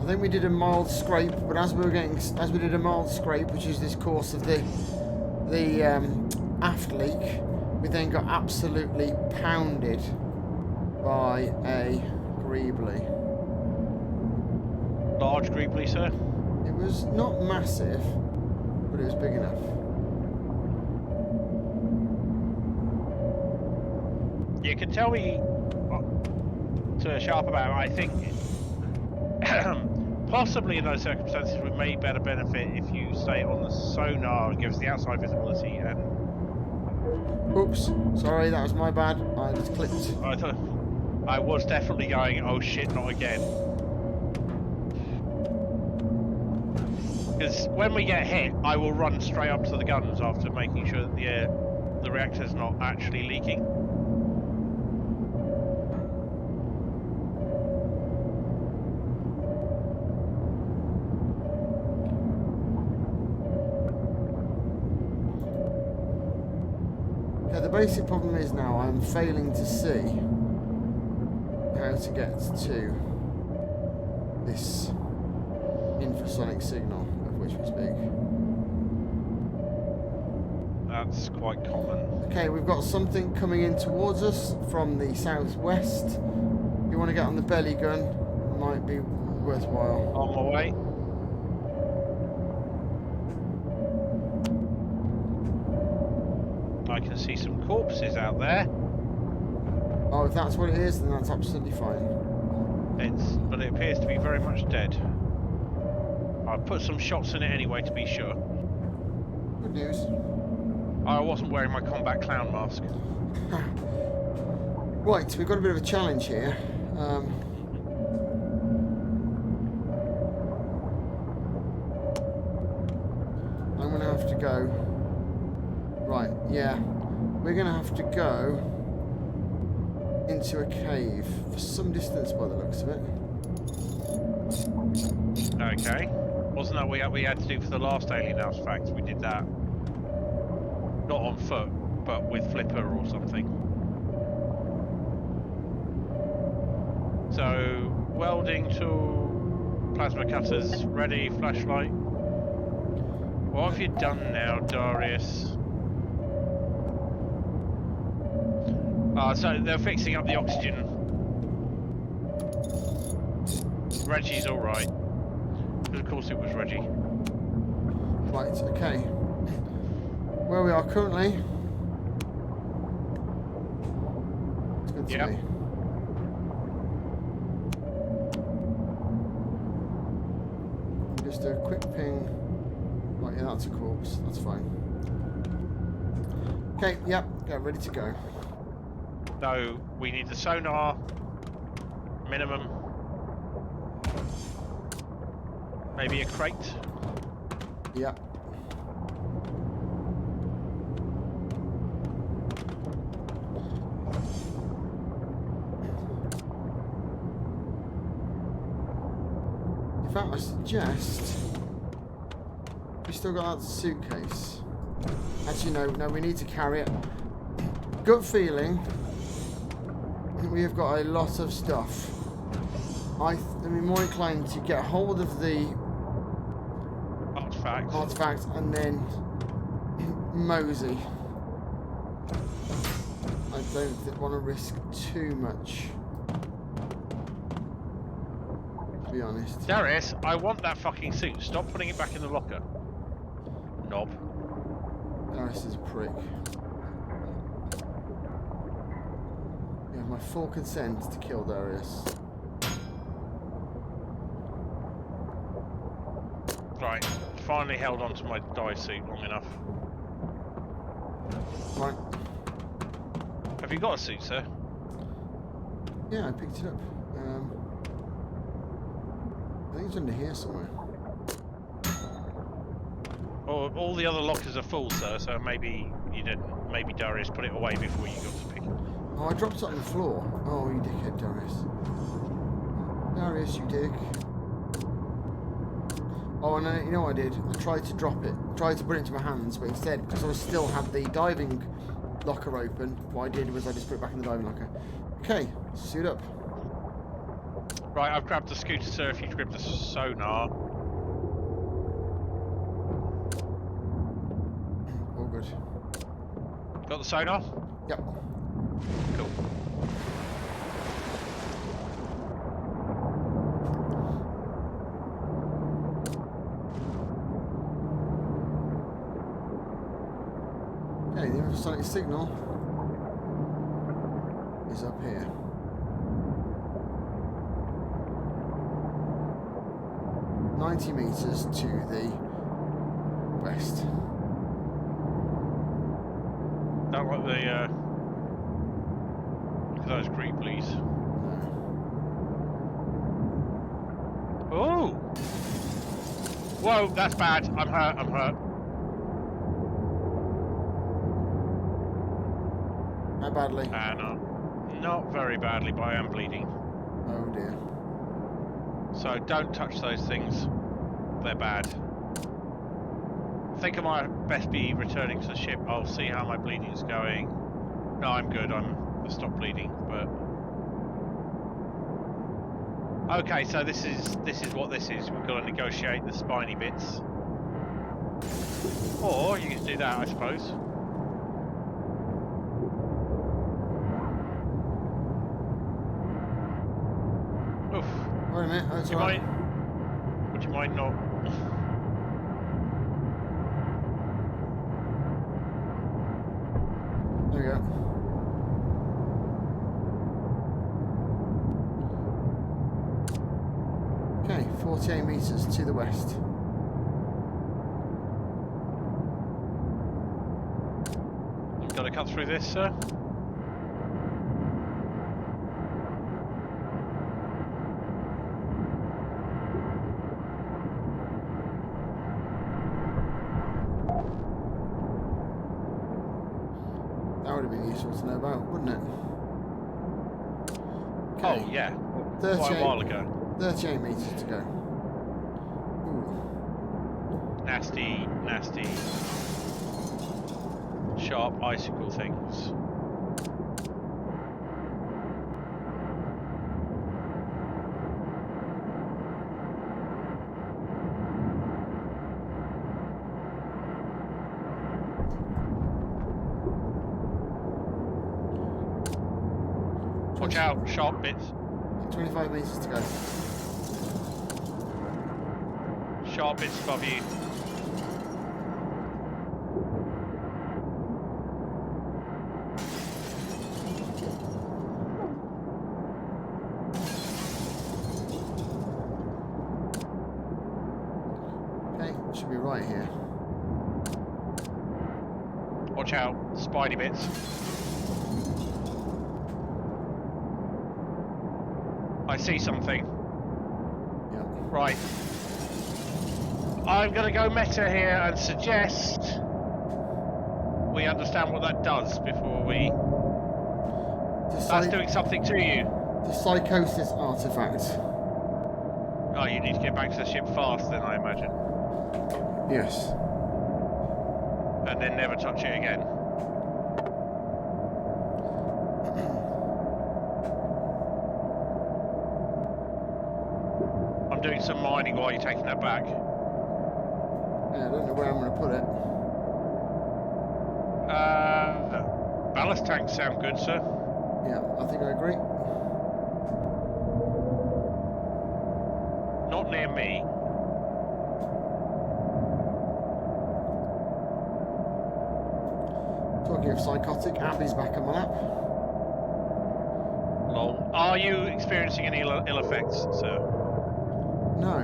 I think we did a mild scrape, but as we did a mild scrape, which is this course of the aft leak, we then got absolutely pounded by a greebly. Large greebly, sir? It was not massive, but it was big enough. You can tell me to sharp about it, I think. Possibly in those circumstances we may better benefit if you stay on the sonar and give us the outside visibility and... Oops, sorry, that was my bad. I just clicked. I thought I was definitely going, oh shit, not again. Because when we get hit, I will run straight up to the guns after making sure that the reactor's not actually leaking. The basic problem is now I'm failing to see how to get to this infrasonic signal of which we speak. That's quite common. Okay, we've got something coming in towards us from the southwest. If you want to get on the belly gun, it might be worthwhile. On my way. I can see some corpses out there. Oh, if that's what it is, then that's absolutely fine. But it appears to be very much dead. I've put some shots in it anyway to be sure. Good news. I wasn't wearing my combat clown mask. Right, we've got a bit of a challenge here. I'm going to have to go. Right, yeah. We're going to have to go into a cave for some distance by the looks of it. Okay. Wasn't that what we had to do for the last alien artifact? We did that. Not on foot, but with flipper or something. So, welding tool, plasma cutters, ready, flashlight. What have you done now, Darius? So they're fixing up the oxygen. Reggie's alright. But of course it was Reggie. Right, okay. Where we are currently. It's good to me. Just do a quick ping. Right, yeah, that's a corpse. That's fine. Okay, yep, get ready to go. So we need the sonar minimum. Maybe a crate. Yep. In fact, I suggest we still got that suitcase. Actually, no, we need to carry it. Gut feeling. We have got a lot of stuff. I'm more inclined to get hold of the artifact and then mosey. I don't want to risk too much, to be honest. Darius, I want that fucking suit. Stop putting it back in the locker. Knob. Darius is a prick. You have my full consent to kill Darius. Right, finally held on to my dive suit long enough. Right. Have you got a suit, sir? Yeah, I picked it up. I think it's under here somewhere. Or all the other lockers are full, sir, so maybe you didn't. Maybe Darius put it away before you got to pick it. Oh, I dropped it on the floor. Oh, you dickhead, Darius. Darius, you dick. Oh, and you know what I did? I tried to drop it. Tried to put it into my hands, but instead, because I still had the diving locker open, what I did was I just put it back in the diving locker. Okay, suit up. Right, I've grabbed the scooter, sir, if you grab the sonar. All good. Got the sonar? Yep. Cool. Okay, the infrasonic signal is up here. $90 meters to the west. Don't like the look at those creeplies. No. Oh! Whoa, that's bad. I'm hurt. I'm hurt. How badly? Not very badly, but I am bleeding. Oh dear. So don't touch those things. They're bad. I think I might best be returning to the ship. I'll see how my bleeding is going. No, I'm good. I stopped bleeding, but okay. So this is what this is. We've got to negotiate the spiny bits, or you can do that, I suppose. Oof. Wait a minute. That's all right. Would you mind not? There we go. Okay, 48 meters to the west. You've got to cut through this, sir. That would have been useful to know about, wouldn't it? Okay. Oh yeah, quite a 38 while ago. 38 meters to go. Ooh. Nasty, nasty, sharp icicle things. Watch out, sharp bits. 25 meters to go. Sharp bits above you. Okay, should be right here. Watch out, spidey bits. I see something. Yep. Right. I'm going to go meta here and suggest we understand what that does before we... That's doing something to you. The psychosis artifact. Oh, you need to get back to the ship fast then, I imagine. Yes. And then never touch it again. I'm doing some mining while you're taking that back. Yeah, I don't know where I'm going to put it. Ballast tanks sound good, sir. Yeah, I think I agree. Not near me. Talking of psychotic, Abby's back on my lap. Lol. Are you experiencing any ill effects, sir? No.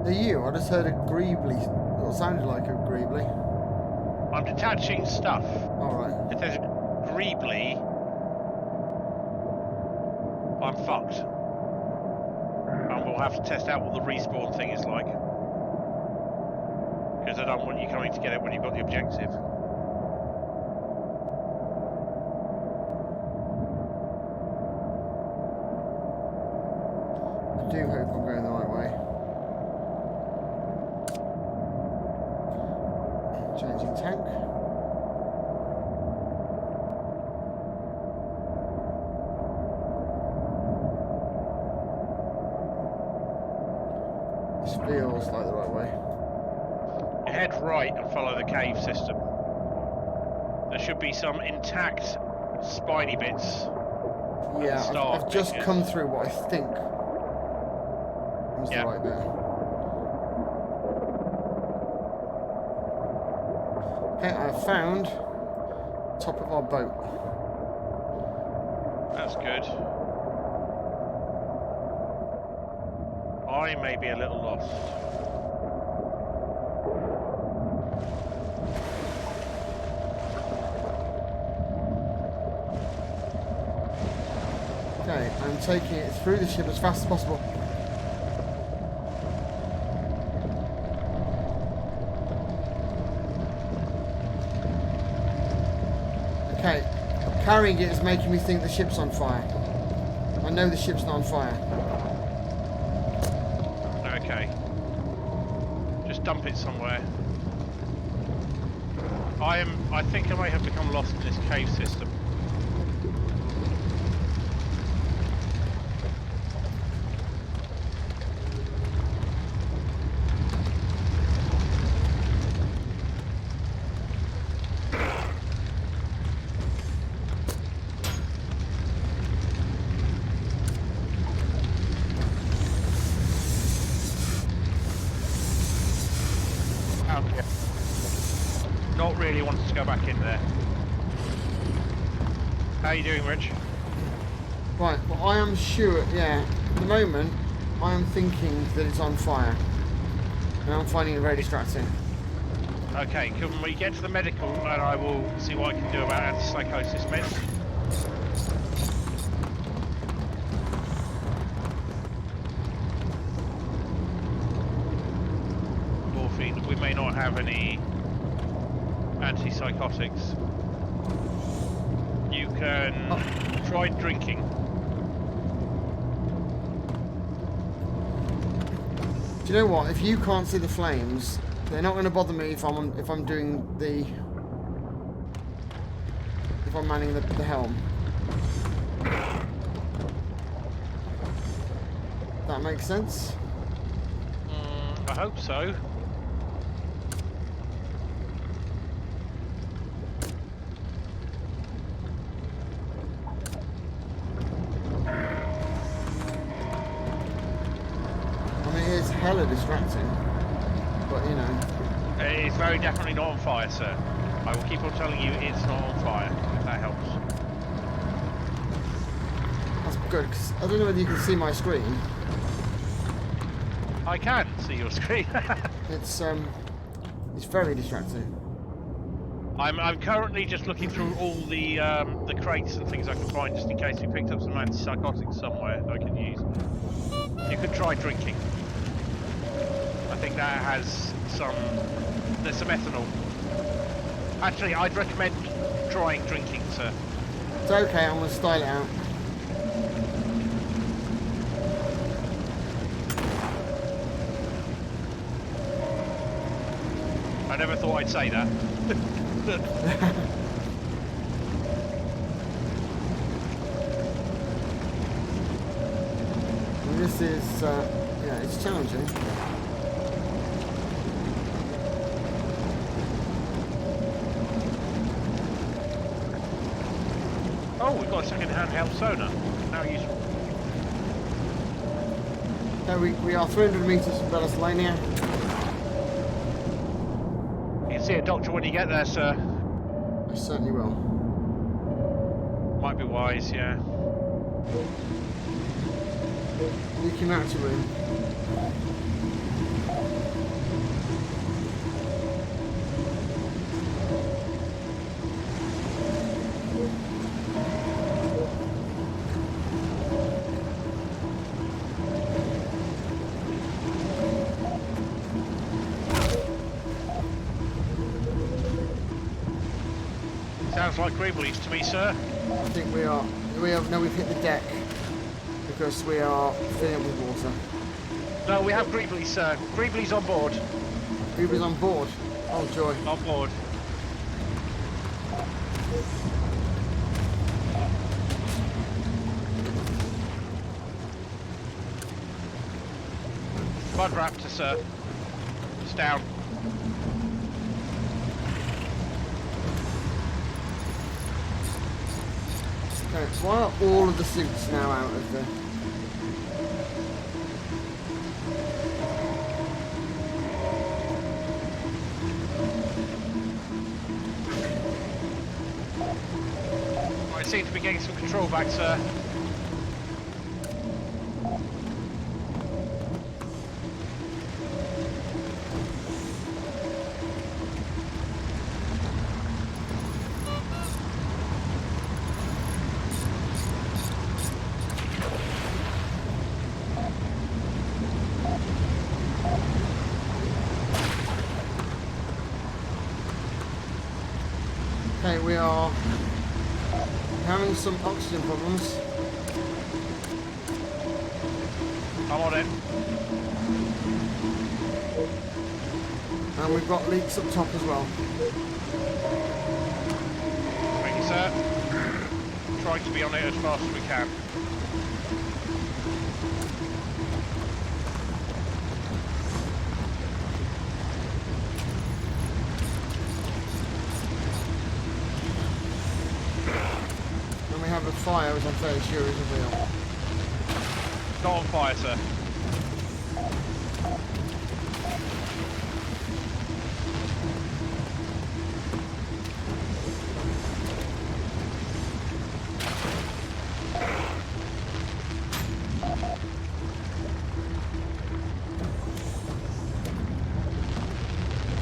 Are you? I just heard a greebly. Or sounded like a greebly. I'm detaching stuff. Alright. If there's a greebly, I'm fucked. And we'll have to test out what the respawn thing is like. Because I don't want you coming to get it when you've got the objective. I do hope I'm going the right way. Changing tank. This feels like the right way. Head right and follow the cave system. There should be some intact spiny bits. Yeah, I've just come through what I think was the right bit. Okay, I've found top of our boat. That's good. I may be a little lost. Okay, I'm taking it through the ship as fast as possible. Okay, carrying it is making me think the ship's on fire. I know the ship's not on fire. Okay. Just dump it somewhere. I think I may have become lost in this cave system. Not really wanting to go back in there. How you doing, Rich? Right, well I am sure, yeah, at the moment I am thinking that it's on fire. And I'm finding it very distracting. Okay, can we get to the medical and I will see what I can do about antipsychosis meds? Morphine. We may not have any antipsychotics. You can try drinking. Do you know what? If you can't see the flames, they're not going to bother me if I'm manning the helm. That makes sense? I hope so. It's hella distracting, but you know. It is very definitely not on fire, sir. I will keep on telling you it's not on fire, if that helps. That's good, because I don't know whether you can see my screen. I can see your screen. It's very distracting. I'm currently just looking through all the crates and things I can find, just in case we picked up some antipsychotics somewhere I can use. You could try drinking. I think that has there's some ethanol. Actually, I'd recommend trying drinking, sir. It's okay, I'm going to style it out. I never thought I'd say that. This is, yeah, it's challenging. Oh, we've got a second handheld sonar. How useful. So we are 300 metres from Velasania. You can see a doctor when you get there, sir. I certainly will. Might be wise, yeah. Leaking reactor room. Sounds like Greeblies to me, sir. I think we are. No, we've hit the deck because we are filling up with water. No, we have Greeblies, sir. Greeblies on board. Uber's on board. Oh joy. On board. Mud Raptor, sir. It's down. Okay, why are all of the suits now out of the... I seem to be getting some control back, sir. Okay, we are having some oxygen problems. I'm on it. And we've got leaks up top as well. Thank you, sir. Trying to be on it as fast as we can. And we have a fire, which I'm fairly sure is real. Not on fire, sir.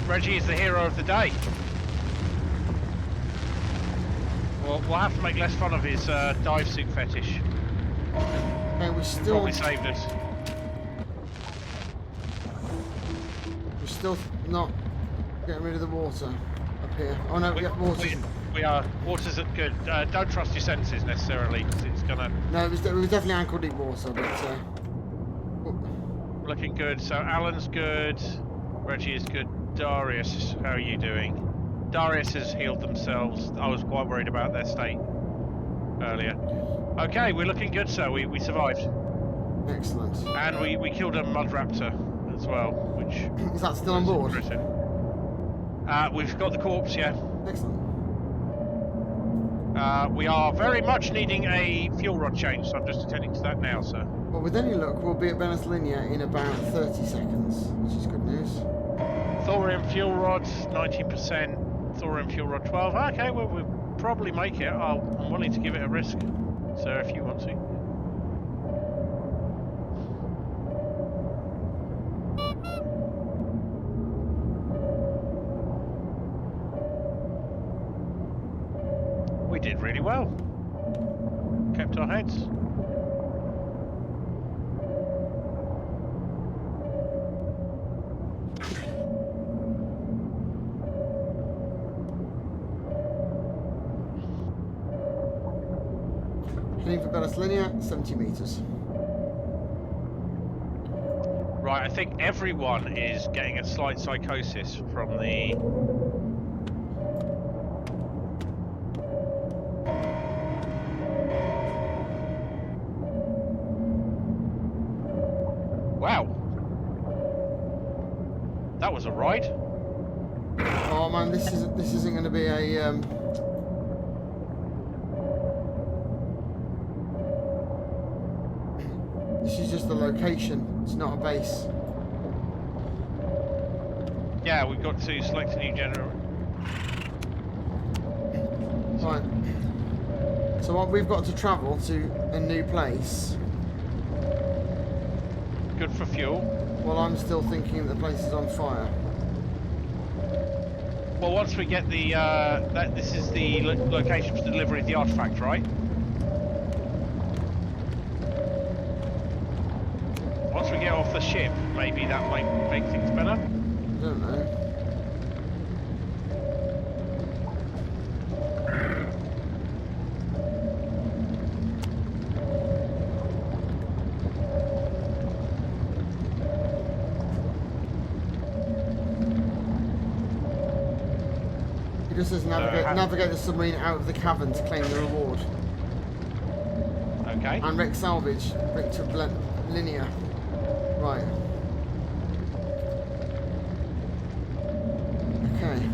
Reggie is the hero of the day. Well, we'll have to make less fun of his dive suit fetish. Okay, Probably saved us. we're still not getting rid of the water up here. Oh no, yeah, water. We are. Water's good. Don't trust your senses necessarily, because it's gonna... No, it was definitely ankle deep water, but Looking good. So Alan's good. Reggie is good. Darius, how are you doing? Darius has healed themselves. I was quite worried about their state earlier. Okay, we're looking good, sir. We survived. excellent. And we killed a mud raptor as well, which... Is that still on board? impressive. We've got the corpse, yeah. Excellent. We are very much needing a fuel rod change, so I'm just attending to that now, sir. Well, with any luck, we'll be at Venice Linear in about 30 seconds, which is good news. Thorium fuel rod, 19%. Thorium fuel rod, 12. Okay, well, we'll probably make it. I'm willing to give it a risk, sir, if you want to. We did really well. Kept our heads. Heading for Venice Linear, 70 metres. Right, I think everyone is getting a slight psychosis from the... Wow. That was a ride. Oh man, this isn't going to be a This is just the location. It's not a base. Yeah, we've got to select a new generator. Right. So what we've got to travel to a new place. Good for fuel. Well, I'm still thinking the place is on fire. Well, once we get the this is the location for delivery of the artifact, right? Once we get off the ship, maybe that might make things better. I don't know. just says navigate the submarine out of the cavern to claim the reward. Okay. And wreck salvage, wreck to linear. Right. Okay.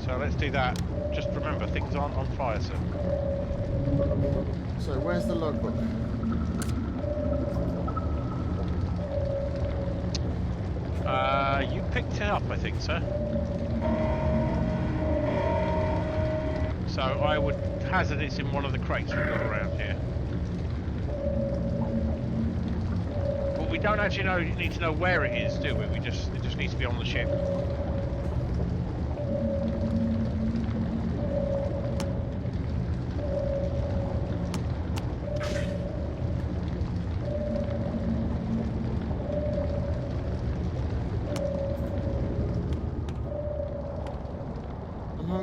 So let's do that. Just remember, things aren't on fire, sir. So where's the logbook? You picked it up, I think, sir. So I would hazard it's in one of the crates we've got around here. But we don't actually need to know where it is, do we? It just needs to be on the ship.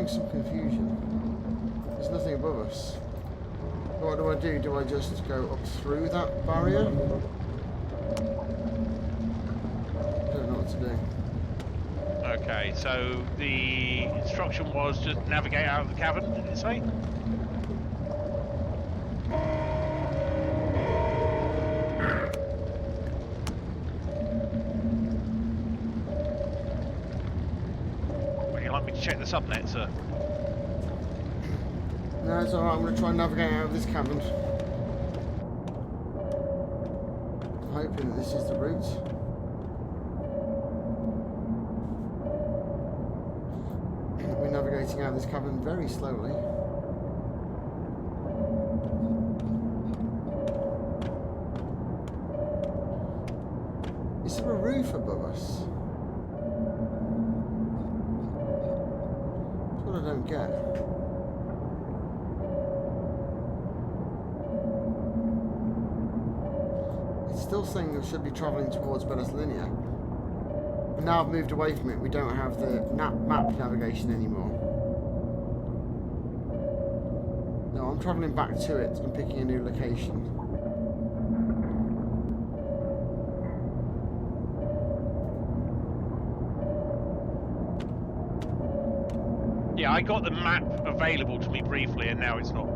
Some confusion. There's nothing above us. What do I do? Do I just go up through that barrier? I don't know what to do. Okay, so the instruction was just navigate out of the cavern, did it say? Would you like me to check the subnet, sir? No, it's alright, I'm going to try and navigate out of this cavern. I'm hoping that this is the route. We're navigating out of this cavern very slowly. Is there a roof above us? That's what I don't get. Still saying we should be travelling towards Bellas Linea. But now I've moved away from it, we don't have the map navigation anymore. No, I'm travelling back to it and picking a new location. Yeah, I got the map available to me briefly and now it's not.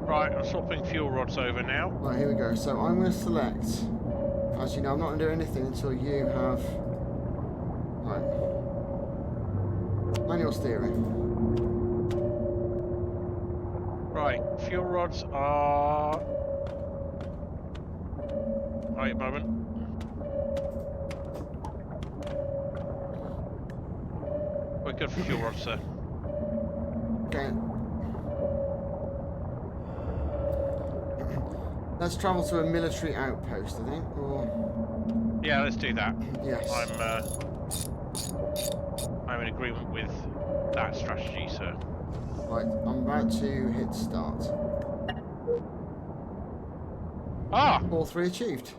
Right, I'm swapping fuel rods over now. Right, here we go. So I'm going to select. As you know, I'm not going to do anything until you have. Right. Manual steering. Right, fuel rods are. Wait a moment. We're good for fuel rods, sir. Okay. Let's travel to a military outpost, I think. Or Yeah, let's do that. yes. I'm in agreement with that strategy, sir. Right, I'm about to hit start. Ah! All three achieved.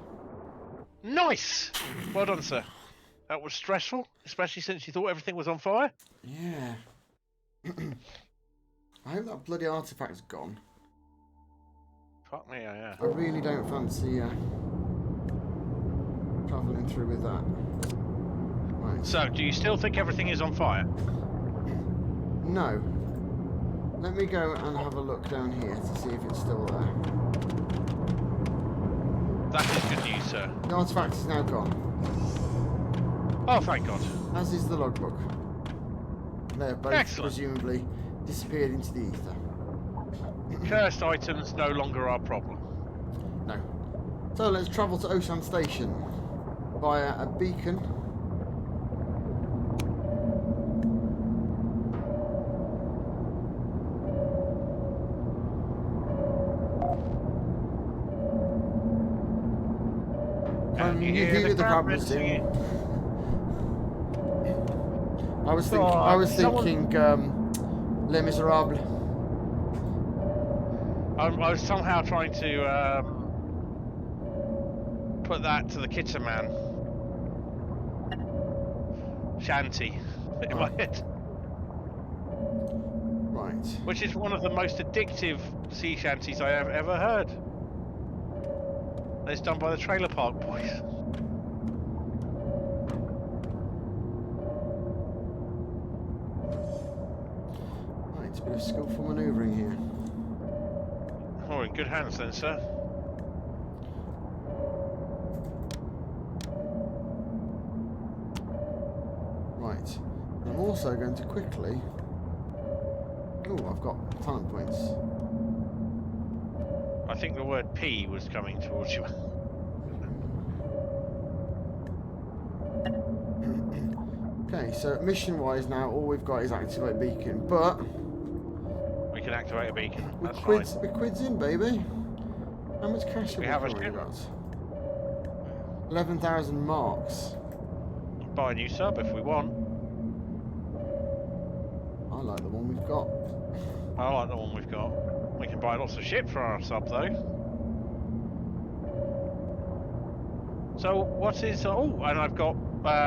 Nice! Well done, sir. That was stressful, especially since you thought everything was on fire. Yeah. I hope that bloody artifact's gone. Fuck me, yeah. I really don't fancy travelling through with that. Right. So, do you still think everything is on fire? No. Let me go and have a look down here to see if it's still there. That is good news, sir. The artifact is now gone. Oh, thank God. As is the logbook. They're both Excellent. presumably disappeared into the ether. Cursed items no longer our problem. No. So let's travel to Osan Station via a beacon. You You hear hear the crowd crowd singing. I was someone- thinking Les Miserables. I was somehow trying to put that to the kitchen man. shanty in my head. Right. Which is one of the most addictive sea shanties I have ever heard. And it's done by the Trailer Park Boys. Right, it's a bit of skillful manoeuvring here. Oh, in good hands then, sir. Right. I'm also going to quickly... Oh, I've got talent points. I think the word P was coming towards you. Okay, so mission-wise now, all we've got is activate beacon, but... We can activate a beacon. We're That's quids, fine. we're quids in, baby. How much cash have we have a currently ship. got? 11,000 marks. Buy a new sub if we want. I like the one we've got. I like the one we've got. We can buy lots of shit for our sub though. So what is... oh, and I've got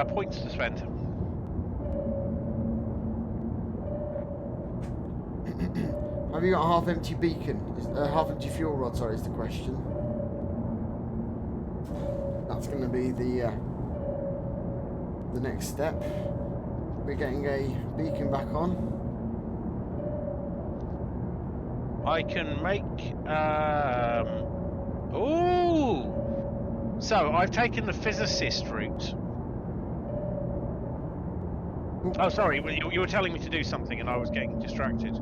points to spend. Have you got a half-empty beacon? Half-empty fuel rod, sorry, is the question. That's going to be the next step. We're getting a beacon back on. I can make... ooh! So, I've taken the physicist route. Ooh. Oh, sorry, you were telling me to do something and I was getting distracted.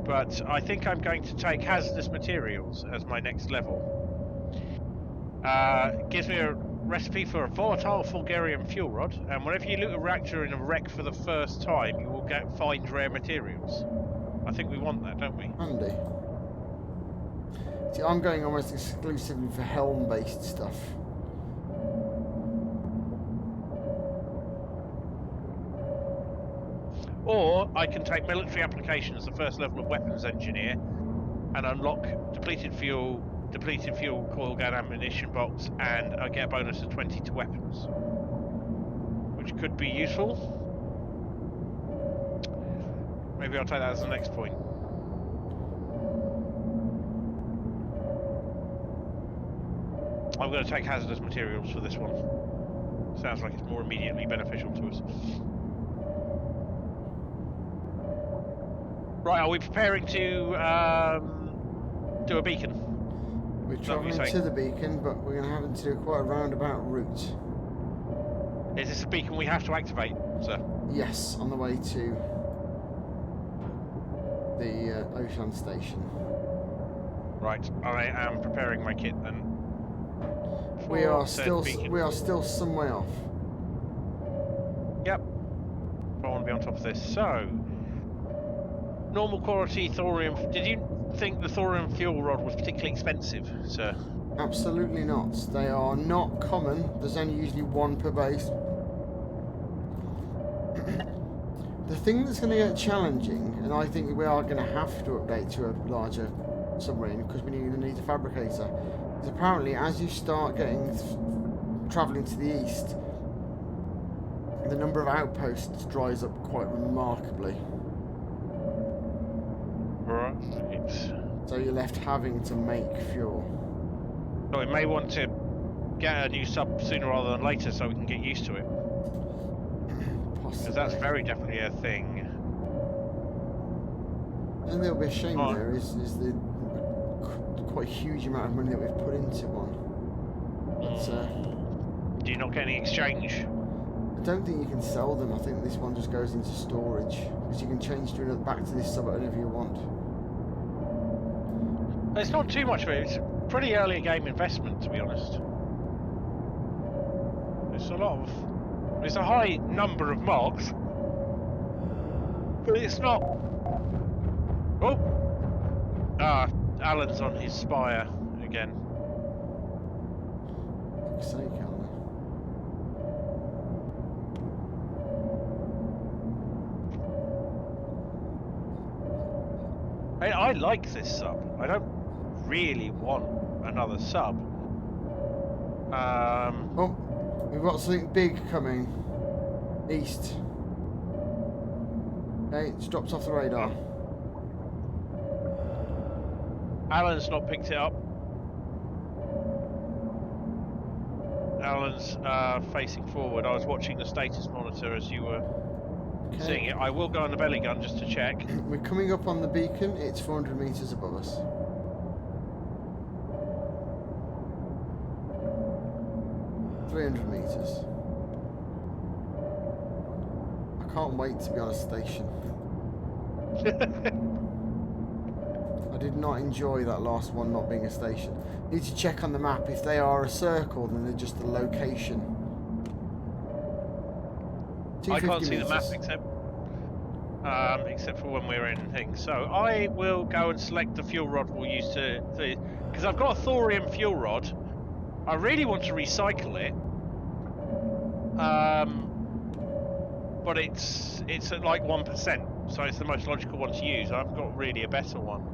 But I think I'm going to take hazardous materials as my next level. Gives me a recipe for a volatile Fulgurian fuel rod, and whenever you loot a reactor in a wreck for the first time, you will find rare materials. I think we want that, don't we? Handy. See, I'm going almost exclusively for helm-based stuff. Or I can take military application as the first level of weapons engineer and unlock depleted fuel coil gun ammunition box, and I get a bonus of 20 to weapons, which could be useful. Maybe I'll take that as the next point. I'm going to take hazardous materials for this one. Sounds like it's more immediately beneficial to us. Right, are we preparing to do a beacon? We're travelling to the beacon, but we're going to have to do quite a roundabout route. Is this a beacon we have to activate, sir? Yes, on the way to the Ocean Station. Right, I am preparing my kit then. We are still some way off. Yep. I want to be on top of this. So, normal quality thorium. Did you think the thorium fuel rod was particularly expensive, sir? Absolutely not. They are not common. There's only usually one per base. The thing that's going to get challenging, and I think we are going to have to update to a larger submarine because we're going to need a fabricator, is apparently as you start travelling to the east, the number of outposts dries up quite remarkably. Right. So you're left having to make fuel. So we may want to get a new sub sooner rather than later so we can get used to it. Because that's very definitely a thing. And there'll be a shame there is the quite huge amount of money that we've put into one. But, do you not get any exchange? I don't think you can sell them. I think this one just goes into storage because you can change to another, back to this sub whenever you want. It's not too much of it. It's a pretty early game investment, to be honest. It's a high number of marks, but it's not. Oh, Alan's on his spire again. Fuck's sake, Alan. I like this sub. I don't really want another sub. Oh, we've got something big coming. East. Okay, it's dropped off the radar. Alan's not picked it up. Alan's facing forward. I was watching the status monitor as you were seeing it. I will go on the belly gun just to check. We're coming up on the beacon. It's 400 meters above us. $300. I can't wait to be on a station. I did not enjoy that last one not being a station. Need to check on the map. If they are a circle, then they're just a location. I can't see meters. the map except for when we're in things. So I will go and select the fuel rod we'll use to because I've got a thorium fuel rod. I really want to recycle it, but it's at like 1%, so it's the most logical one to use. I've got really a better one,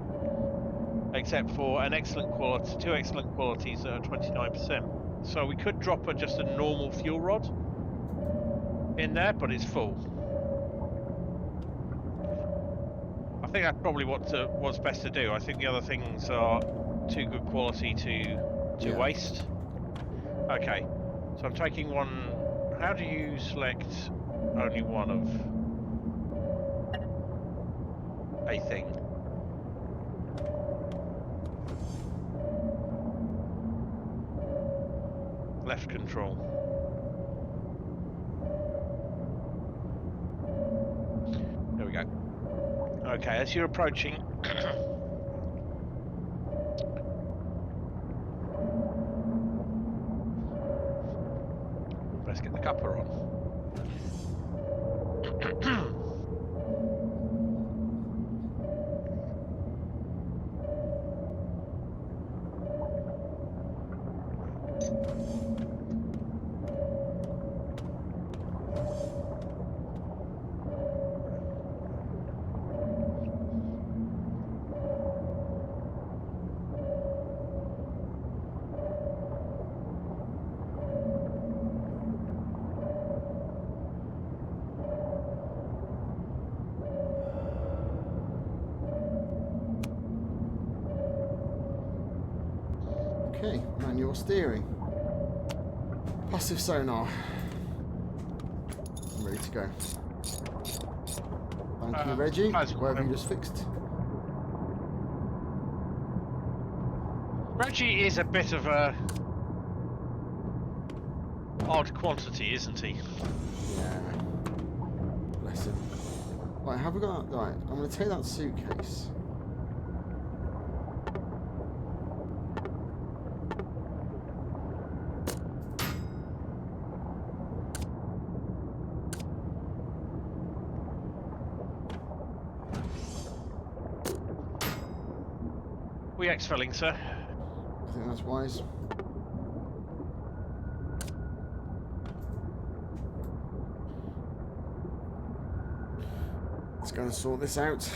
except for an excellent quality, two excellent qualities that are 29%. So we could drop just a normal fuel rod in there, but it's full. I think that's probably what's best to do. I think the other things are too good quality to waste. Okay, so I'm taking one. How do you select only one of a thing? Left control. There we go. Okay, as you're approaching, let's get the cupper on. Okay, manual steering. Passive sonar. I'm ready to go. Thank you, Reggie. Where have you just fixed? Reggie is a bit of a odd quantity, isn't he? Yeah. Bless him. Right, have we got that? Right, I'm going to take that suitcase. We exfelling, sir. I think that's wise. Let's go and sort this out.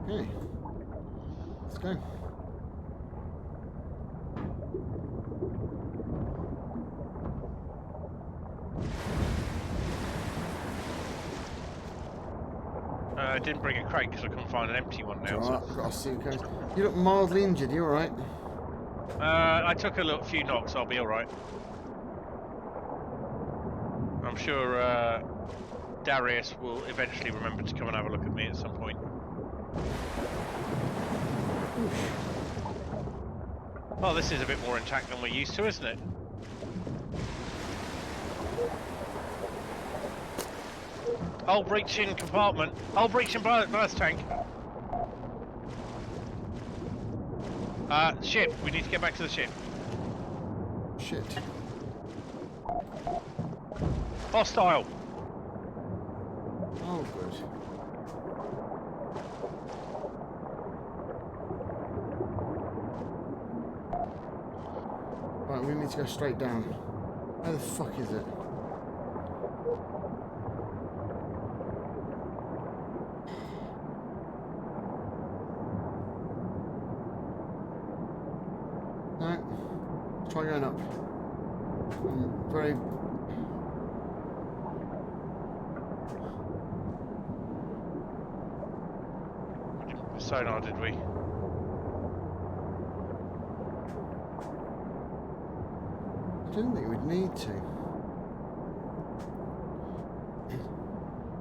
Okay. Let's go. I didn't bring a crate because I couldn't find an empty one now. Alright, I've got a suitcase. You look mildly injured, you alright? I took a few knocks, I'll be alright. I'm sure Darius will eventually remember to come and have a look at me at some point. Well, this is a bit more intact than we're used to, isn't it? Hull breaching compartment. Hull breaching ballast tank. Ship. We need to get back to the ship. Shit. Hostile. Oh, good. Right, we need to go straight down. Where the fuck is it? No. Try going up. Very... Sonar, did we? I didn't think we'd need to.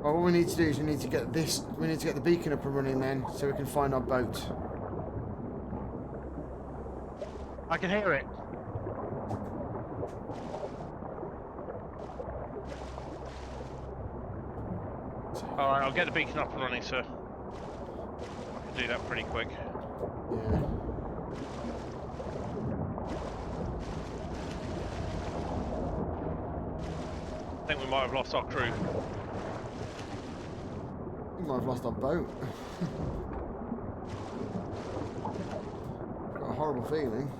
Well, what we need to do is we need to get this. We need to get the beacon up and running then, so we can find our boat. I can hear it. Alright, I'll get the beacon up and running, sir. I can do that pretty quick. Yeah. I think we might have lost our crew. We might have lost our boat. Got a horrible feeling.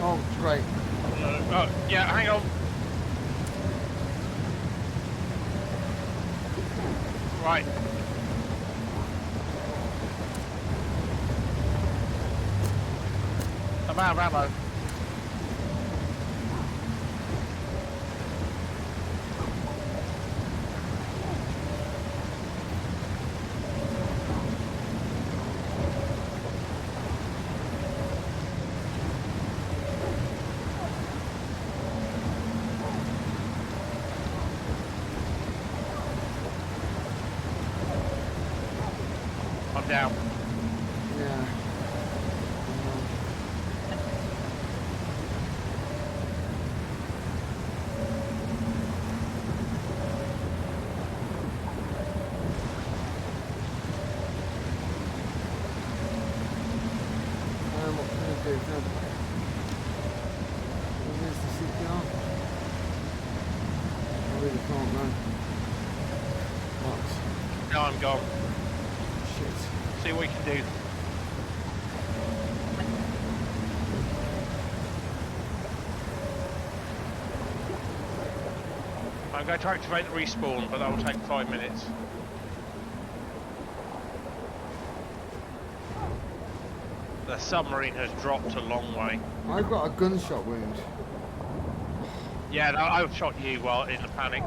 Oh, great. Oh, yeah, hang on. Right. I'm out of ammo. I'm down. Yeah. What can I do? Where's the CPR? I really can't run. What? Now I'm gone. Shit. See what we can do. I'm going to activate the respawn, but that will take 5 minutes. The submarine has dropped a long way. I've got a gunshot wound. Yeah, no, I shot you while in the panic.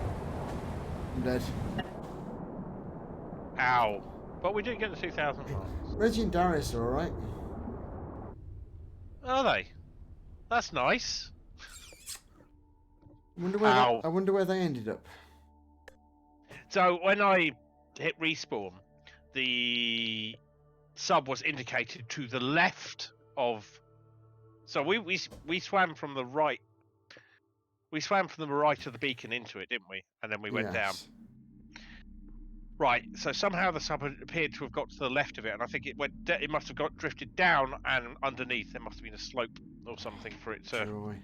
I'm dead. Ow. But we did get the 2,000 marks. Reggie and Darius are alright. Are they? That's nice. I wonder where they ended up. So when I hit respawn, the sub was indicated to the left of. So we swam from the right. We swam from the right of the beacon into it, didn't we? And then we went down. Right. So somehow the sub appeared to have got to the left of it, and I think it went. It must have got drifted down, and underneath there must have been a slope or something for it to. Joy.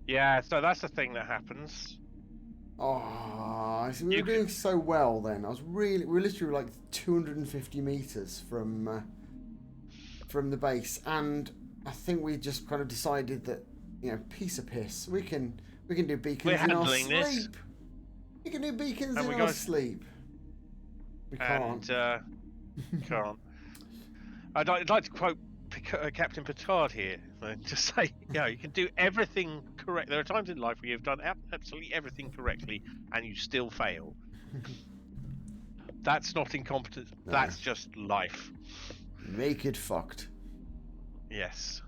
Yeah. So that's the thing that happens. Oh, so we were doing so well then. We were literally like 250 meters from the base, and I think we just kind of decided that, you know, piece of piss. We can do beacons in our sleep. We can do beacons in our sleep. We can't. Can't. I'd like to quote Captain Petard here and just say, you know, you can do everything correct. There are times in life where you've done absolutely everything correctly and you still fail. That's not incompetence. No. That's just life. Make it fucked. Yes.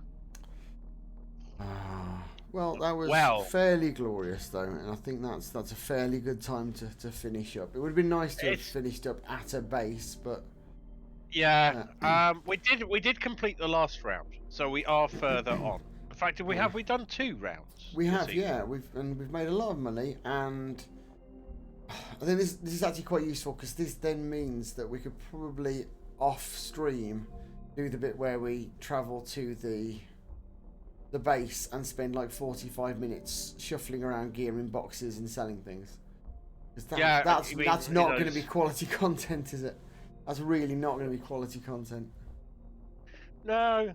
Well, that was Well, fairly glorious, though, and I think that's a fairly good time to finish up. It would have been nice to have finished up at a base, but yeah. We did complete the last round, so we are further on. In fact, have we done 2 rounds? we have, this yeah. We've made a lot of money, and I think this is actually quite useful because this then means that we could probably off stream do the bit where we travel to the base and spend like 45 minutes shuffling around gear in boxes and selling things. That's not going to be quality content, is it? That's really not going to be quality content. No,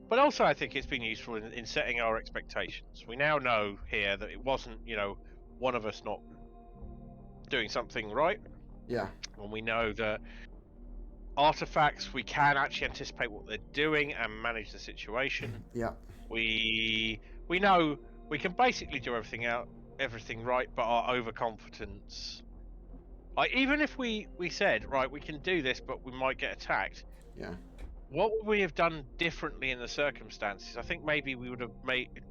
but also I think it's been useful in setting our expectations. We now know here that it wasn't, one of us not doing something right. Yeah. And we know that artifacts, we can actually anticipate what they're doing and manage the situation. Yeah. We know we can basically do everything right, but our overconfidence. Even if we said, right, we can do this, but we might get attacked. Yeah. What would we have done differently in the circumstances? I think maybe we would have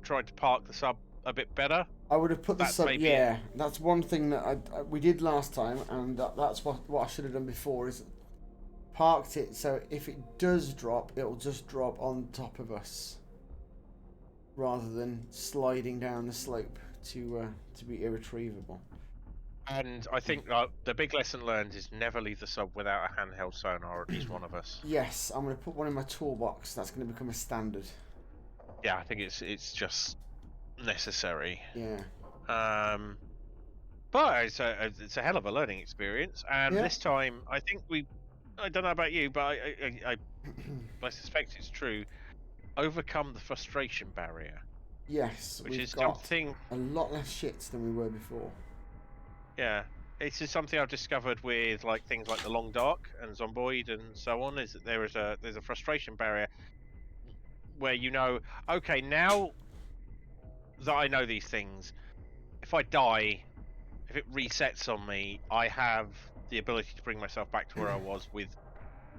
tried to park the sub a bit better. I would have put the sub. Yeah, that's one thing that we did last time, and that's what I should have done before is parked it so if it does drop, it'll just drop on top of us, rather than sliding down the slope to be irretrievable. And I think the big lesson learned is never leave the sub without a handheld sonar, at least one of us. Yes, I'm going to put one in my toolbox. That's going to become a standard. Yeah, I think it's just necessary. Yeah. But it's a hell of a learning experience, and this time I think I don't know about you, but I suspect it's true. Overcome the frustration barrier. Yes, which is got something a lot less shits than we were before. Yeah, it's just something I've discovered with things like the Long Dark and Zomboid and so on. Is that there's a frustration barrier where okay, now that I know these things, if I die, if it resets on me, I have the ability to bring myself back to where I was with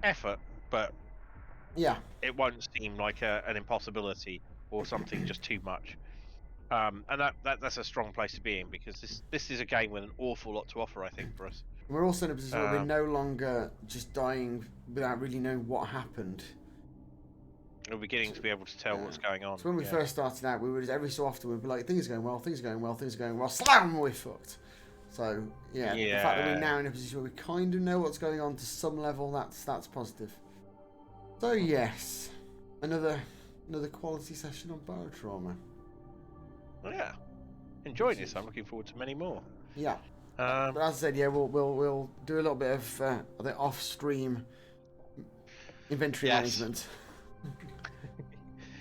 effort, but it won't seem like an impossibility or something just too much. And that's a strong place to be in, because this is a game with an awful lot to offer, I think, for us. We're also in a position where we're no longer just dying without really knowing what happened. We're beginning to be able to tell what's going on. So when we first started out, we would every so often we'd be like, things are going well, things are going well, things are going well, slam, we're fucked. So the fact that we're now in a position where we kind of know what's going on to some level, that's positive. So yes, another quality session on Barotrauma. Yeah, enjoying this. I'm looking forward to many more. Yeah, but as I said, we'll do a little bit of the off-stream inventory management.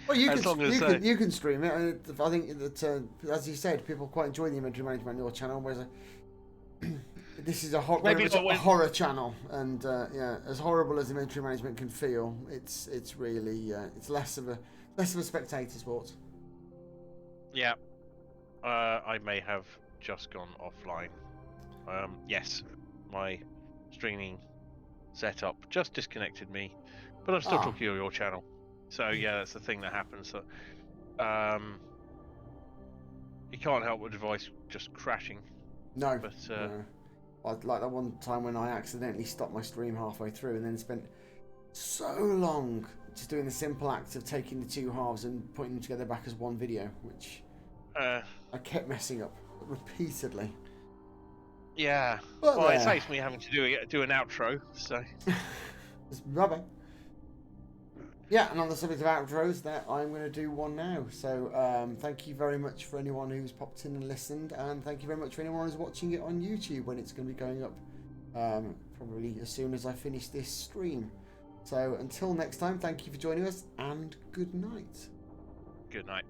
Well, you can stream it. I think that as you said, people quite enjoy the inventory management on your channel. Whereas this is a horror channel, and as horrible as inventory management can feel, it's really it's less of a spectator sport. Yeah. I may have just gone offline. Yes, my streaming setup just disconnected me, but I'm still talking on your channel. So yeah, that's the thing that happens. So, you can't help with the device just crashing. No. But like that one time when I accidentally stopped my stream halfway through and then spent so long just doing the simple act of taking the two halves and putting them together back as one video, which I kept messing up repeatedly. Yeah. Well, it saves me having to do an outro, so. Bye-bye. Yeah, and on the subject of outros, I'm going to do one now. So thank you very much for anyone who's popped in and listened, and thank you very much for anyone who's watching it on YouTube when it's going to be going up probably as soon as I finish this stream. So until next time, thank you for joining us, and good night. Good night.